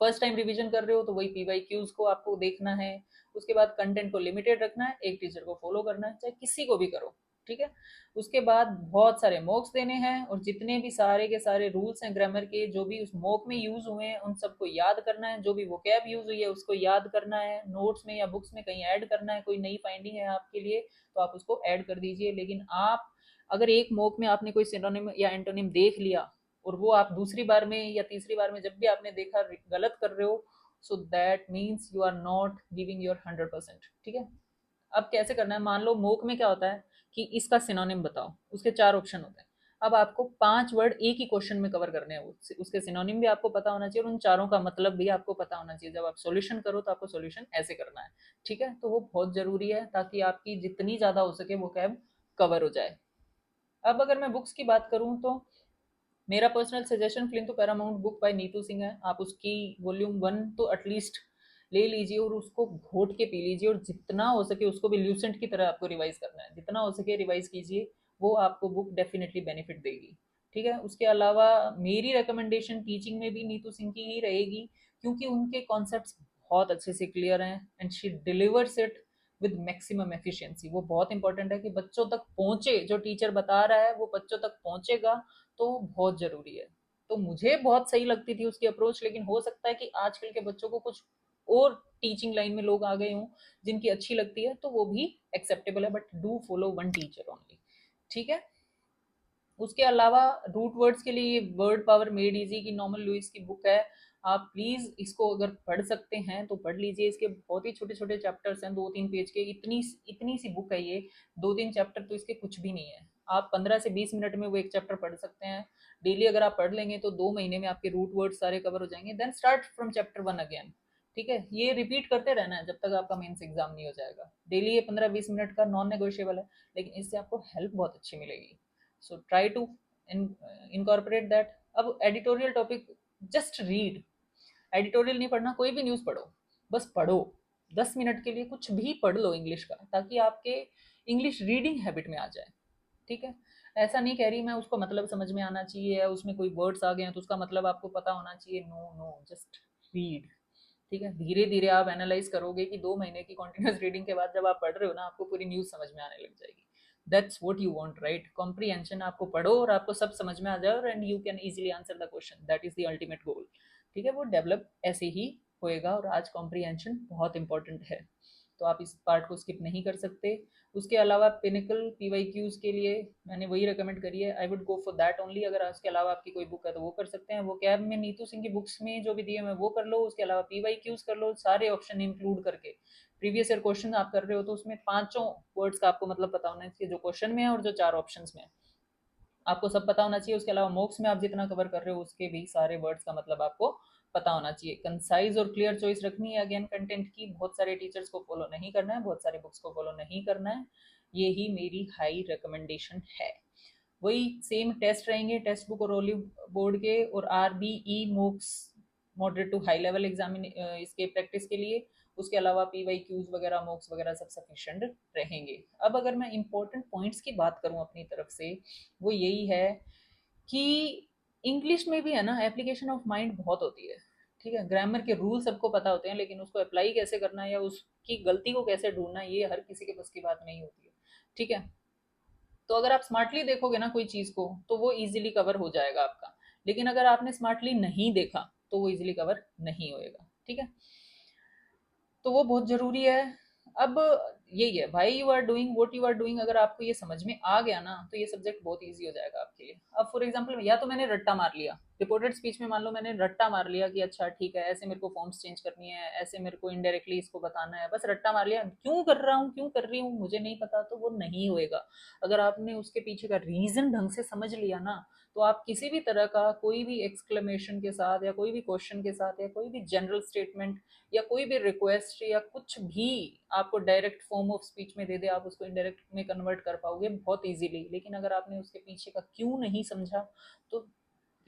फर्स्ट टाइम रिवीजन कर रहे हो तो वही पीवाईक्यूज को आपको देखना है। उसके बाद कंटेंट को लिमिटेड रखना है, एक टीचर को फॉलो करना है, चाहे किसी को भी करो। ठीक है, उसके बाद बहुत सारे मॉक्स देने हैं, और जितने भी सारे के सारे रूल्स हैं ग्रामर के, जो भी उस मॉक में यूज हुए हैं उन सबको याद करना है। जो भी वोकैब यूज हुई है उसको याद करना है, नोट्स में या बुक्स में कहीं ऐड करना है। कोई नई फाइंडिंग है आपके लिए तो आप उसको ऐड कर दीजिए। लेकिन आप अगर एक मॉक में आपने कोई सिनोनिम या एंटोनिम देख लिया, और वो आप दूसरी बार में या तीसरी बार में जब भी आपने देखा गलत कर रहे हो, so that means you are not giving your 100%। ठीक है, अब कैसे करना है, मान लो मोक में क्या होता है कि इसका सिनोनिम बताओ, उसके 4 ऑप्शन होते हैं। अब आपको 5 वर्ड एक ही क्वेश्चन में कवर करने हैं, उसके सिनोनिम भी आपको पता होना चाहिए और उन चारों का मतलब भी आपको पता होना चाहिए। जब आप सॉल्यूशन करो तो आपको सॉल्यूशन ऐसे करना है। ठीक है, तो वो बहुत जरूरी है, ताकि आपकी जितनी ज्यादा हो सके वो कैब कवर हो जाए। अब अगर मैं बुक्स की बात करूं तो मेरा personal suggestion plinth to paramount book by Neetu Singh है। आप उसकी वॉल्यूम 1 तो एटलीस्ट ले लीजिए और उसको घोट के पी लीजिए, और जितना हो सके उसको भी ल्यूसेंट की तरह आपको रिवाइज करना है, जितना हो सके रिवाइज कीजिए। वो आपको बुक डेफिनेटली बेनिफिट देगी। ठीक है, उसके अलावा मेरी रिकमेंडेशन टीचिंग में भी नीतू सिंह की ही रहेगी, क्योंकि उनके कॉन्सेप्ट्स बहुत अच्छे से क्लियर हैं and she delivers it with maximum efficiency. वो बहुत इंपॉर्टेंट है कि बच्चों तक पहुंचे, जो टीचर बता रहा है वो बच्चों तक पहुंचेगा, तो बहुत ज़रूरी है। तो मुझे बहुत सही लगती थी उसकी अप्रोच, लेकिन हो सकता है कि आजकल के बच्चों को कुछ और टीचिंग लाइन में लोग आ गए हों जिनकी अच्छी लगती है, तो वो भी एक्सेप्टेबल है, but do follow one teacher only. ठीक है, उसके अलावा रूट वर्ड्स के लिए ये वर्ड पावर मेड इजी की नॉर्मन लुइस की बुक है। आप प्लीज़ इसको अगर पढ़ सकते हैं तो पढ़ लीजिए। इसके बहुत ही छोटे छोटे चैप्टर्स हैं, 2-3 पेज के, इतनी इतनी सी बुक है ये। 2-3 चैप्टर तो इसके कुछ भी नहीं है, आप 15 से 20 मिनट में वो एक चैप्टर पढ़ सकते हैं। डेली अगर आप पढ़ लेंगे तो 2 महीने में आपके रूट वर्ड सारे कवर हो जाएंगे। Then start from chapter 1 again. ठीक है, ये रिपीट करते रहना है जब तक आपका मेंस एग्जाम नहीं हो जाएगा। डेली ये 15-20 मिनट का नॉन नेगोशिएबल है, लेकिन इससे आपको हेल्प बहुत अच्छी मिलेगी। So try to incorporate that. अब editorial topic, just read. Editorial नहीं पढ़ना, कोई भी न्यूज़ पढ़ो, बस पढ़ो। 10 मिनट के लिए कुछ भी पढ़ लो इंग्लिश का, ताकि आपके इंग्लिश रीडिंग हैबिट में आ जाए। ठीक है, ऐसा नहीं कह रही मैं उसको मतलब समझ में आना चाहिए, या उसमें कोई वर्ड्स आ गए हैं तो उसका मतलब आपको पता होना चाहिए। No no, just read. ठीक है, धीरे धीरे आप एनालाइज करोगे कि 2 महीने की कंटिन्यूस रीडिंग के बाद जब आप पढ़ रहे हो ना, आपको पूरी न्यूज़ समझ में आने लग जाएगी। That's what you want, right? Comprehension, आपको पढ़ो और आपको सब समझ में आ जाए and you can easily answer the question, that is the ultimate goal. ठीक है, वो डेवलप ऐसे ही होएगा। और आज कॉम्प्रिहेंशन बहुत इंपॉर्टेंट है, तो आप इस पार्ट को स्किप नहीं कर सकते। उसके अलावा पिनिकल पीवाईक्यूज के लिए मैंने वही रिकमेंड करी है, I would go for that only. अगर उसके अलावा आपकी कोई बुक है तो वो कर सकते हैं। वो कैब में नीतू सिंह की बुक्स में जो भी दिए मैं वो कर लो, उसके अलावा पीवाईक्यूज कर लो, सारे ऑप्शन इंक्लूड करके। प्रीवियस ईयर क्वेश्चन आप कर रहे हो तो उसमें पांचों वर्ड्स का आपको मतलब पता होना चाहिए, जो क्वेश्चन में है और जो चार ऑप्शंस में है, आपको सब पता होना चाहिए। उसके अलावा मॉक्स में आप जितना कवर कर रहे हो उसके भी सारे वर्ड्स का मतलब आपको पता होना चाहिए। कंसाइज और क्लियर चॉइस रखनी है अगेन कंटेंट की। बहुत सारे टीचर्स को फॉलो नहीं करना है, बहुत सारे बुक्स को फॉलो नहीं करना है, ये ही मेरी हाई रिकमेंडेशन है। वही सेम टेस्ट रहेंगे, टेक्स्ट बुक और ओलिव बोर्ड के, और RBE mocks moderate to high level examine इसके प्रैक्टिस के लिए। उसके अलावा पीवाई क्यूज वगैरह मॉक्स वगैरह सब सफिशिएंट रहेंगे। अब अगर मैं इंपॉर्टेंट पॉइंट्स की बात करूं अपनी तरफ से, वो यही है कि इंग्लिश में भी है ना एप्लीकेशन ऑफ माइंड बहुत होती है। ठीक है, ग्रामर के रूल सबको पता होते हैं, लेकिन उसको अप्लाई कैसे करना है या उसकी गलती को कैसे ढूंढना है, ये हर किसी के बस की बात नहीं होती है। ठीक है, तो अगर आप स्मार्टली देखोगे ना कोई चीज़ को तो वो इजीली कवर हो जाएगा आपका, लेकिन अगर आपने स्मार्टली नहीं देखा तो वो इजीली कवर नहीं होएगा। ठीक है, तो वो बहुत ज़रूरी है। अब यही है, भाई you are doing what you are doing, अगर आपको ये समझ में आ गया ना तो ये सब्जेक्ट बहुत ईजी हो जाएगा आपके लिए। अब फॉर एग्जांपल या तो मैंने रट्टा मार लिया रिपोर्टेड स्पीच में, मान लो मैंने रट्टा मार लिया कि अच्छा ठीक है ऐसे मेरे को फॉर्म्स चेंज करनी है, ऐसे मेरे को इनडायरेक्टली इसको बताना है, बस रट्टा मार लिया, क्यों कर रहा हूँ क्यों कर रही हूँ मुझे नहीं पता, तो वो नहीं होएगा। अगर आपने उसके पीछे का रीज़न ढंग से समझ लिया ना, तो आप किसी भी तरह का कोई भी एक्सक्लेमेशन के साथ या कोई भी क्वेश्चन के साथ या कोई भी जनरल स्टेटमेंट या कोई भी रिक्वेस्ट या कुछ भी आपको डायरेक्ट फॉर्म ऑफ स्पीच में दे दे, आप उसको इनडायरेक्ट में कन्वर्ट कर पाओगे बहुत इजीली। लेकिन अगर आपने उसके पीछे का क्यों नहीं समझा तो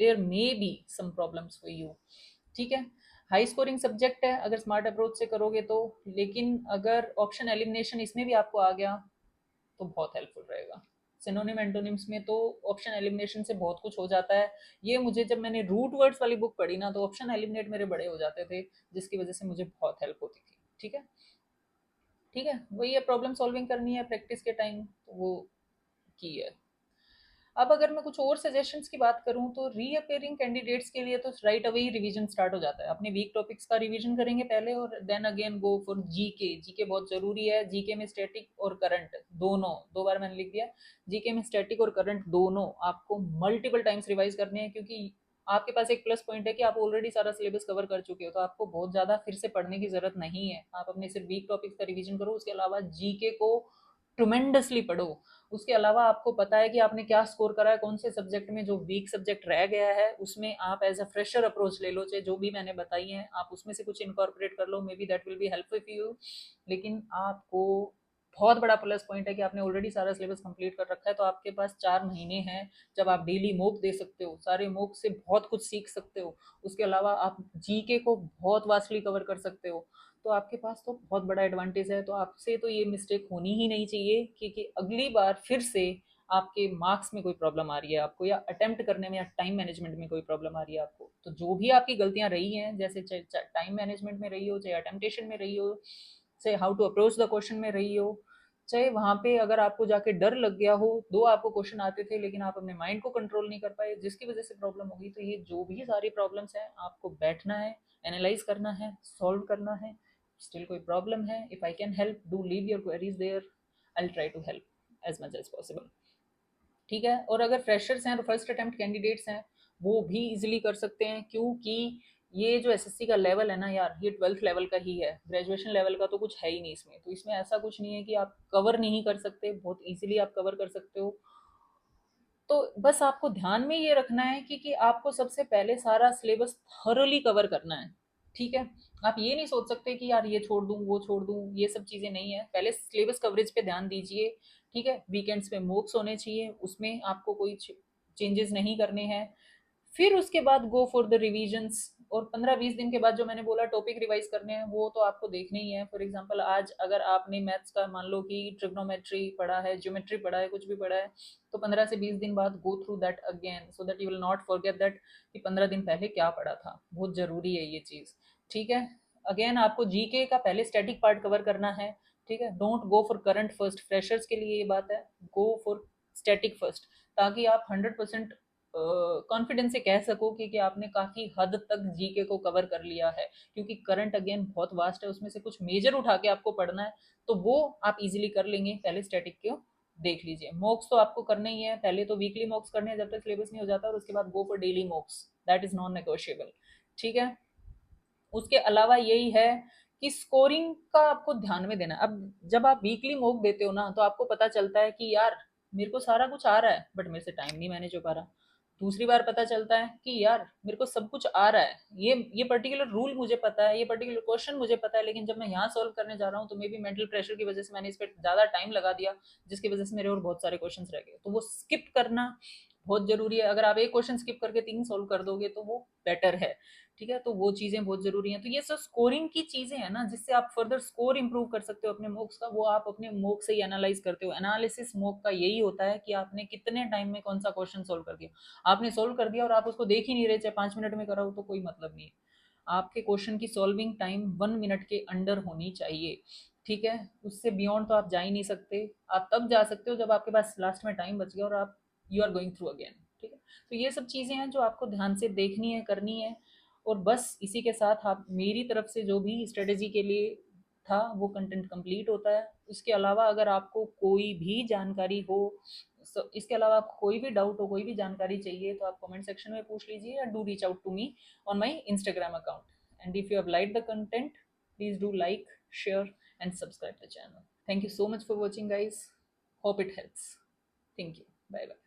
there may be some problems for you. ठीक है, हाई स्कोरिंग सब्जेक्ट है अगर स्मार्ट अप्रोच से करोगे तो, लेकिन अगर ऑप्शन एलिमिनेशन इसमें भी आपको आ गया तो बहुत हेल्पफुल रहेगा। सिनोनिम एंटोनिम्स में तो ऑप्शन एलिमिनेशन से बहुत कुछ हो जाता है। ये मुझे जब मैंने रूट वर्ड्स वाली बुक पढ़ी ना तो ऑप्शन एलिमिनेट मेरे बड़े हो जाते थे, जिसकी वजह से मुझे बहुत हेल्प होती थी। ठीक है, ठीक है, वही है, प्रॉब्लम सॉल्विंग करनी है प्रैक्टिस के टाइम, तो वो की है। अब अगर मैं कुछ और सजेशंस की बात करूं तो रीअपेयरिंग कैंडिडेट्स के लिए तो right away he revision start हो जाता है। अपने वीक टॉपिक्स का रिवीजन करेंगे पहले और then again go for GK. GK बहुत जरूरी है। जीके में स्टैटिक और करंट दोनों, दो बार मैंने लिख दिया, जीके में स्टैटिक और करंट दोनों आपको मल्टीपल टाइम्स रिवाइज करने हैं, क्योंकि आपके पास एक प्लस पॉइंट है कि आप ऑलरेडी सारा सिलेबस कवर कर चुके हो, तो आपको बहुत ज़्यादा फिर से पढ़ने की ज़रूरत नहीं है। आप अपने सिर्फ वीक टॉपिक्स का रिवीजन करो, उसके अलावा जीके को ट्रुमेंडसली पढ़ो। उसके अलावा आपको पता है कि आपने क्या स्कोर करा है कौन से सब्जेक्ट में, जो वीक सब्जेक्ट रह गया है उसमें आप एज अ फ्रेशर अप्रोच ले लो, चाहे जो भी मैंने बताई हैं आप उसमें से कुछ इनकॉर्पोरेट कर लो, maybe that will be helpful for you. लेकिन आपको बहुत बड़ा प्लस पॉइंट है कि आपने ऑलरेडी सारा सिलेबस कंप्लीट कर रखा है, तो आपके पास 4 महीने हैं जब आप डेली मॉक दे सकते हो, सारे मॉक से बहुत कुछ सीख सकते हो। उसके अलावा आप जीके को बहुत वास्टली कवर कर सकते हो, तो आपके पास तो बहुत बड़ा एडवांटेज है। तो आपसे तो ये मिस्टेक होनी ही नहीं चाहिए कि अगली बार फिर से आपके मार्क्स में कोई प्रॉब्लम आ रही है आपको, या अटेम्प्ट करने में या टाइम मैनेजमेंट में कोई प्रॉब्लम आ रही है आपको। तो जो भी आपकी गलतियां रही हैं, जैसे चाहे टाइम मैनेजमेंट में रही हो, चाहे अटेम्प्टेशन में रही हो, चाहे how to approach the question में रही हो, चाहे वहाँ पे अगर आपको जाके डर लग गया हो, दो आपको क्वेश्चन आते थे लेकिन आप अपने माइंड को कंट्रोल नहीं कर पाए जिसकी वजह से प्रॉब्लम होगी, तो ये जो भी सारी प्रॉब्लम्स हैं आपको बैठना है, एनालाइज करना है, सॉल्व करना है। स्टिल कोई प्रॉब्लम है, if I can help do leave your queries there, I try to help as much as possible. ठीक है, और अगर फ्रेशर्स हैं तो फर्स्ट अटेम्प्ट कैंडिडेट्स हैं वो भी इजीली कर सकते हैं, क्योंकि ये जो एसएससी का लेवल है ना यार, ये 12th लेवल का ही है, ग्रेजुएशन लेवल का तो कुछ है ही नहीं इसमें। तो इसमें ऐसा कुछ नहीं है कि आप कवर नहीं कर सकते, बहुत इजीली आप कवर कर सकते हो। तो बस आपको ध्यान में ये रखना है कि आपको सबसे पहले सारा सिलेबस थॉरली कवर करना है। ठीक है, आप ये नहीं सोच सकते कि यार ये छोड़ दूं वो छोड़ दूं, ये सब चीज़ें नहीं है। पहले सिलेबस कवरेज पे ध्यान दीजिए। ठीक है, वीकेंड्स पे मॉक्स होने चाहिए, उसमें आपको कोई चेंजेस नहीं करने हैं। फिर उसके बाद गो फॉर द रिविजन्स, और 15-20 दिन के बाद जो मैंने बोला टॉपिक रिवाइज करने हैं वो तो आपको देखने ही है। फॉर एग्जांपल आज अगर आपने मैथ्स का मान लो कि ट्रिग्नोमेट्री पढ़ा है, ज्योमेट्री पढ़ा है, कुछ भी पढ़ा है, तो 15 से 20 दिन बाद go through that again so that you will not forget that कि 15 दिन पहले क्या पढ़ा था। बहुत ज़रूरी है ये चीज़। ठीक है, अगेन आपको जीके का पहले स्टैटिक पार्ट कवर करना है, ठीक है, don't go for current first, freshers के लिए ये बात है, गो फॉर स्टैटिक फर्स्ट, ताकि आप 100% कॉन्फिडेंस से कह सको कि आपने काफ़ी हद तक जीके को कवर कर लिया है, क्योंकि करंट अगेन बहुत वास्ट है, उसमें से कुछ मेजर उठा के आपको पढ़ना है, तो वो आप इजीली कर लेंगे। पहले स्टैटिक को देख लीजिए। मॉक्स तो आपको करने ही है, पहले तो वीकली मॉक्स करने हैं जब तक सिलेबस नहीं हो जाता, और उसके बाद go for daily मॉक्स, that is non negotiable. ठीक है, उसके अलावा यही है कि स्कोरिंग का आपको ध्यान में देना है। अब जब आप वीकली मॉक देते हो ना, तो आपको पता चलता है कि यार मेरे को सारा कुछ आ रहा है बट मेरे से टाइम नहीं मैनेज हो पा रहा। दूसरी बार पता चलता है कि यार मेरे को सब कुछ आ रहा है, ये पर्टिकुलर रूल मुझे पता है, ये पर्टिकुलर क्वेश्चन मुझे पता है, लेकिन जब मैं यहाँ सॉल्व करने जा रहा हूँ तो मे बी मेंटल प्रेशर की वजह से मैंने इस पर ज़्यादा टाइम लगा दिया, जिसकी वजह से मेरे और बहुत सारे क्वेश्चन रह गए। तो वो स्किप करना बहुत जरूरी है। अगर आप एक क्वेश्चन स्किप करके 3 सॉल्व कर दोगे तो वो बेटर है। ठीक है, तो वो चीज़ें बहुत ज़रूरी हैं। तो ये सब स्कोरिंग की चीज़ें हैं ना, जिससे आप फर्दर स्कोर इंप्रूव कर सकते हो अपने मोक्स का, वो आप अपने मोक से ही एनालाइज करते हो। एनालिसिस मोक का यही होता है कि आपने कितने टाइम में कौन सा क्वेश्चन सोल्व कर दिया। आपने सोल्व कर दिया और आप उसको देख ही नहीं रहे, चाहे 5 मिनट में कराओ तो कोई मतलब नहीं है। आपके क्वेश्चन की सॉल्विंग टाइम 1 मिनट के अंडर होनी चाहिए। ठीक है, उससे बियॉन्ड तो आप जा ही नहीं सकते। आप तब जा सकते हो जब आपके पास लास्ट में टाइम बच गया और आप you are going through again. ठीक है, तो ये सब चीज़ें हैं जो आपको ध्यान से देखनी है, करनी है। और बस इसी के साथ आप मेरी तरफ से जो भी स्ट्रेटेजी के लिए था वो कंटेंट कंप्लीट होता है। इसके अलावा अगर आपको कोई भी जानकारी हो, इसके अलावा आपको कोई भी डाउट हो, कोई भी जानकारी चाहिए, तो आप कमेंट सेक्शन में पूछ लीजिए, या do reach out to me on my Instagram account. And if you have liked the content, please do like, share, and subscribe the channel. Thank you so much for watching, guys. Hope it helps. Thank you. Bye bye.